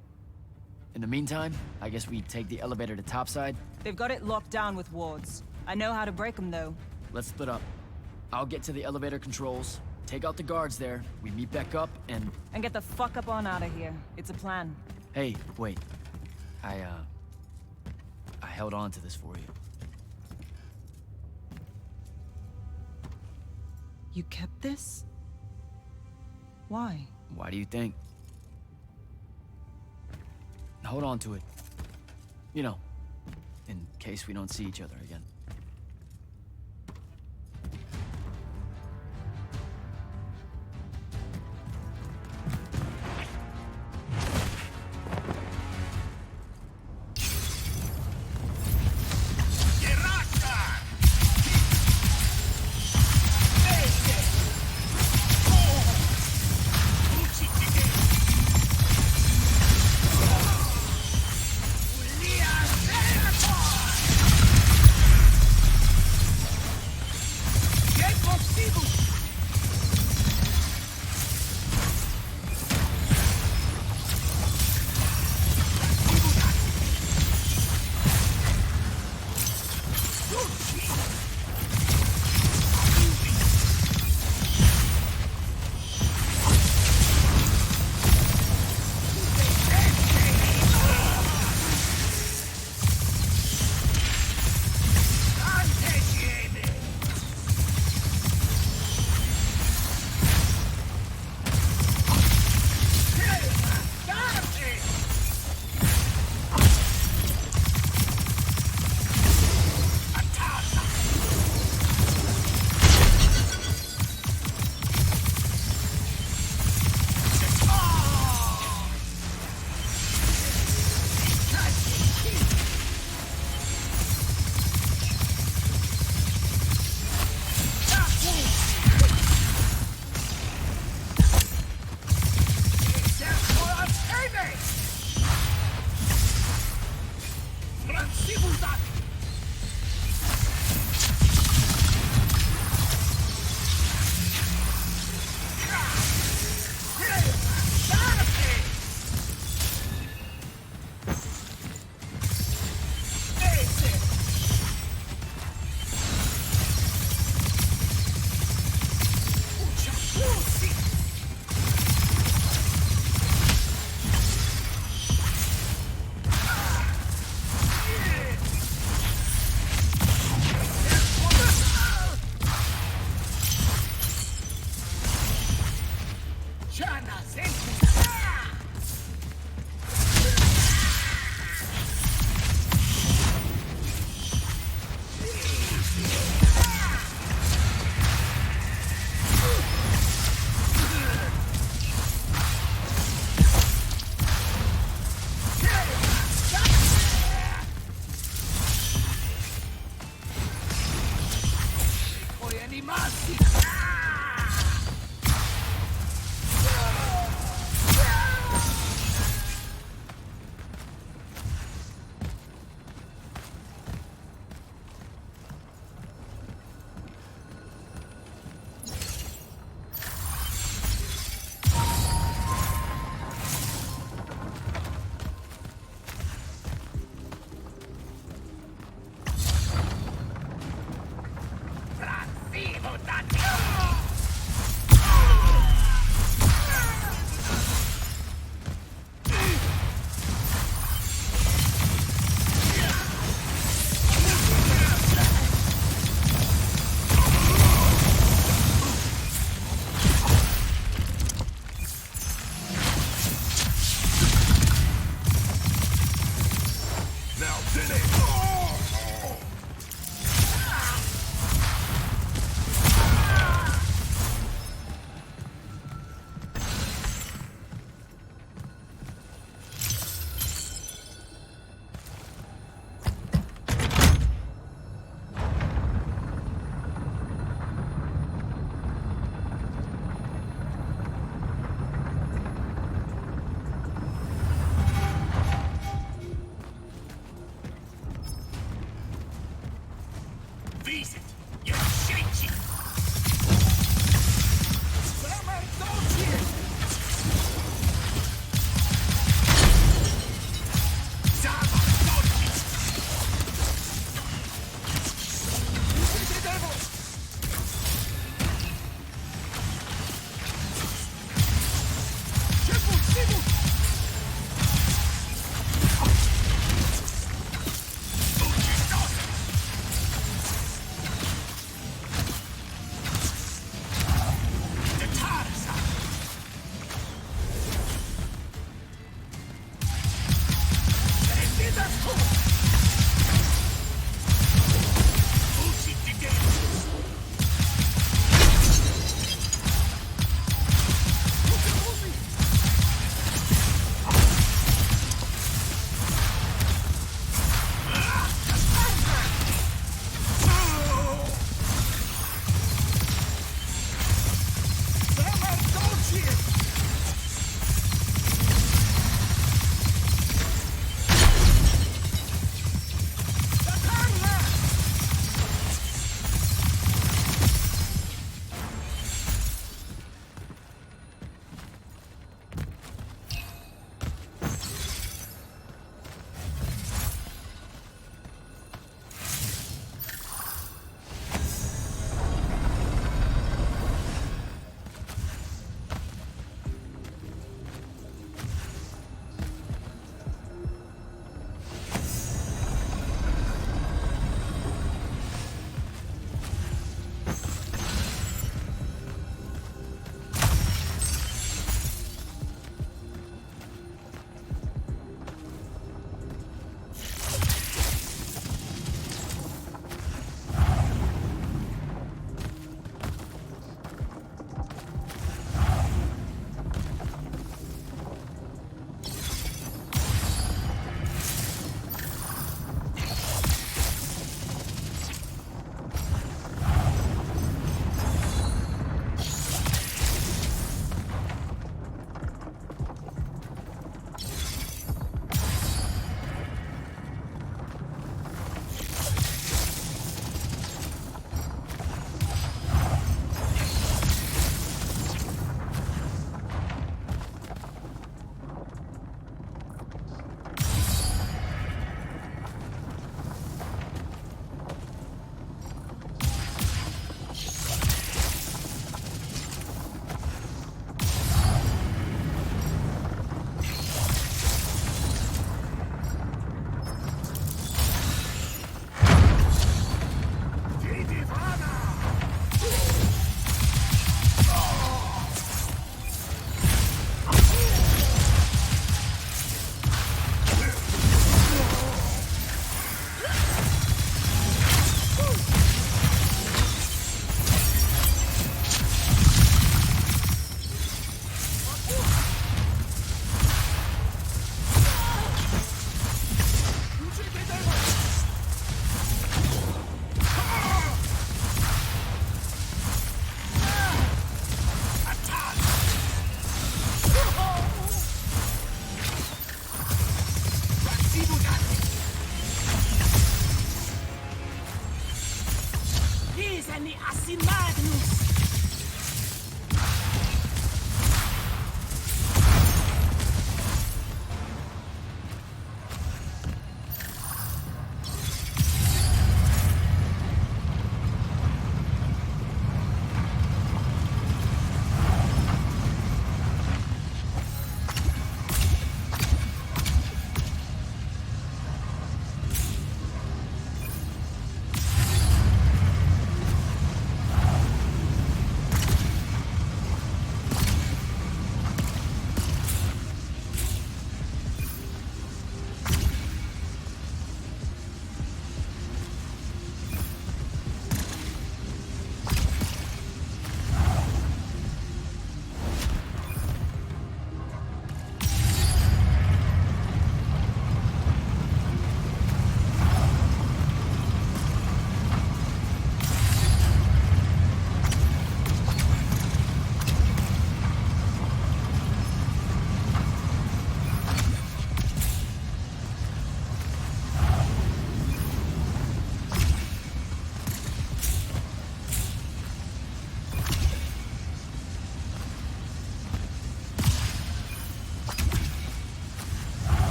In the meantime, I guess we take the elevator to topside. They've got it locked down with wards. I know how to break them, though. Let's split up. I'll get to the elevator controls, take out the guards there, we meet back up, and... And get the fuck up on out of here. It's a plan. Hey, wait. I held on to this for you. You kept this? Why? Why do you think? Hold on to it. You know, in case we don't see each other again.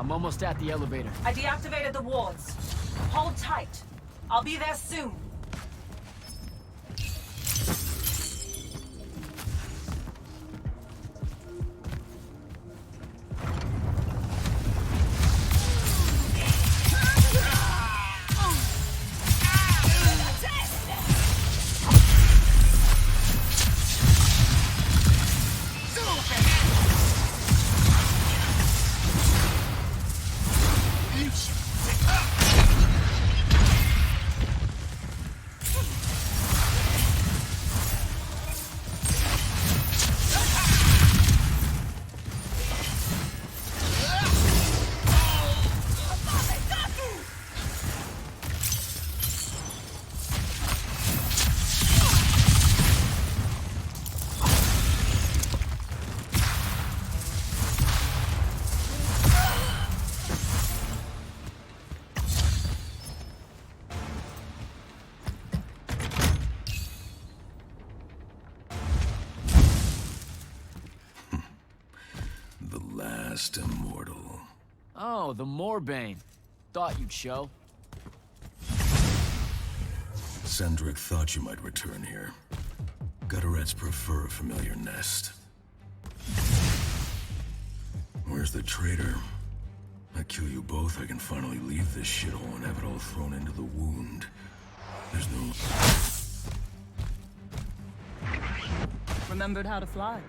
I'm almost at the elevator. I deactivated the wards. Hold tight. I'll be there soon. Immortal. Oh, the Moorbane. Thought you'd show. Sendrik thought you might return here. Gutterets prefer a familiar nest. Where's the traitor? I kill you both, I can finally leave this shithole and have it all thrown into the wound. There's no... Remembered how to fly.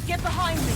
Get behind me!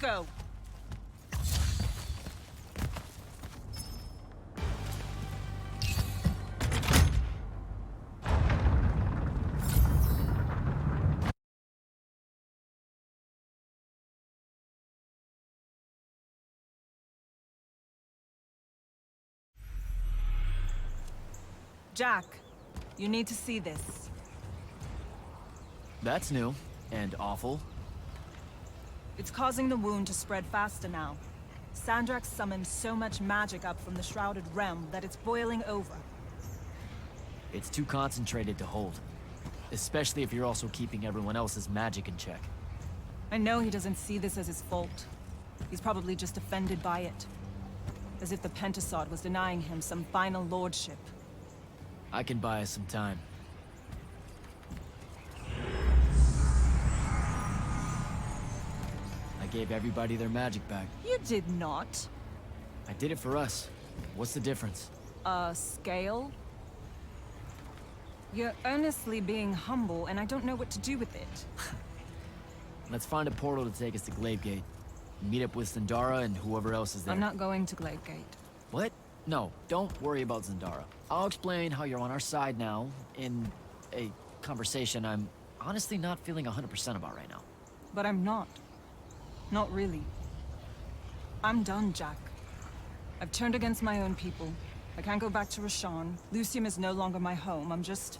go. Jack, you need to see this. That's new and awful. It's causing the wound to spread faster now. Sandrak summoned so much magic up from the Shrouded Realm that it's boiling over. It's too concentrated to hold. Especially if you're also keeping everyone else's magic in check. I know he doesn't see this as his fault. He's probably just offended by it. As if the Pentasod was denying him some final lordship. I can buy us some time. I gave everybody their magic back. You did not. I did it for us. What's the difference? Scale? You're earnestly being humble, and I don't know what to do with it. Let's find a portal to take us to Glavegate. Meet up with Zendara and whoever else is there. I'm not going to Glavegate. What? No, don't worry about Zendara. I'll explain how you're on our side now in a conversation I'm honestly not feeling 100% about right now. But I'm not. Not really. I'm done, Jack. I've turned against my own people. I can't go back to Rashawn. Lucium is no longer my home. I'm just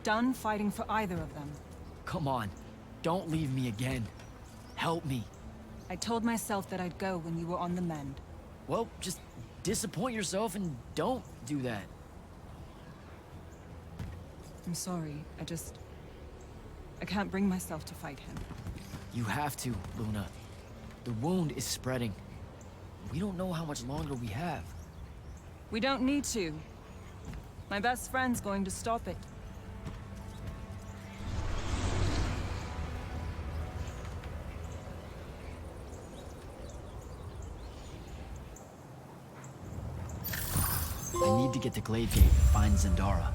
done fighting for either of them. Come on, don't leave me again. Help me. I told myself that I'd go when you were on the mend. Well, just disappoint yourself and don't do that. I'm sorry. I can't bring myself to fight him. You have to, Luna. The wound is spreading. We don't know how much longer we have. We don't need to. My best friend's going to stop it. I need to get to Glavegate and find Zendara.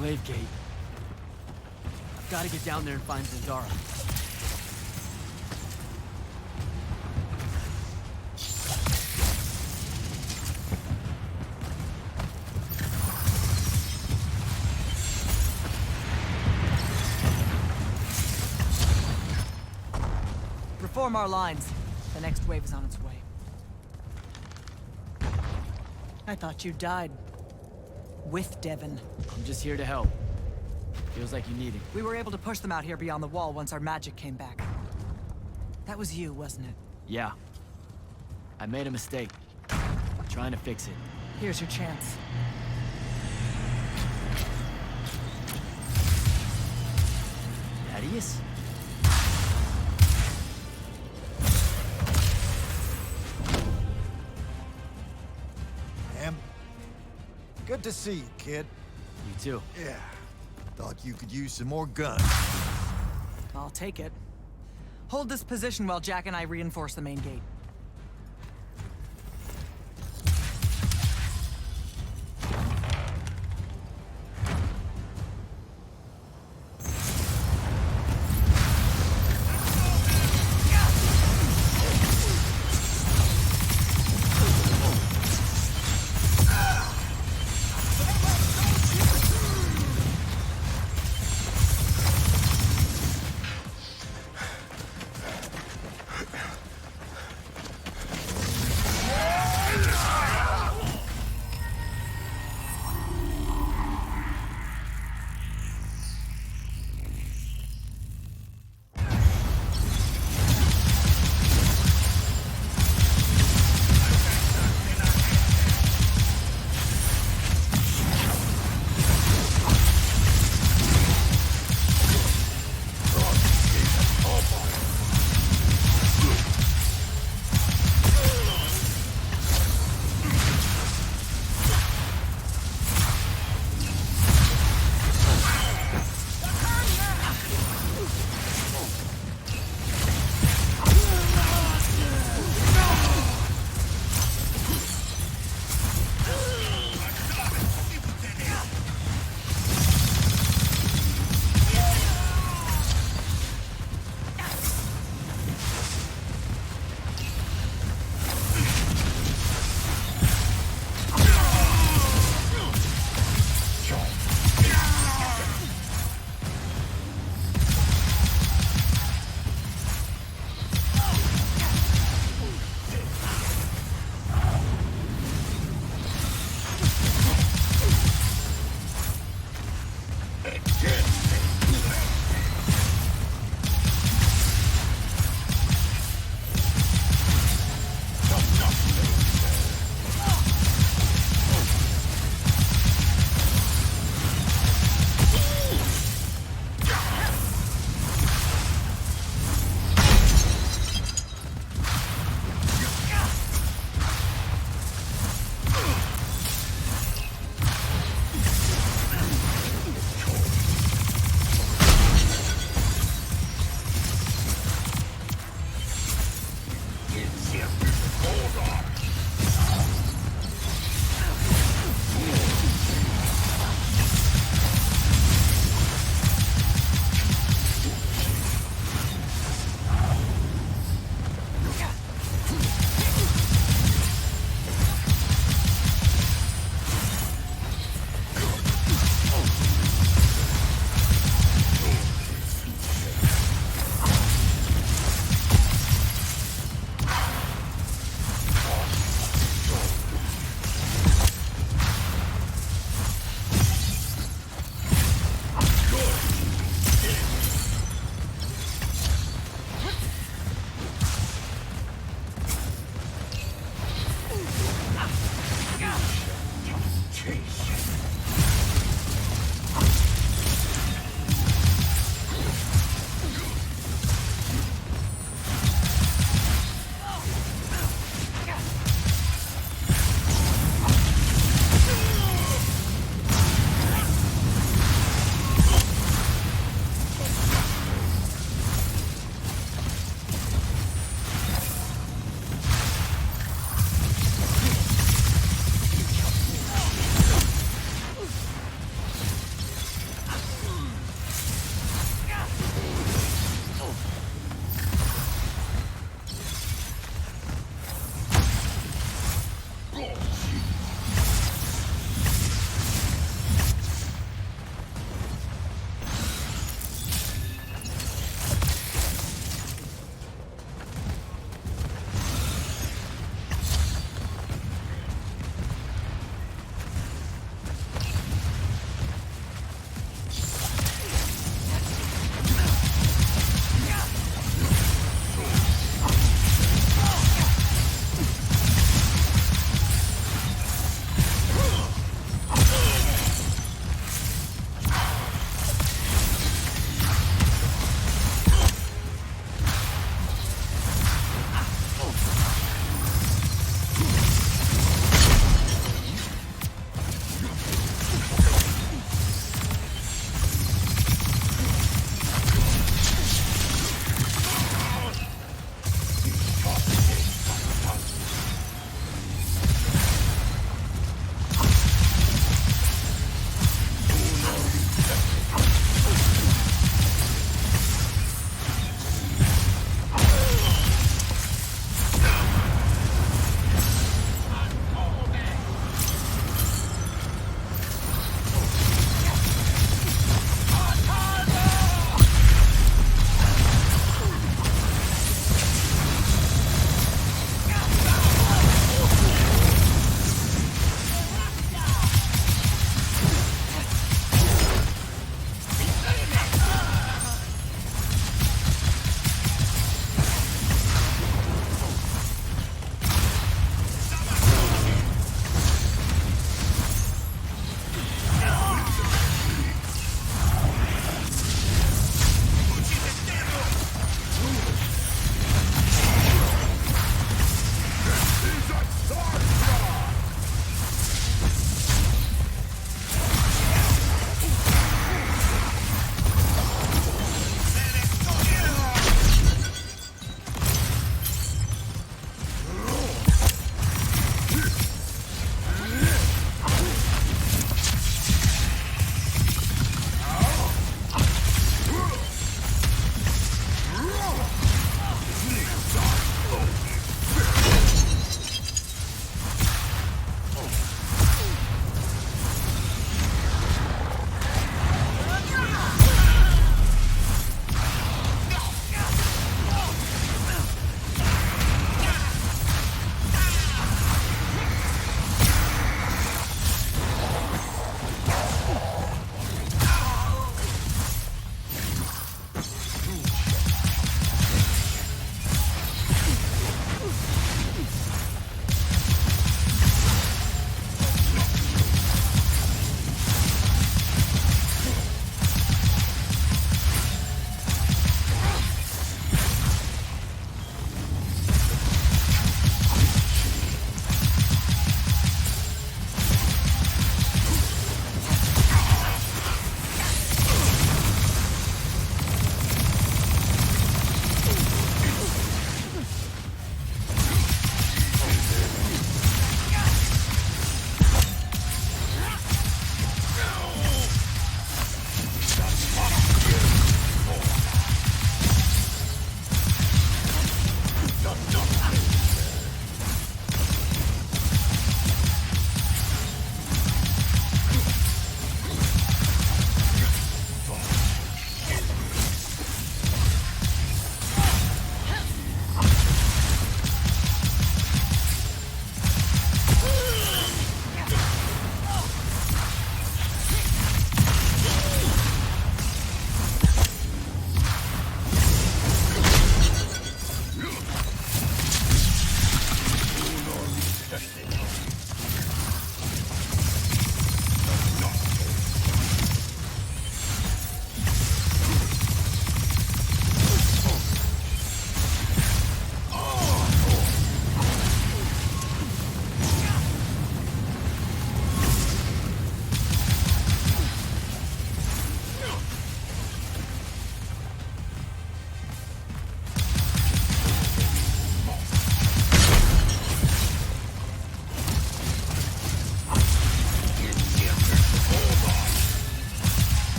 Glaive Gate. I've got to get down there and find Zendara. Reform our lines. The next wave is on its way. I thought you died. With Devon. I'm just here to help. Feels like you need it. We were able to push them out here beyond the wall once our magic came back. That was you, wasn't it? Yeah. I made a mistake. Trying to fix it. Here's your chance. Thaddeus? Good to see you, kid. You too. Yeah. Thought you could use some more guns. I'll take it. Hold this position while Jack and I reinforce the main gate.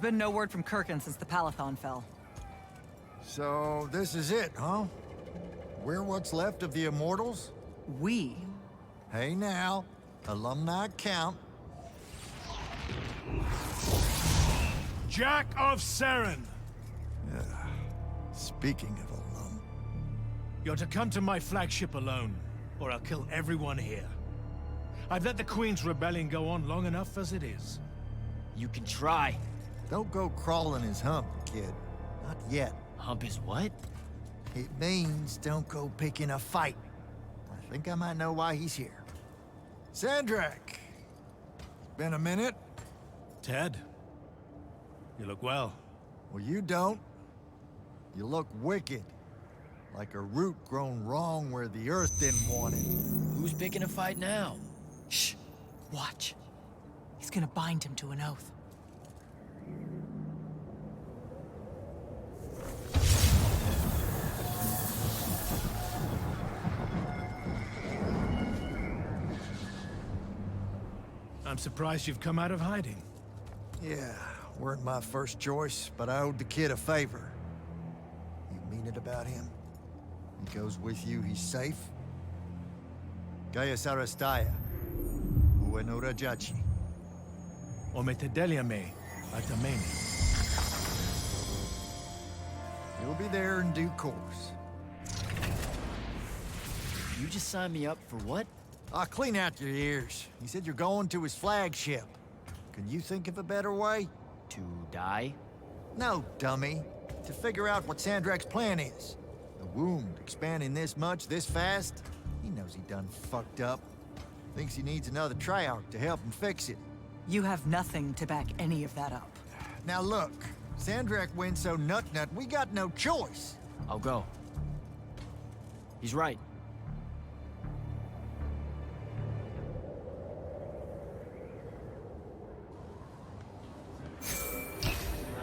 been no word from Kirkin since the Palathon fell. So, this is it, huh? We're what's left of the Immortals? We? Hey now, alumni count. Jack of Saren! Speaking of alum... You're to come to my flagship alone, or I'll kill everyone here. I've let the Queen's rebellion go on long enough as it is. You can try. Don't go crawling his hump, kid. Not yet. Hump is what? It means don't go picking a fight. I think I might know why he's here. Sandrak! Been a minute? Ted? You look well. Well, you don't. You look wicked. Like a root grown wrong where the earth didn't want it. Who's picking a fight now? Shh. Watch. He's gonna bind him to an oath. I'm surprised you've come out of hiding. Yeah, weren't my first choice, but I owed the kid a favor. You mean it about him? He goes with you, he's safe? Gaius Arastaya. Ueno Rajachi. Ometedeliame, Atamene. You'll be there in due course. You just signed me up for what? I'll clean out your ears. He said you're going to his flagship. Can you think of a better way? To die? No, dummy. To figure out what Sandrak's plan is. The wound expanding this much, this fast? He knows he done fucked up. Thinks he needs another Triarch to help him fix it. You have nothing to back any of that up. Now look, Sandrak went so nut-nut, we got no choice. I'll go. He's right.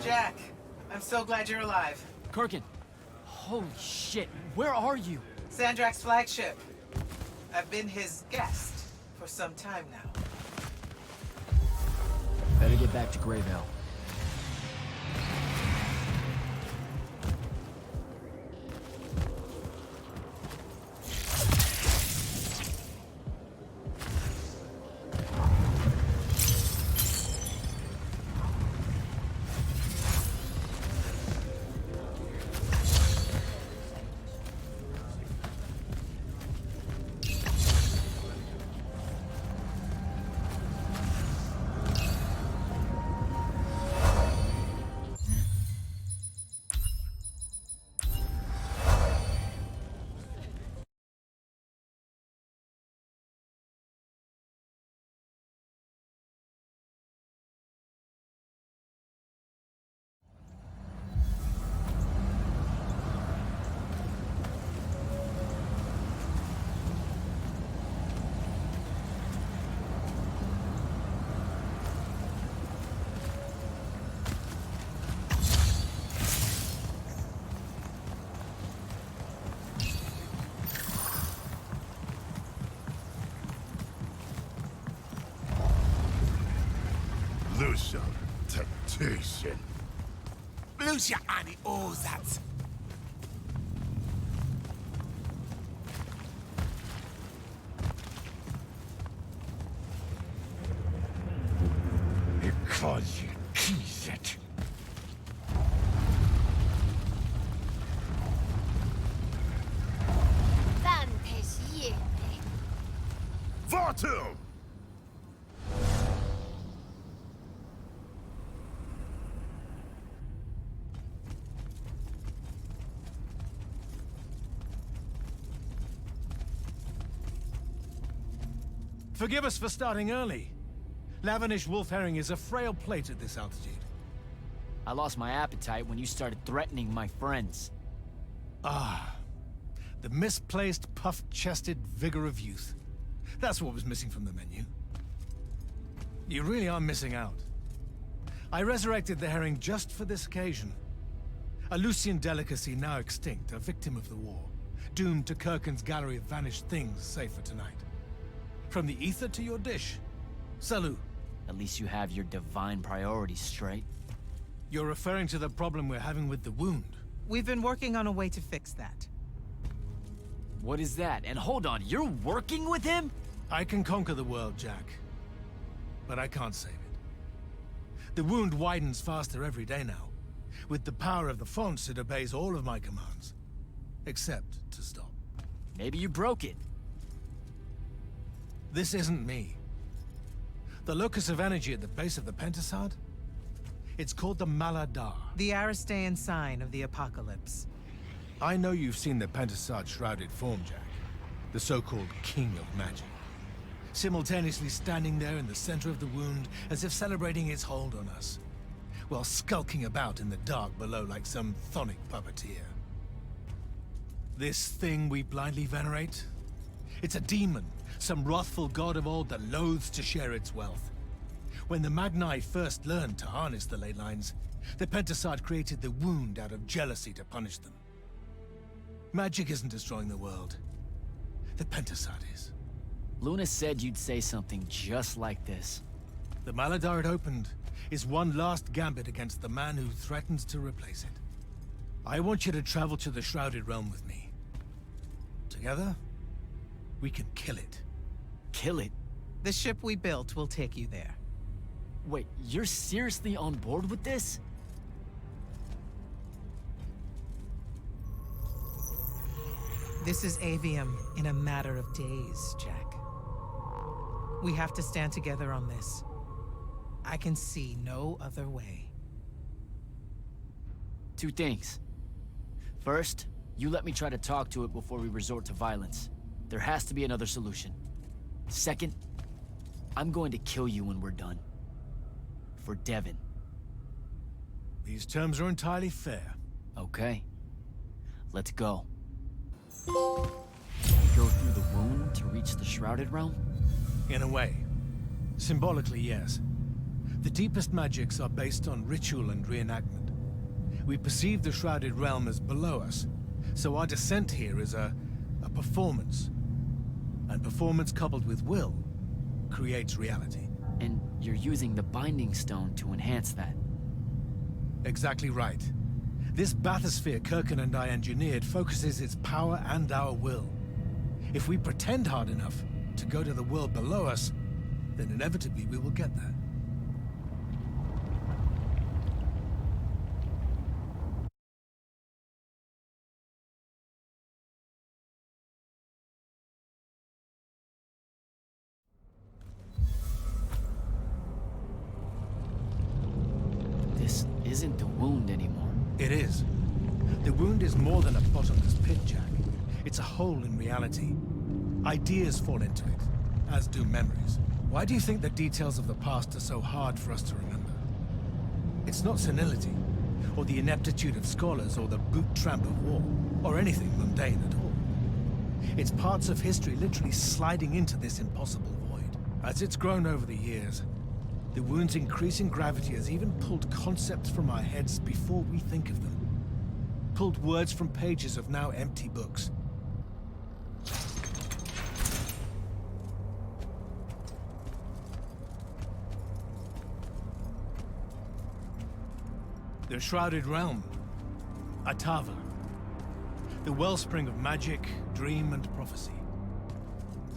Jack, I'm so glad you're alive. Kirkin! Holy shit, where are you? Sandrak's flagship. I've been his guest for some time now. Better get back to Greyvale. Lucia, temptation. Lucia ani ozat. Because you tease it. Vatum! Forgive us for starting early. Lavinish wolf herring is a frail plate at this altitude. I lost my appetite when you started threatening my friends. Ah, the misplaced, puff-chested vigor of youth. That's what was missing from the menu. You really are missing out. I resurrected the herring just for this occasion. A Lucian delicacy now extinct, a victim of the war, doomed to Kirkin's gallery of vanished things, save for tonight. From the ether to your dish. Salut. At least you have your divine priorities straight. You're referring to the problem we're having with the wound? We've been working on a way to fix that. What is that? And hold on, you're working with him? I can conquer the world, Jack. But I can't save it. The wound widens faster every day now. With the power of the fonts, it obeys all of my commands. Except to stop. Maybe you broke it. This isn't me. The locus of energy at the base of the Pentasod? It's called the Maladar. The Aristean sign of the apocalypse. I know you've seen the Pentasod shrouded form, Jack. The so-called King of Magic. Simultaneously standing there in the center of the wound, as if celebrating its hold on us, while skulking about in the dark below like some chthonic puppeteer. This thing we blindly venerate? It's a demon, some wrathful god of old that loathes to share its wealth. When the Magni first learned to harness the ley lines, the Pentasod created the wound out of jealousy to punish them. Magic isn't destroying the world. The Pentasod is. Luna said you'd say something just like this. The Maladar it opened is one last gambit against the man who threatens to replace it. I want you to travel to the Shrouded Realm with me. Together, we can kill it. Kill it? The ship we built will take you there. Wait, you're seriously on board with this? This is Aveum in a matter of days, Jack. We have to stand together on this. I can see no other way. Two things. First, you let me try to talk to it before we resort to violence. There has to be another solution. Second, I'm going to kill you when we're done. For Devon. These terms are entirely fair. Okay. Let's go. We go through the wound to reach the Shrouded Realm? In a way. Symbolically, yes. The deepest magics are based on ritual and reenactment. We perceive the Shrouded Realm as below us, so our descent here is a performance. And performance coupled with will creates reality. And you're using the Binding Stone to enhance that. Exactly right. This bathysphere Kirkin and I engineered focuses its power and our will. If we pretend hard enough to go to the world below us, then inevitably we will get there. This isn't the wound anymore. It is. The wound is more than a bottomless pit, Jack. It's a hole in reality. Ideas fall into it, as do memories. Why do you think the details of the past are so hard for us to remember? It's not senility, or the ineptitude of scholars, or the boot tramp of war, or anything mundane at all. It's parts of history literally sliding into this impossible void. As it's grown over the years, the wound's increasing gravity has even pulled concepts from our heads before we think of them. Pulled words from pages of now empty books. The Shrouded Realm. Atava. The wellspring of magic, dream, and prophecy.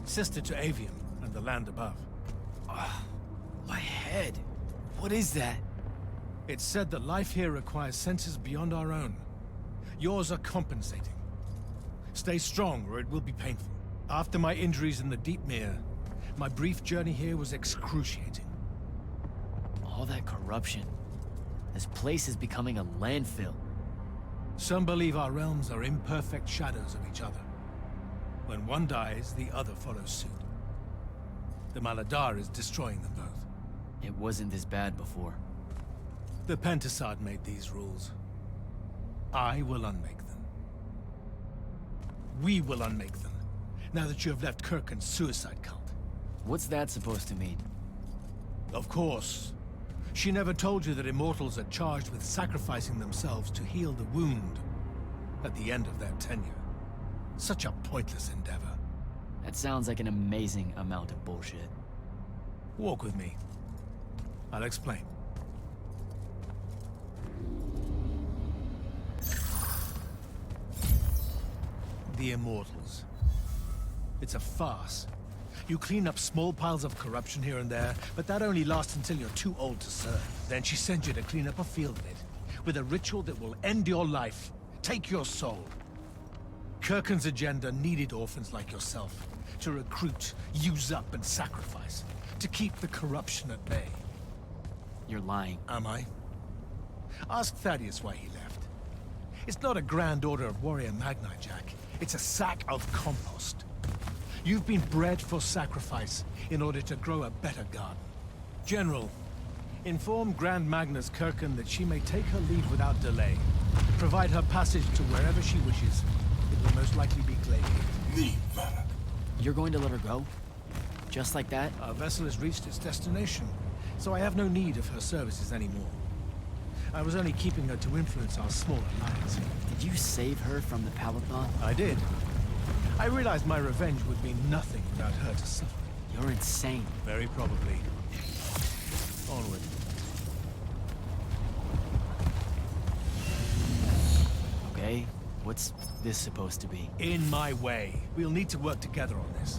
Sister to Aveum and the land above. My head. What is that? It's said that life here requires senses beyond our own. Yours are compensating. Stay strong, or it will be painful. After my injuries in the Deep Mere, my brief journey here was excruciating. All that corruption. This place is becoming a landfill. Some believe our realms are imperfect shadows of each other. When one dies, the other follows suit. The Maladar is destroying them both. It wasn't this bad before. The Pentasod made these rules. I will unmake them. We will unmake them, now that you have left Kirkin's suicide cult. What's that supposed to mean? Of course. She never told you that Immortals are charged with sacrificing themselves to heal the wound at the end of their tenure. Such a pointless endeavor. That sounds like an amazing amount of bullshit. Walk with me. I'll explain. The Immortals. It's a farce. You clean up small piles of corruption here and there, but that only lasts until you're too old to serve. Then she sends you to clean up a field of it, with a ritual that will end your life, take your soul. Kirken's agenda needed orphans like yourself, to recruit, use up, and sacrifice, to keep the corruption at bay. You're lying. Am I? Ask Thaddeus why he left. It's not a grand order of warrior magni, Jack. It's a sack of compost. You've been bred for sacrifice in order to grow a better garden. General, inform Grand Magnus Kirken that she may take her leave without delay. Provide her passage to wherever she wishes. It will most likely be Glacier. Leave. You're going to let her go? Just like that? Our vessel has reached its destination, so I have no need of her services anymore. I was only keeping her to influence our small alliance. Did you save her from the Palathan? I did. I realized my revenge would mean nothing without her to suffer. You're insane. Very probably. Onward. Okay, what's this supposed to be? In my way. We'll need to work together on this.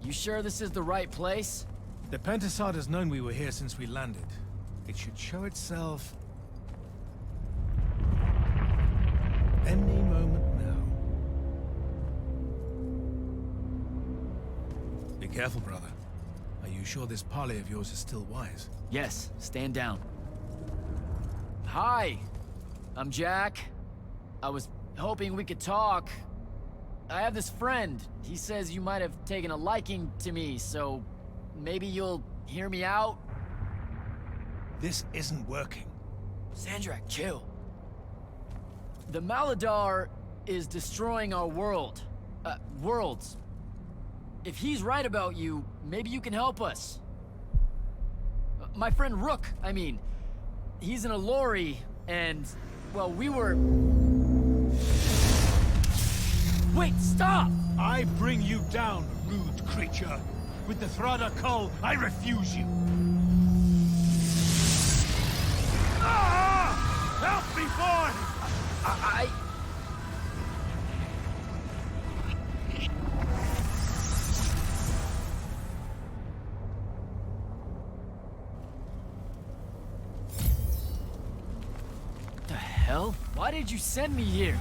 You sure this is the right place? The Pentasod has known we were here since we landed. It should show itself any moment now. Be careful, brother. Are you sure this parley of yours is still wise? Yes, stand down. Hi, I'm Jack. I was hoping we could talk. I have this friend. He says you might have taken a liking to me, so maybe you'll hear me out? This isn't working. Sandrak, chill. The Maladar is destroying our world. Worlds. If he's right about you, maybe you can help us. My friend Rook, I mean. He's in a lorry, and, well, we were... Wait, stop! I bring you down, rude creature. With the Thrada Cull, I refuse you. Ah! Help me, boy! I... What the hell? Why did you send me here?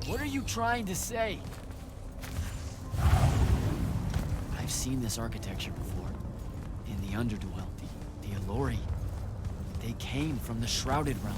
What are you trying to say? I've seen this architecture before. In the Underdwell, the Allori. They came from the Shrouded Realm.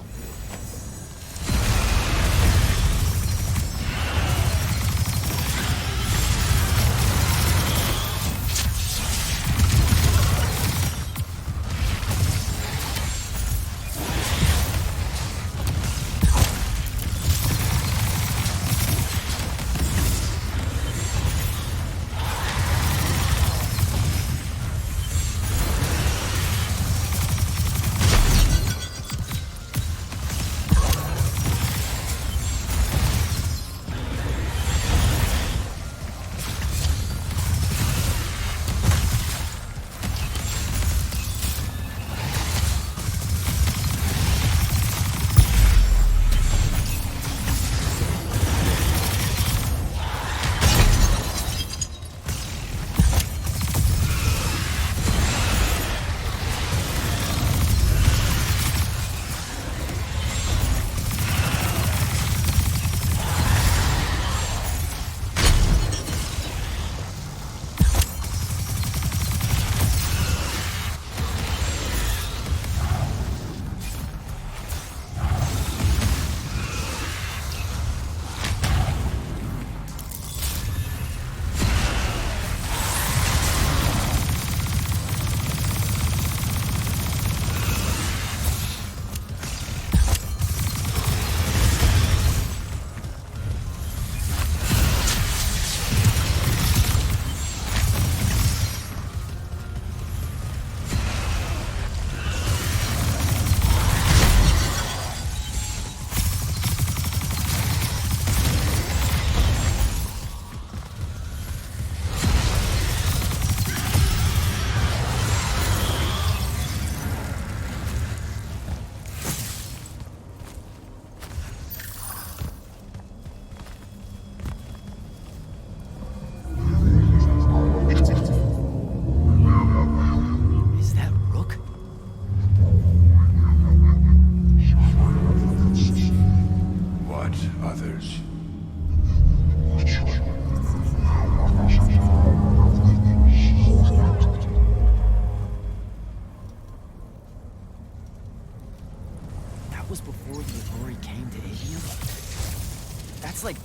was before the Aurori came to Aveum? That's like,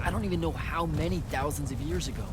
I don't even know how many thousands of years ago.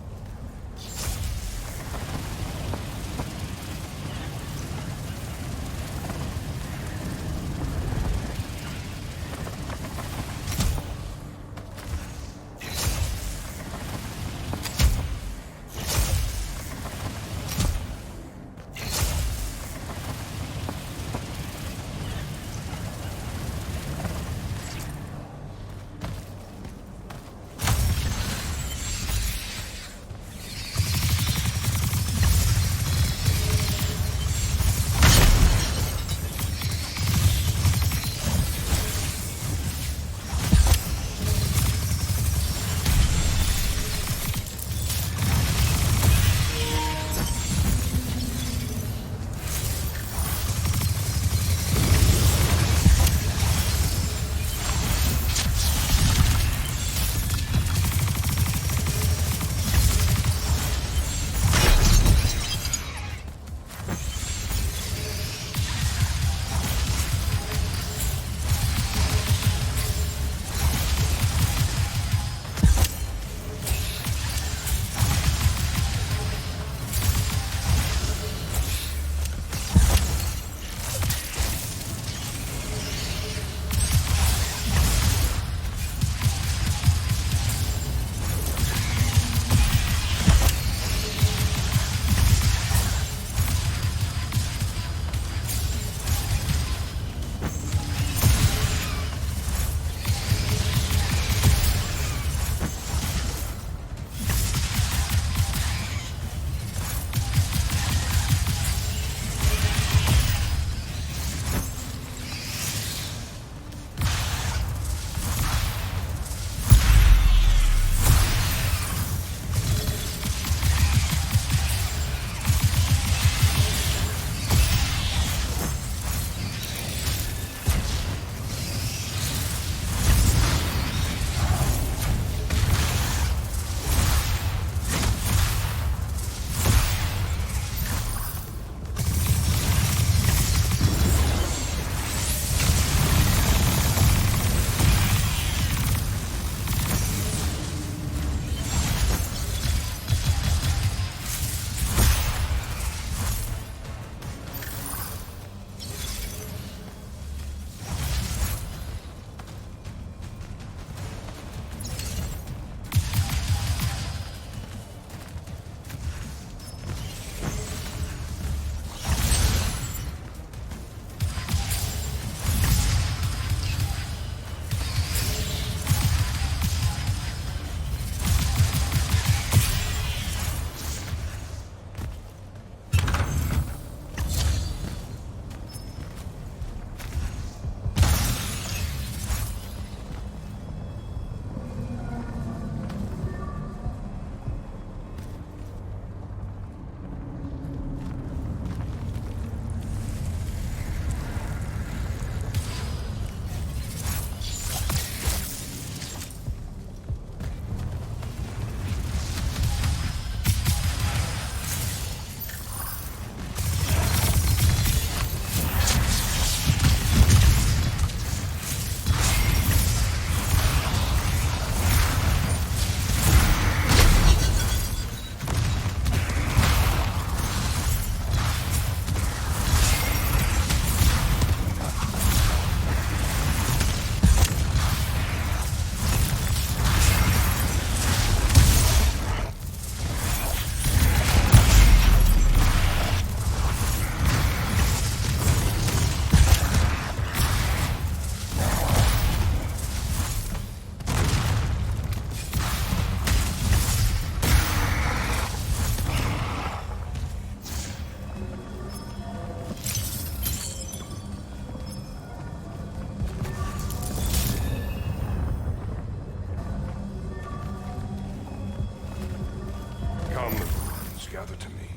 gather to me.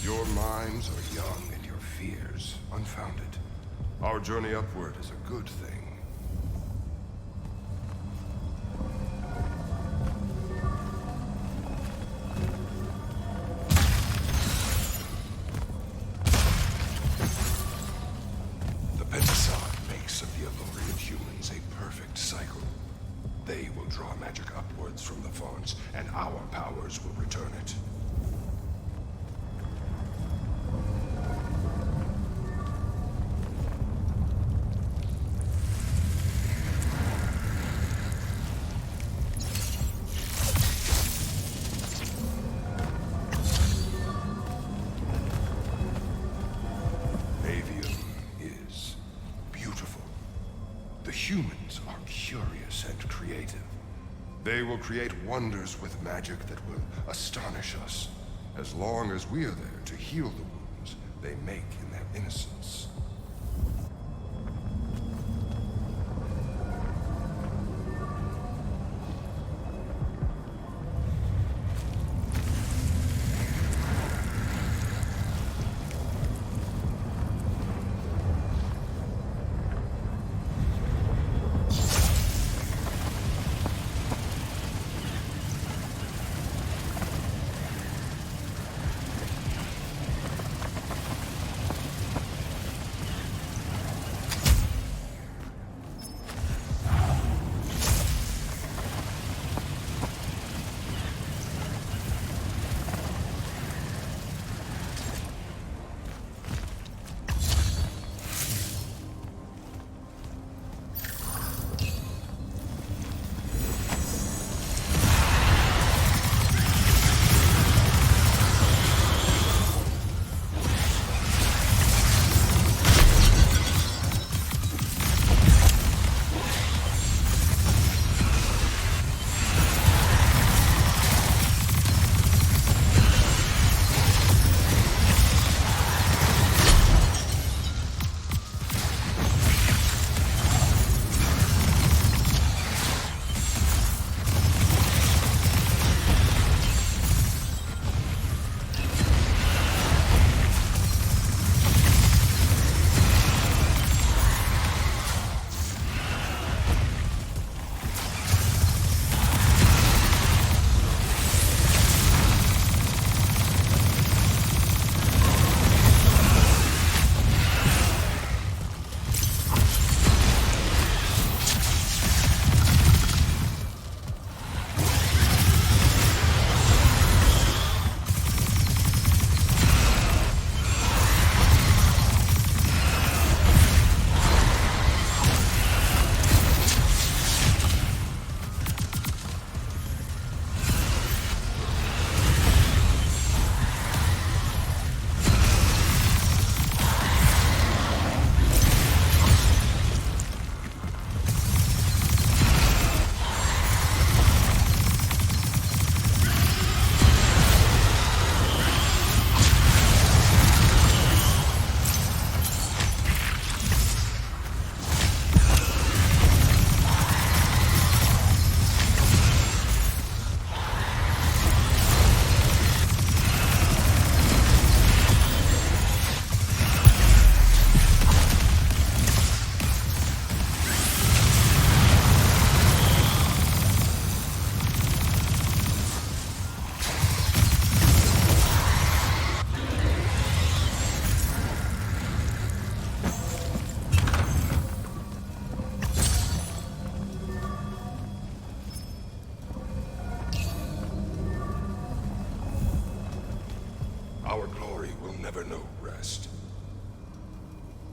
Your minds are young and your fears unfounded. Our journey upward is a good thing. The Pentasod makes of the Aurori They will draw magic upwards from the fonts, and our powers will return it. Aveum is beautiful. The humans are curious and creative. They will create wonders with magic that will astonish us, as long as we are there to heal the wounds they make in their innocence. Our glory will never know rest.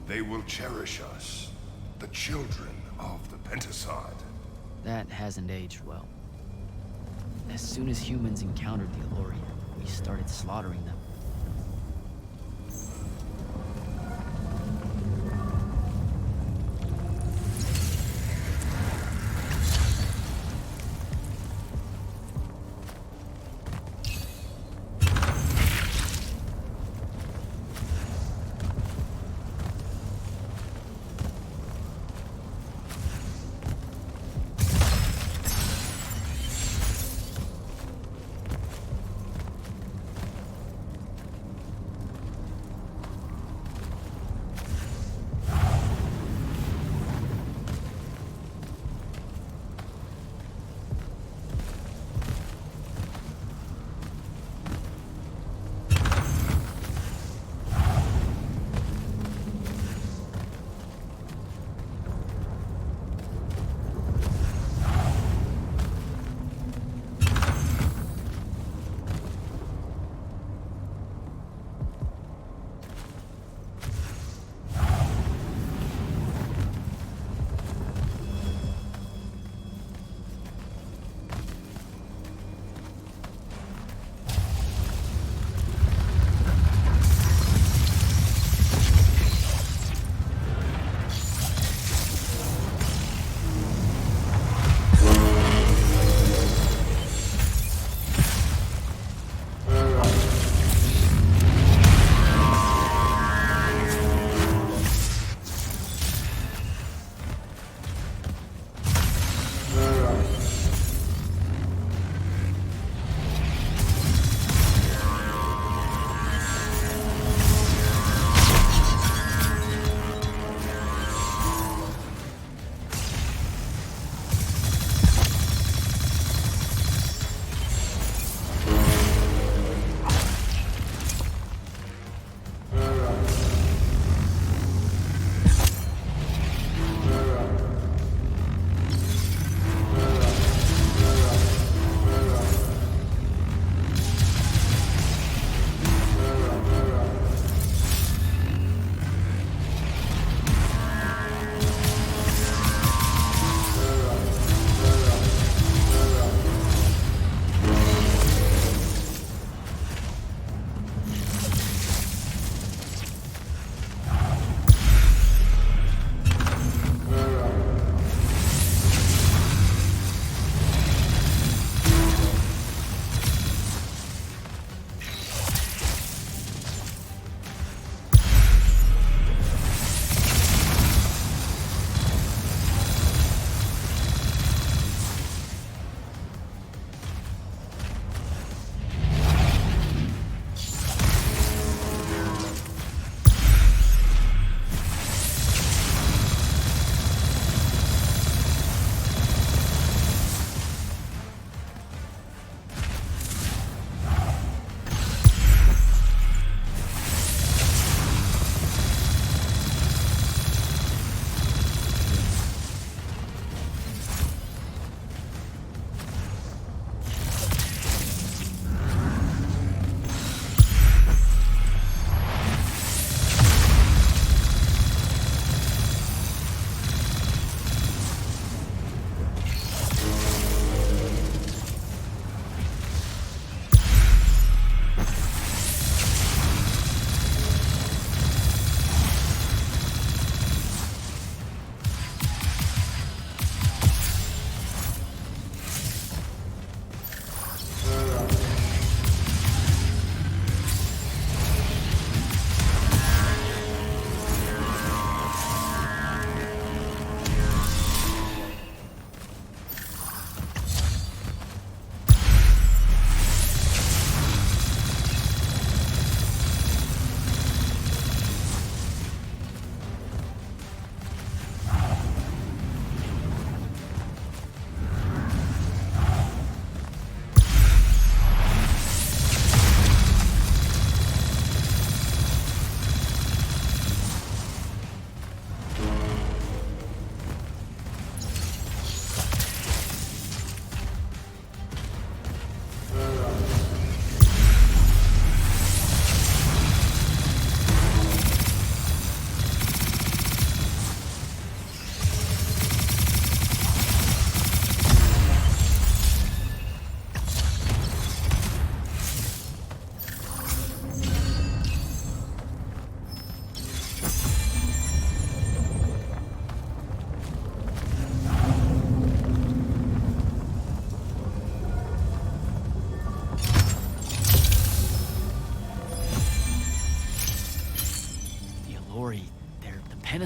They will cherish us, the children of the Pentasod. That hasn't aged well. As soon as humans encountered the Elorian, we started slaughtering them.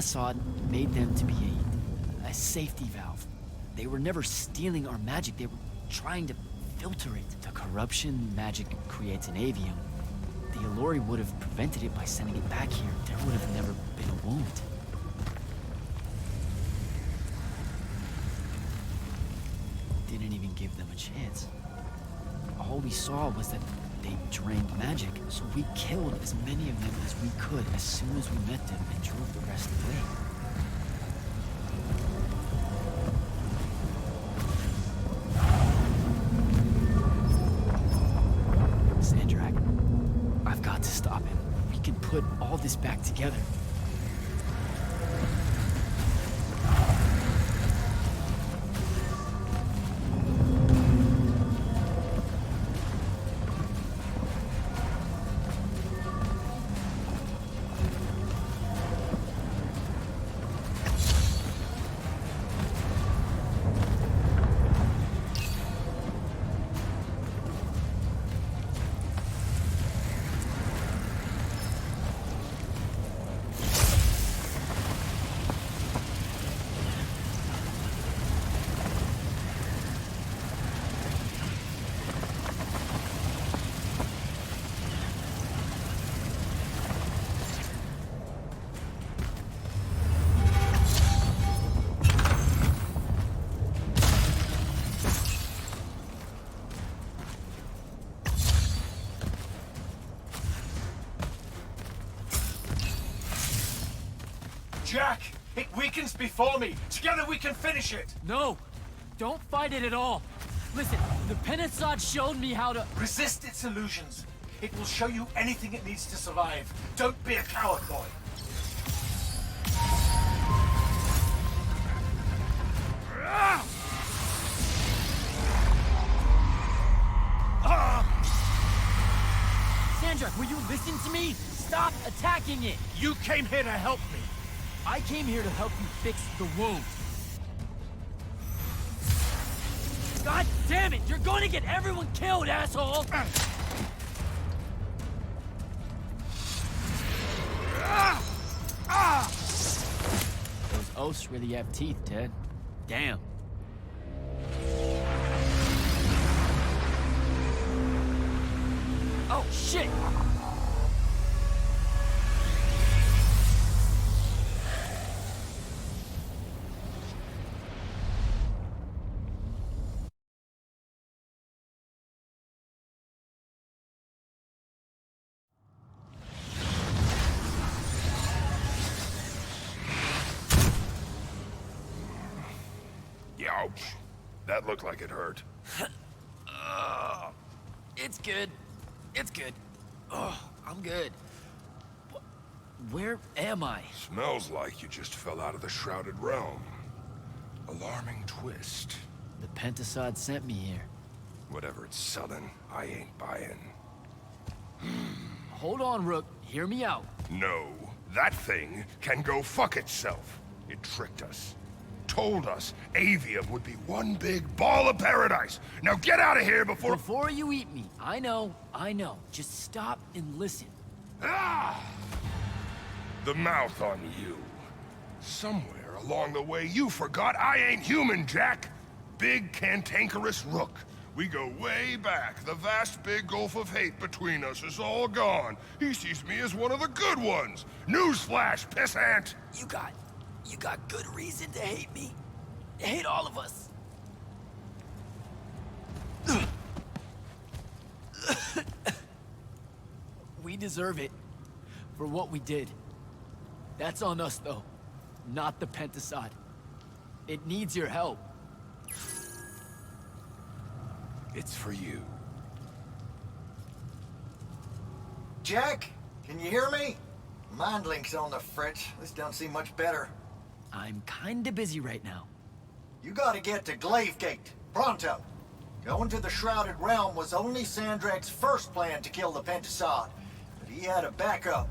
Pentasod made them to be a safety valve. They were never stealing our magic, they were trying to filter it. The corruption magic creates in Aveum, the Allori would have prevented it by sending it back here. There would have never been a wound. Didn't even give them a chance. All we saw was that they drained magic, so we killed as many of them as we could as soon as we met them and drove the rest away. Sandrak, I've got to stop him. We can put all this back together. Jack! It weakens before me! Together we can finish it! No! Don't fight it at all! Listen, the Pentasod showed me how to— Resist its illusions. It will show you anything it needs to survive. Don't be a coward, boy. Sandrak, will you listen to me? Stop attacking it! You came here to help me. I came here to help you fix the wound. God damn it! You're going to get everyone killed, asshole! Those oaths really have teeth, Ted. Damn. Oh, shit! Ouch. That looked like it hurt. It's good. It's good. Oh, I'm good. Where am I? Smells like you just fell out of the Shrouded Realm. Alarming twist. The Pentasod sent me here. Whatever it's selling, I ain't buying. Hold on, Rook. Hear me out. No, that thing can go fuck itself. It tricked us. Told us Aveum would be one big ball of paradise. Now get out of here before— Before you eat me. I know. Just stop and listen. Ah! The mouth on you. Somewhere along the way you forgot I ain't human, Jack. Big cantankerous Rook. We go way back. The vast big gulf of hate between us is all gone. He sees me as one of the good ones. Newsflash, pissant! You got good reason to hate me. Hate all of us. We deserve it for what we did. That's on us, though, not the Pentasod. It needs your help. It's for you. Jack, can you hear me? Mind link's on the fritz. This don't seem much better. I'm kinda busy right now. You gotta get to Glavegate, pronto. Going to the Shrouded Realm was only Sandrak's first plan to kill the Pentasod, but he had a backup.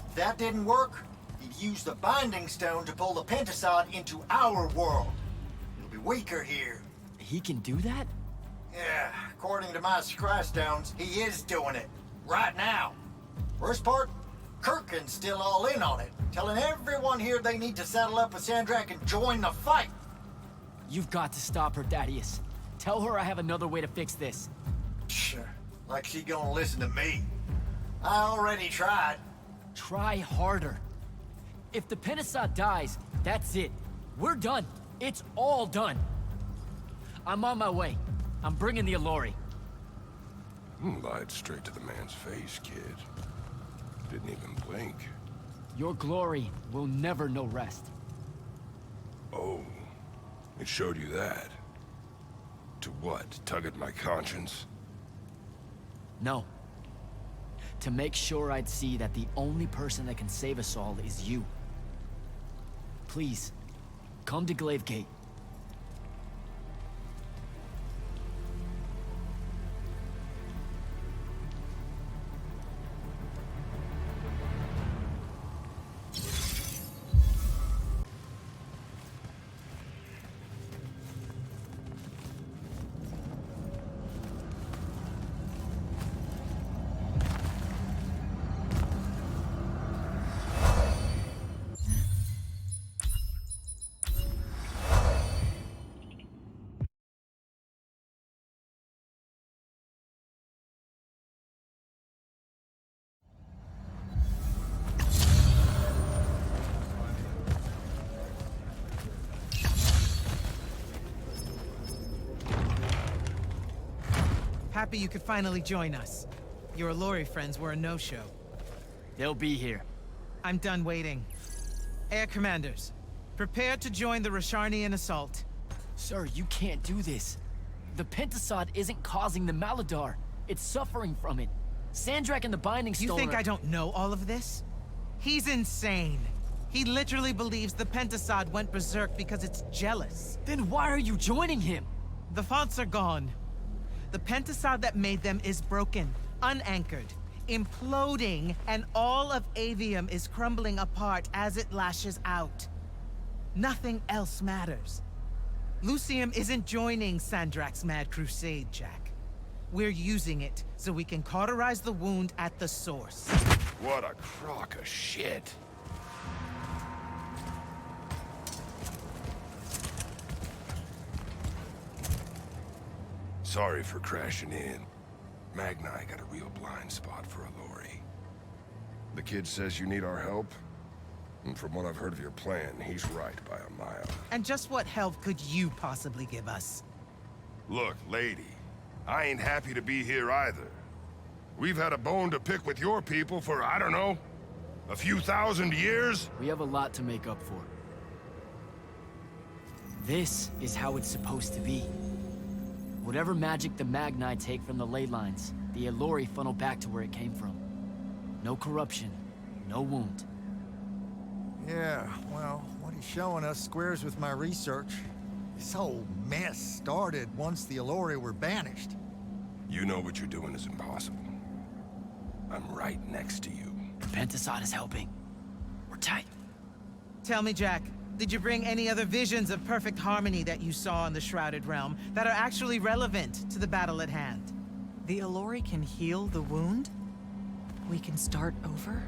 If that didn't work, he'd use the Binding Stone to pull the Pentasod into our world. It'll be weaker here. He can do that? Yeah, according to my Scry Stones, he is doing it. Right now. Worst part? Kirkin's still all in on it, telling everyone here they need to saddle up with Sandrak and join the fight. You've got to stop her, Thaddeus. Tell her I have another way to fix this. Sure. Like she gonna listen to me. I already tried. Try harder. If the Pentasod dies, that's it. We're done. It's all done. I'm on my way. I'm bringing the Allori. Lied straight to the man's face, kid. Didn't even blink. Your glory will never know rest. Oh, it showed you that. To what? Tug at my conscience? No. To make sure I'd see that the only person that can save us all is you. Please, come to Glavegate. Happy you could finally join us. Your Allori friends were a no-show. They'll be here. I'm done waiting. Air Commanders, prepare to join the Rasharnian assault. Sir, you can't do this. The Pentasod isn't causing the Maladar. It's suffering from it. Sandrak and the Binding Stone You think I don't know all of this? He's insane. He literally believes the Pentasod went berserk because it's jealous. Then why are you joining him? The fonts are gone. The Pentasod that made them is broken, unanchored, imploding, and all of Aveum is crumbling apart as it lashes out. Nothing else matters. Lucium isn't joining Sandrak's mad crusade, Jack. We're using it so we can cauterize the wound at the source. What a crock of shit. Sorry for crashing in. Magni got a real blind spot for Allori. The kid says you need our help, and from what I've heard of your plan, he's right by a mile. And just what help could you possibly give us? Look, lady, I ain't happy to be here either. We've had a bone to pick with your people for, I don't know, a few thousand years? We have a lot to make up for. This is how it's supposed to be. Whatever magic the Magni take from the ley lines, the Allori funnel back to where it came from. No corruption, no wound. Yeah, well, what he's showing us squares with my research. This whole mess started once the Allori were banished. You know what you're doing is impossible. I'm right next to you. The Pentasod is helping. We're tight. Tell me, Jack, did you bring any other visions of perfect harmony that you saw in the Shrouded Realm that are actually relevant to the battle at hand? The Allori can heal the wound? We can start over?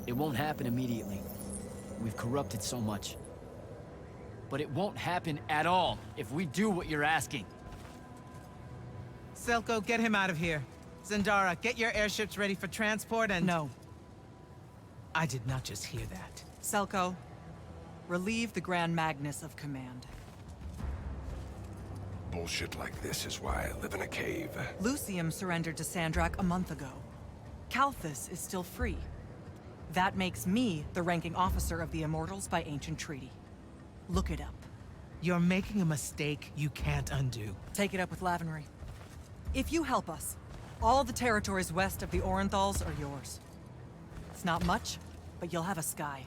It won't happen immediately. We've corrupted so much. But it won't happen at all if we do what you're asking. Selko, get him out of here. Zendara, get your airships ready for transport and— No. I did not just hear that. Selko, relieve the Grand Magnus of command. Bullshit like this is why I live in a cave. Lucium surrendered to Sandrak a month ago. Kalthus is still free. That makes me the ranking officer of the Immortals by ancient treaty. Look it up. You're making a mistake you can't undo. Take it up with Lavenry. If you help us, all the territories west of the Orenthals are yours. It's not much, but you'll have a sky.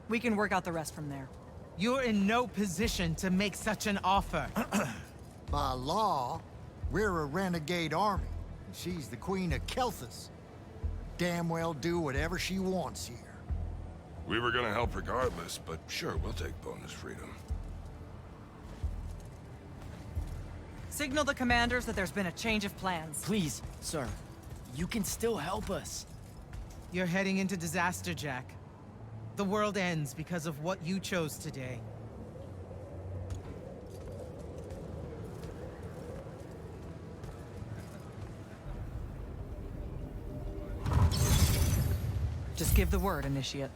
We can work out the rest from there. You're in no position to make such an offer. By law, we're a renegade army, and she's the Queen of Kelthus. Damn well do whatever she wants here. We were gonna help regardless, but sure, we'll take bonus freedom. Signal the commanders that there's been a change of plans. Please, sir. You can still help us. You're heading into disaster, Jack. The world ends because of what you chose today. Just give the word, Initiate.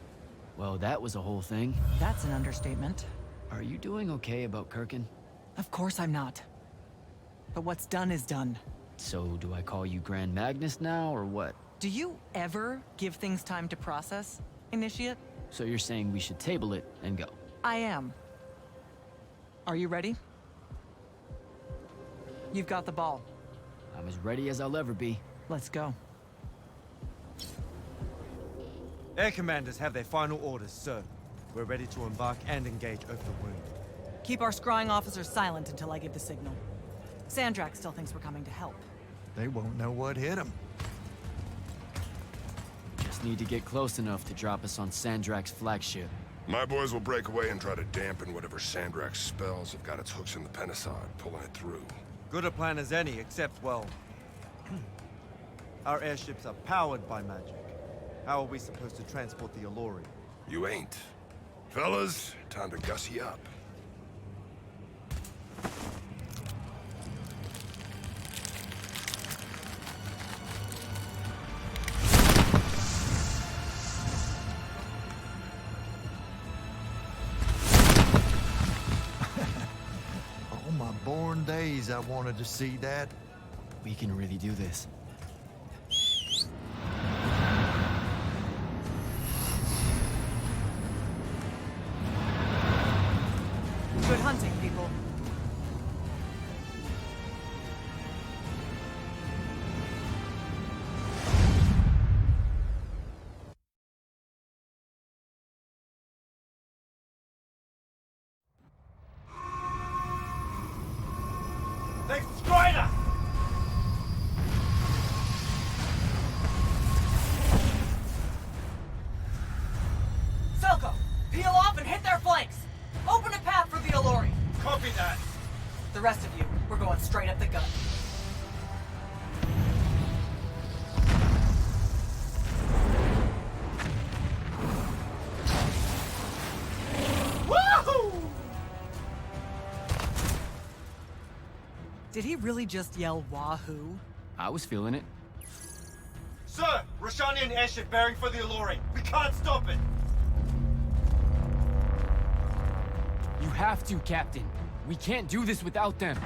Well, that was a whole thing. That's an understatement. Are you doing okay about Kirkin? Of course I'm not. But what's done is done. So, do I call you Grand Magnus now, or what? Do you ever give things time to process, Initiate? So you're saying we should table it and go? I am. Are you ready? You've got the ball. I'm as ready as I'll ever be. Let's go. Air commanders have their final orders, sir. We're ready to embark and engage over the wound. Keep our scrying officers silent until I give the signal. Sandrak still thinks we're coming to help. They won't know what hit them. Just need to get close enough to drop us on Sandrak's flagship. My boys will break away and try to dampen whatever Sandrak's spells have got its hooks in the Penasod, pulling it through. Good a plan as any, except, well... our airships are powered by magic. How are we supposed to transport the Alluri? You ain't. Fellas, time to gussy up. All my born days I wanted to see that. We can really do this. Good hunting, people. They've destroyed us! Selko, peel off and hit their flanks! Open a path for the Alluri! Copy that! The rest of you, we're going straight up the gut. Woohoo! Did he really just yell wahoo? I was feeling it. Sir! Roshanian airship bearing for the Alluri! We can't stop it! You have to, Captain. We can't do this without them.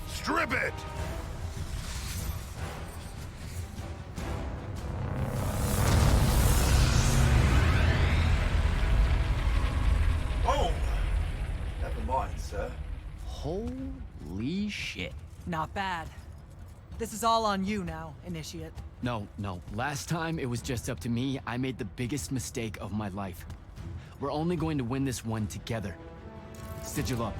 Strip it! Oh! Never mind, sir. Holy shit. Not bad. This is all on you now, Initiate. No. Last time it was just up to me. I made the biggest mistake of my life. We're only going to win this one together. Sigil up.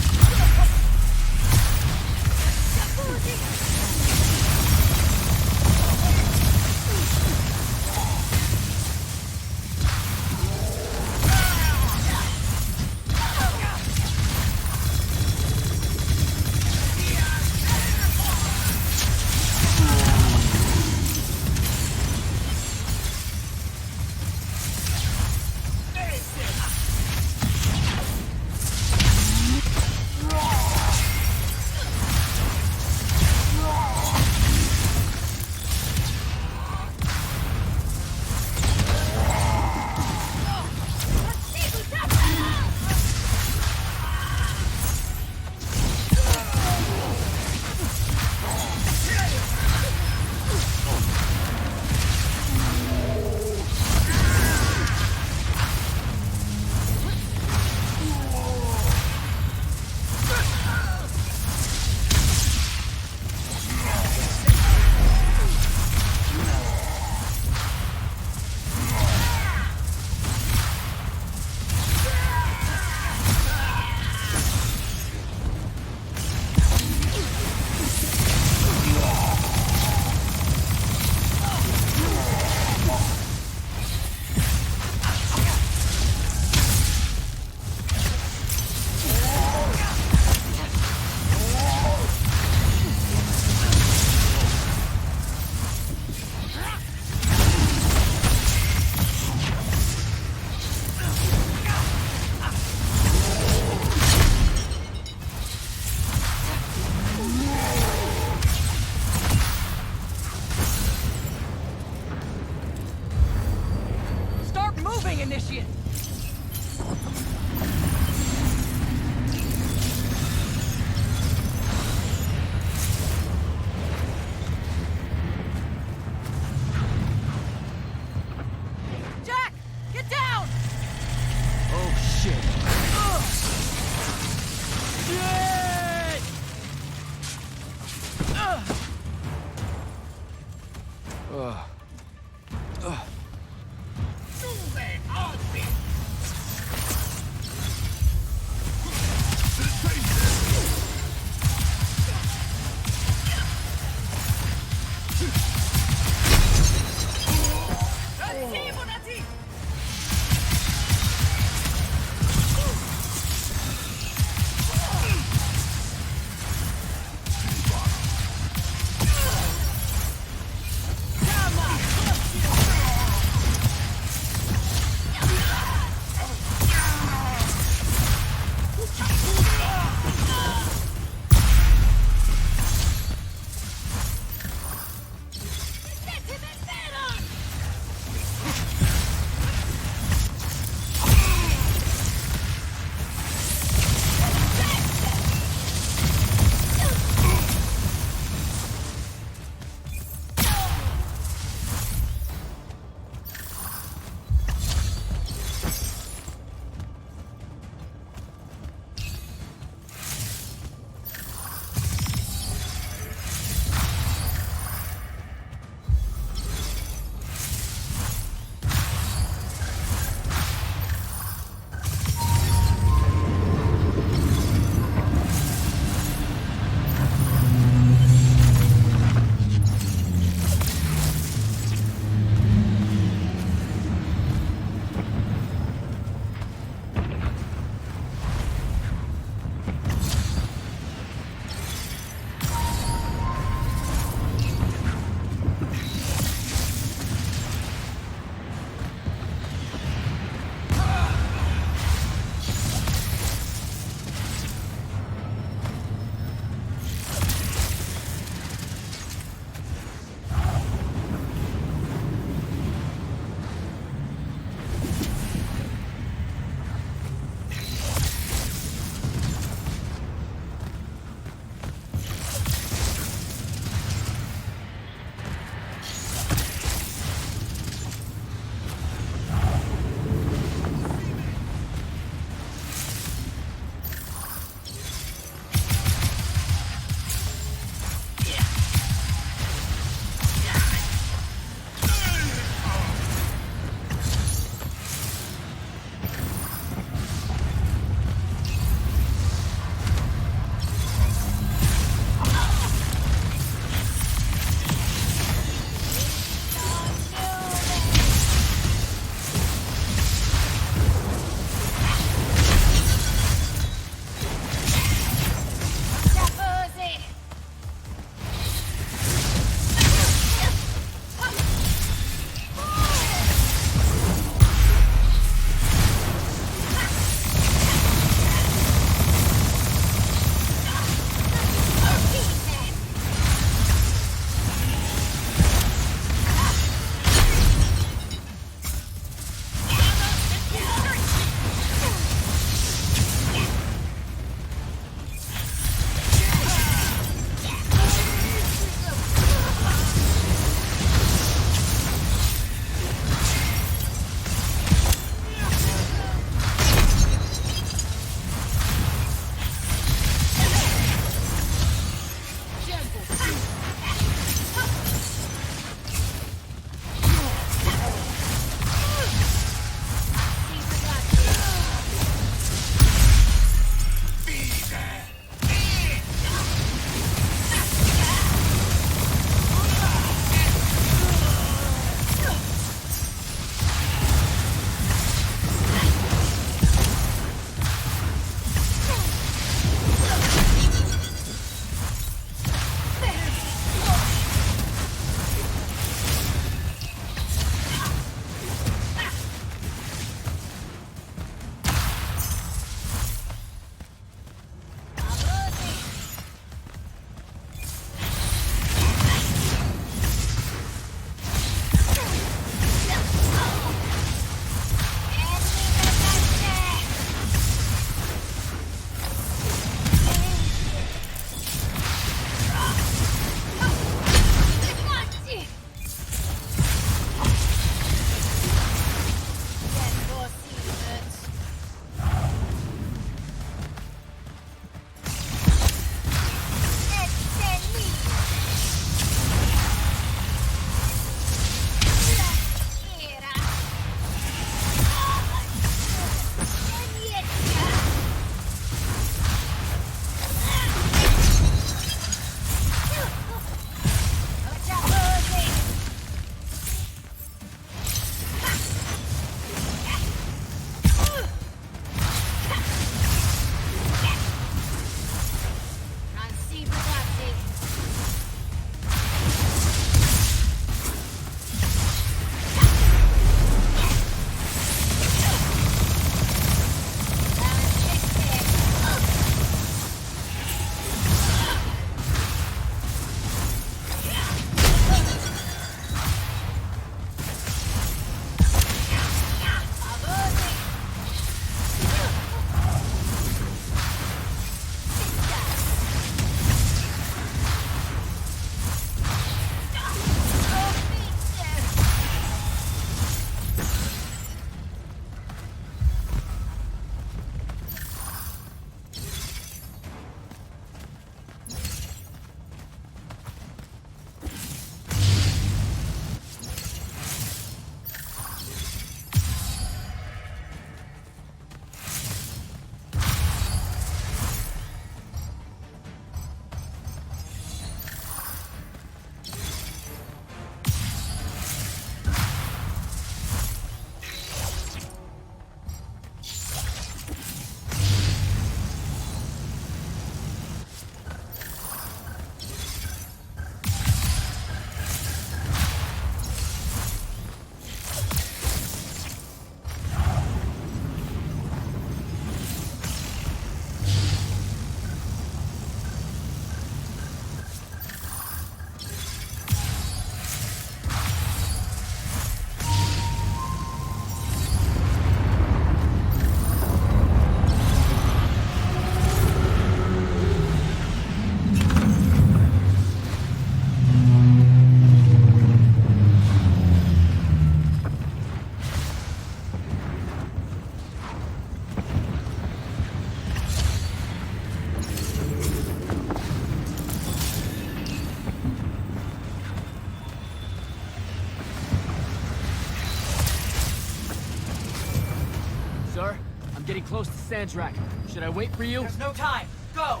close to Sandrak. Should I wait for you? There's no time. Go!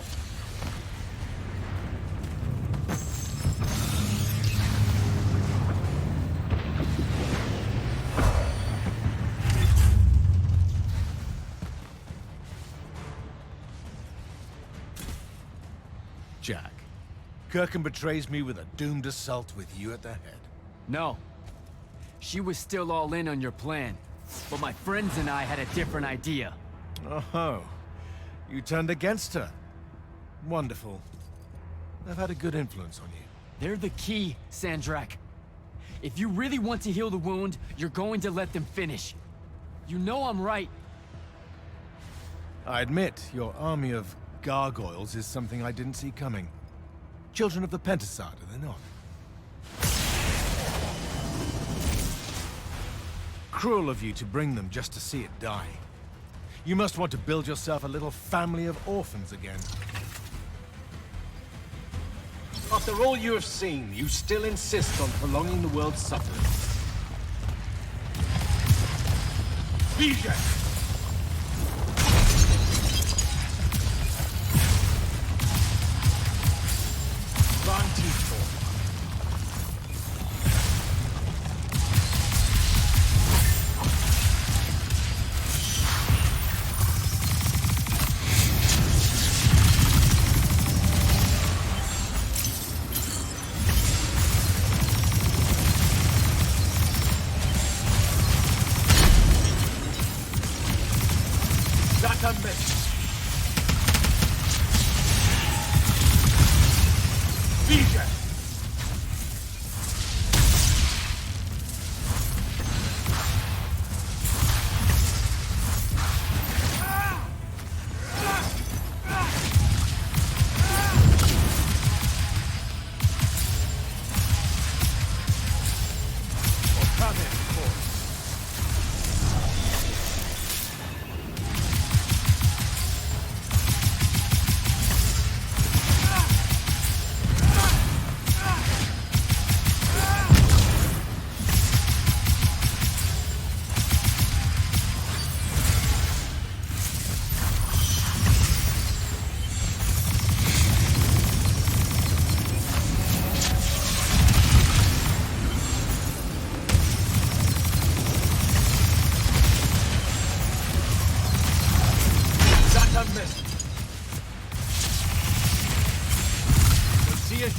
Jack, Kirkin betrays me with a doomed assault with you at the head. No. She was still all in on your plan. But my friends and I had a different idea. Oh, you turned against her. Wonderful. They've had a good influence on you. They're the key, Sandrak. If you really want to heal the wound, you're going to let them finish. You know I'm right. I admit, your army of gargoyles is something I didn't see coming. Children of the Pentasod, are they not? Cruel of you to bring them just to see it die. You must want to build yourself a little family of orphans again. After all you have seen, you still insist on prolonging the world's suffering. Vijay!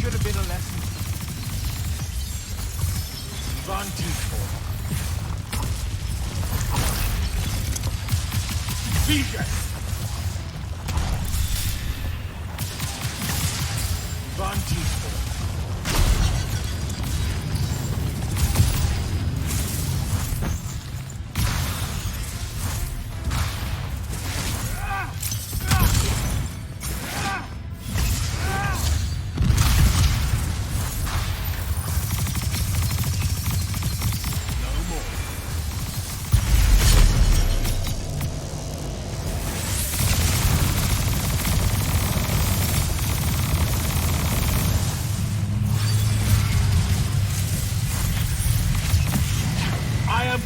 Should have been a lesson.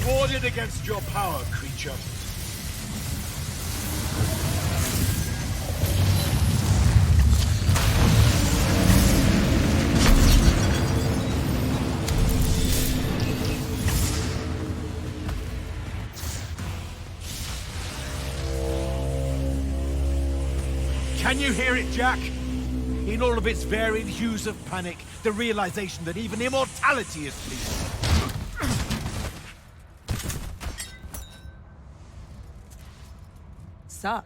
Warded against your power, creature. Can you hear it, Jack? In all of its varied hues of panic, the realization that even immortality is fleeting. Sup?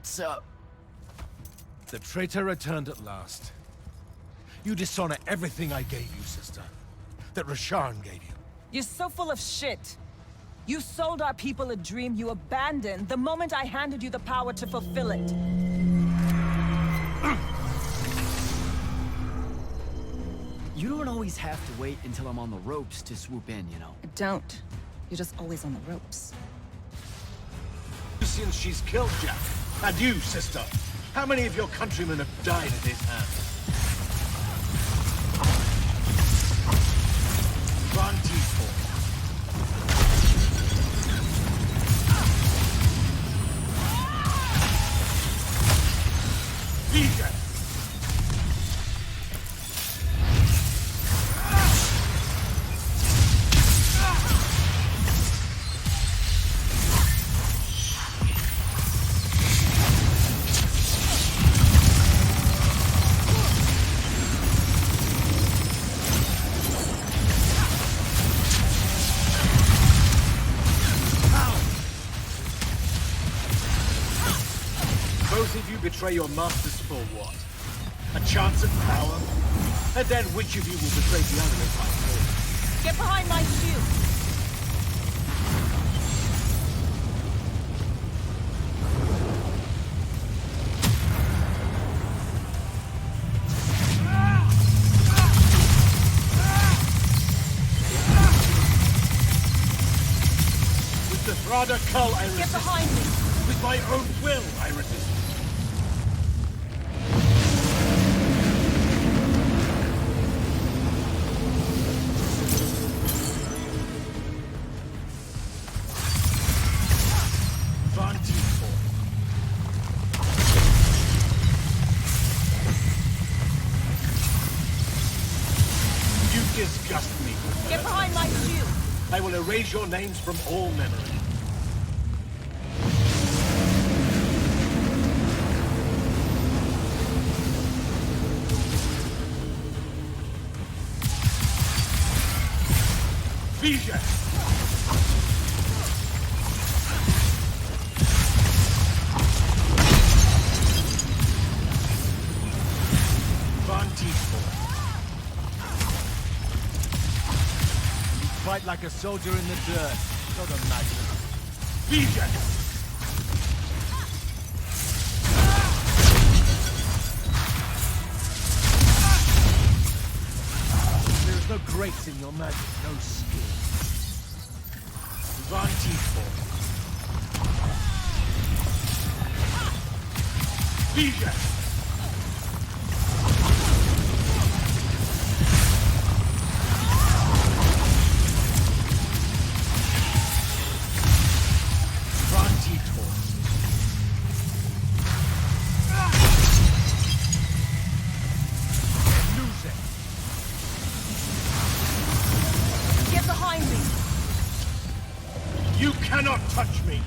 Sup? The traitor returned at last. You dishonor everything I gave you, sister. That Rasharn gave you. You're so full of shit. You sold our people a dream you abandoned the moment I handed you the power to fulfill it. You don't always have to wait until I'm on the ropes to swoop in, you know. I don't. You're just always on the ropes. Since she's killed Jack, and you, sister, how many of your countrymen have died at his hands? Vision! Both of you betray your masters for what? A chance at power? And then which of you will betray the other if I fall? Get behind my shield! With the Thrada Cull, I resist. Get behind me! With my own will, I resist. You disgust me. Get behind my shield! I will erase your names from all memory. Vision! Fight like a soldier in the dirt. Not a magnet. Vision! There is no grace in your magic, no skill. Vantifort. Vision! Get behind me! You cannot touch me!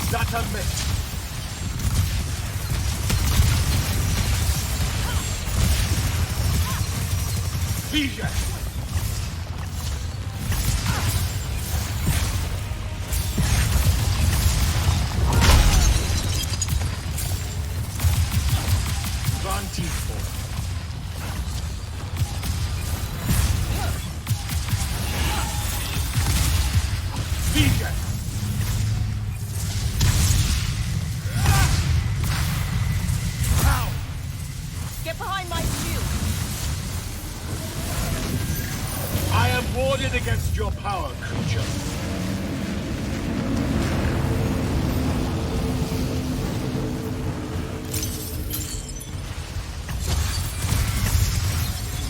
Not a miss. Vision! Vantifort. Vision! Get behind my shield! I am warded against your power, creature.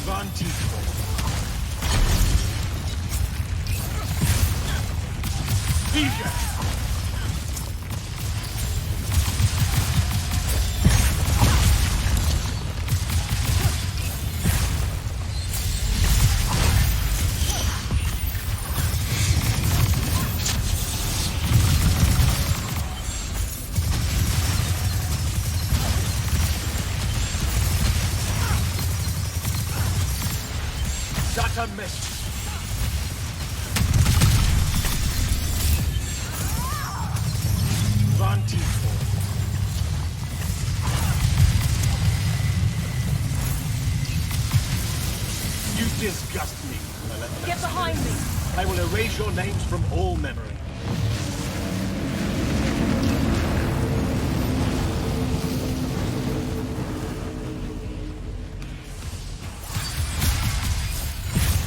Vantifort. Vision! Not a miss. Vantifort. You disgust me, Malevolent. Get behind me! I will erase your names from all memory.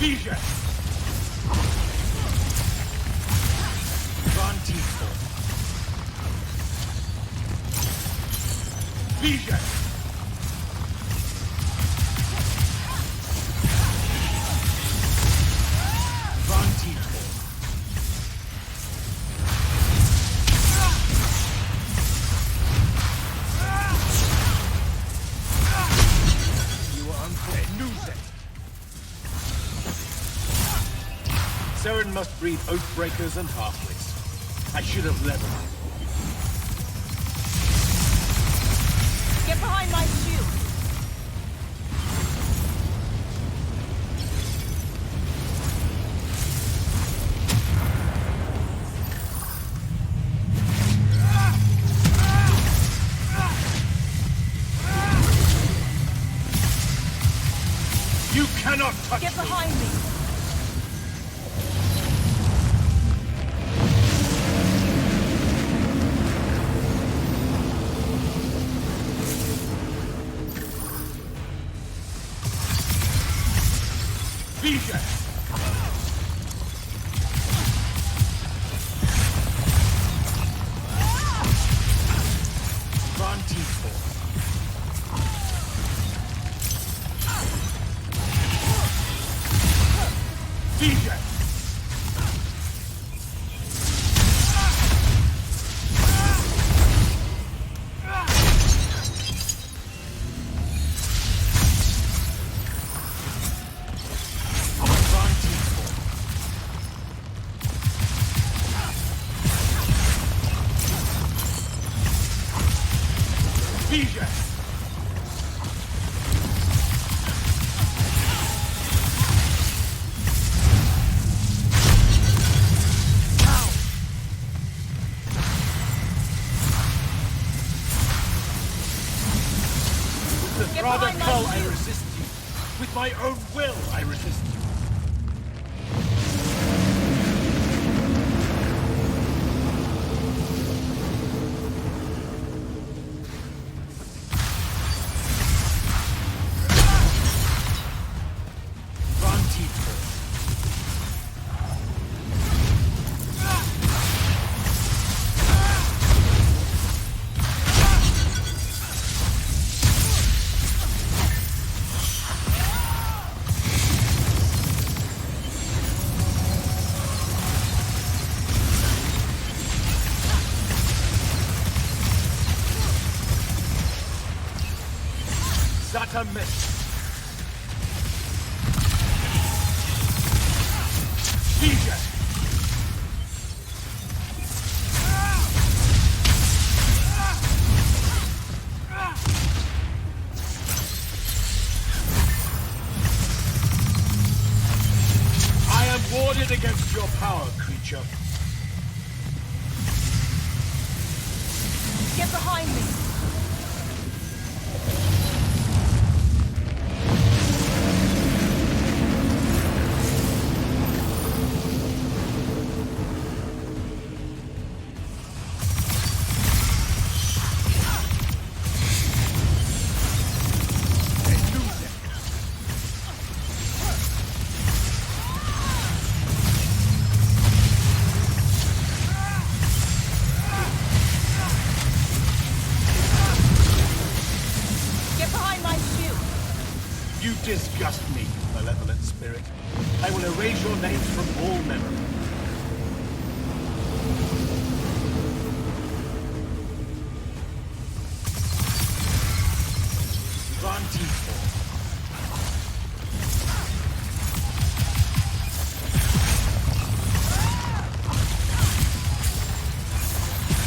Vision! Vantico! Vision! Vantico! You were unfair. Lose it! Seren must breed Oathbreakers and Halfwits. I should have leveled. Get behind my shield! You cannot touch Get me! behind me! Vision! Vantico! Vision! Vision! With the Rather Cull, I resist you. With my own will, I resist you. Vantico. Zata miss. Vision! I am warded against your power, creature. Get behind me! You disgust me, malevolent spirit. I will erase your names from all memory. Vantico.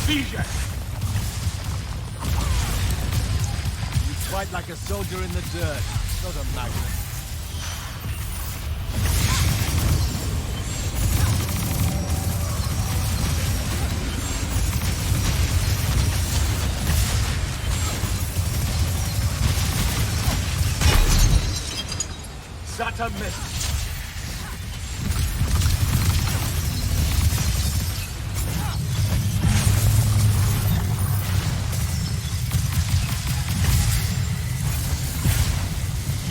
Vision! You fight like a soldier in the dirt, not a magnet. Zata missed.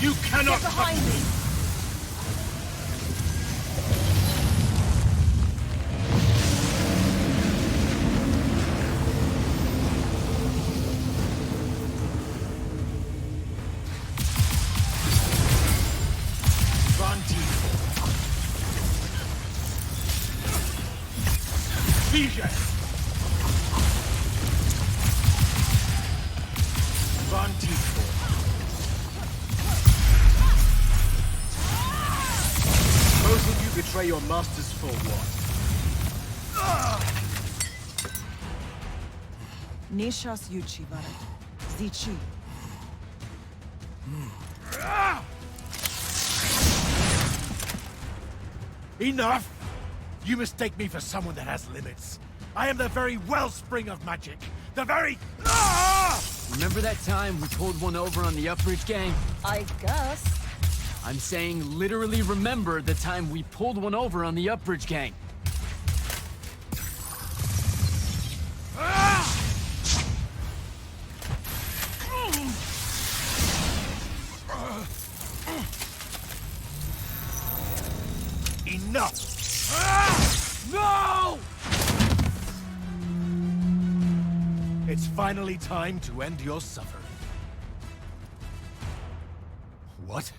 You cannot Get behind me! Fige! Van Tiefel. Both of you betray your masters for what? Nishas Yuchi Varat. Zichi. Enough! You mistake me for someone that has limits. I am the very wellspring of magic. The very... Remember that time we pulled one over on the Upbridge gang? I guess. I'm saying literally remember the time we pulled one over on the Upbridge gang. Enough! No! It's finally time to end your suffering. What?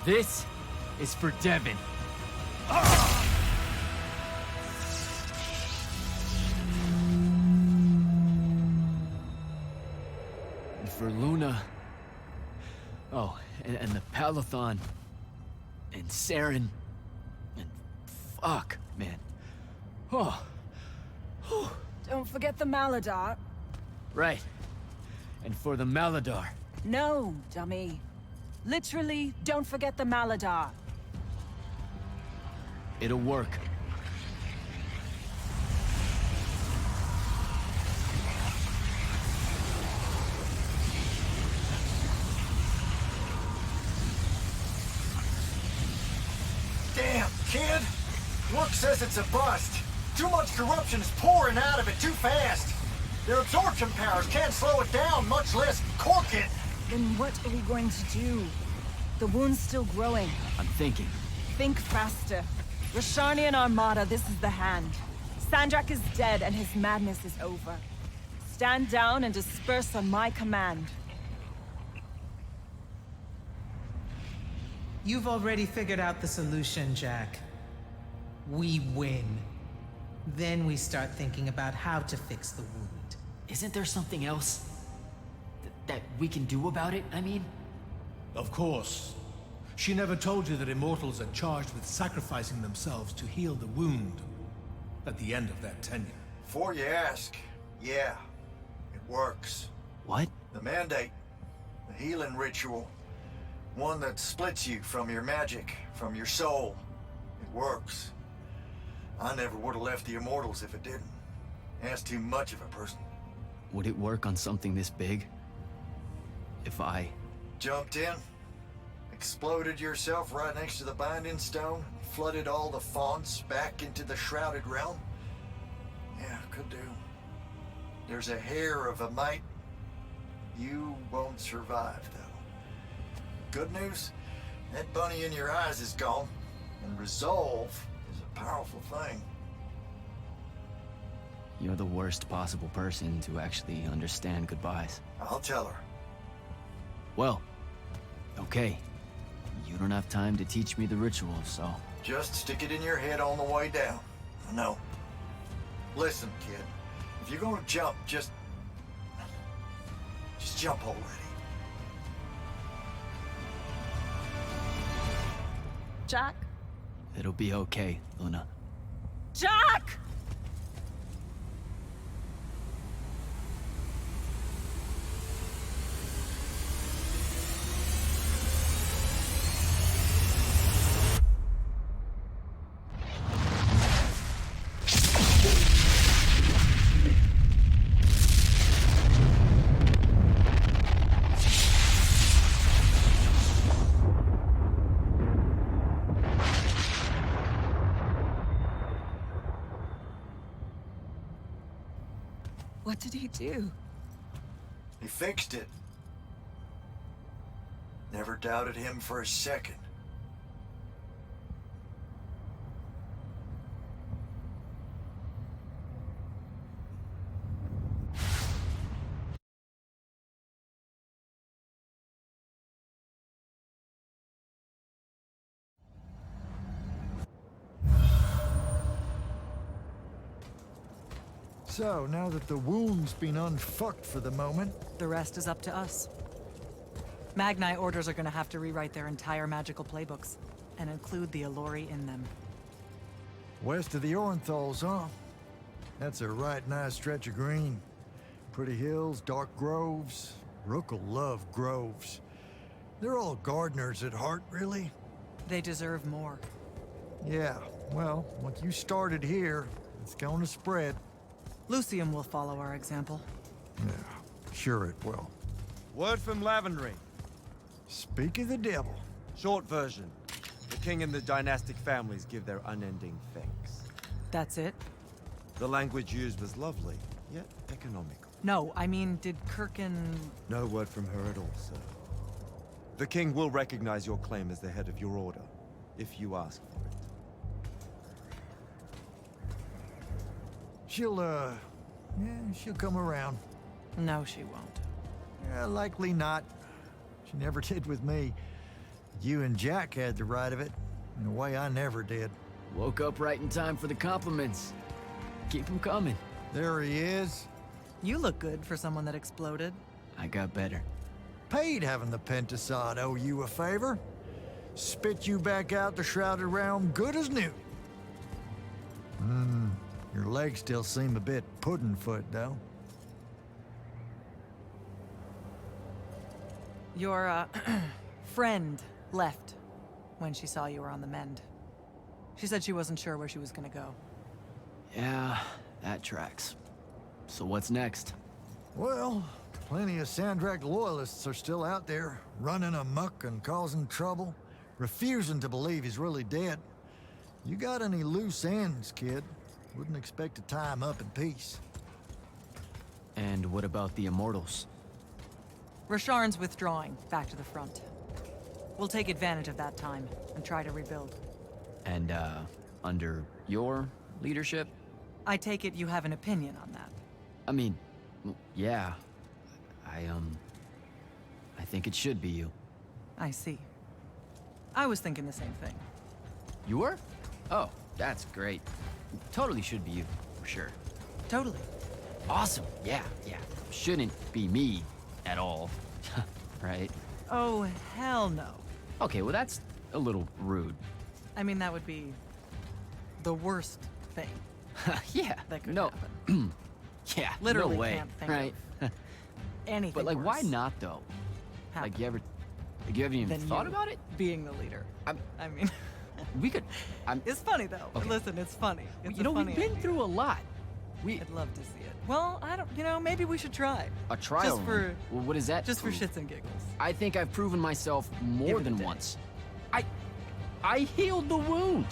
This is for Devin. And for Luna. Oh, and the Palathon. And Saren. And fuck, man. Oh. Don't forget the Maladar. Right. And for the Maladar. No, dummy. Literally, don't forget the Maladar. It'll work. Damn, kid! Look says it's a bust. Too much corruption is pouring out of it too fast. Their absorption powers can't slow it down, much less cork it. Then what are we going to do? The wound's still growing. I'm thinking. Think faster. Rashanian Armada, this is the hand. Sandrak is dead and his madness is over. Stand down and disperse on my command. You've already figured out the solution, Jack. We win. Then we start thinking about how to fix the wound. Isn't there something else that we can do about it, I mean? Of course. She never told you that Immortals are charged with sacrificing themselves to heal the wound at the end of their tenure. Before you ask, yeah, it works. What? The mandate. The healing ritual. One that splits you from your magic, from your soul. It works. I never would have left the Immortals if it didn't. That's too much of a person. Would it work on something this big? If I... Jumped in, exploded yourself right next to the Binding Stone, flooded all the fonts back into the Shrouded Realm? Yeah, could do. There's a hair of a mite. You won't survive, though. Good news, that bunny in your eyes is gone, and resolve is a powerful thing. You're the worst possible person to actually understand goodbyes. I'll tell her. Well, okay. You don't have time to teach me the ritual, so... Just stick it in your head on the way down. I know. Listen, kid. If you're gonna jump, just jump already. Jack? It'll be okay, Luna. Jack! What did he do? He fixed it. Never doubted him for a second. So, now that the wound's been unfucked for the moment... The rest is up to us. Magni orders are gonna have to rewrite their entire magical playbooks, and include the Alluri in them. West of the Orenthals, huh? That's a right nice stretch of green. Pretty hills, dark groves. Rook'll love groves. They're all gardeners at heart, really. They deserve more. Yeah, well, once you started here, it's gonna spread. Lucium will follow our example. Yeah, sure it will. Word from Lavenry. Speak of the devil. Short version. The king and the dynastic families give their unending thanks. That's it? The language used was lovely, yet economical. No, I mean, did Kirkin... No word from her at all, sir. The king will recognize your claim as the head of your order, if you ask for it. She'll come around. No, she won't. Yeah, likely not. She never did with me. You and Jack had the right of it, in a way I never did. Woke up right in time for the compliments. Keep them coming. There he is. You look good for someone that exploded. I got better. Paid having the Pentasod owe you a favor. Spit you back out the Shrouded Realm good as new. Your legs still seem a bit pudding-foot, though. Your, friend left when she saw you were on the mend. She said she wasn't sure where she was gonna go. Yeah, that tracks. So what's next? Well, plenty of Sandrak loyalists are still out there, running amok and causing trouble, refusing to believe he's really dead. You got any loose ends, kid? Wouldn't expect to tie him up in peace. And what about the Immortals? Rasharn's withdrawing back to the front. We'll take advantage of that time and try to rebuild. And, under your leadership? I take it you have an opinion on that. I mean, yeah. I think it should be you. I see. I was thinking the same thing. You were? Oh, that's great. Totally should be you, for sure. Totally. Awesome, yeah. Shouldn't be me at all, right? Oh, hell no. Okay, well that's a little rude. I mean, that would be the worst thing. Yeah, that could no. happen. Yeah, Literally no way, can't think right? of anything But like, worse why not though? happen Like, you haven't even than thought you about it? Being the leader. I mean, We could. it's funny though. Okay. Listen, it's funny. It's You know, a we've funny been idea. through a lot. I'd love to see it. Well, I don't. You know, maybe we should try. A trial Just for. run? Well, what is that? Just prove? for shits and giggles. I think I've proven myself more Give it a than day. once. I healed the wound.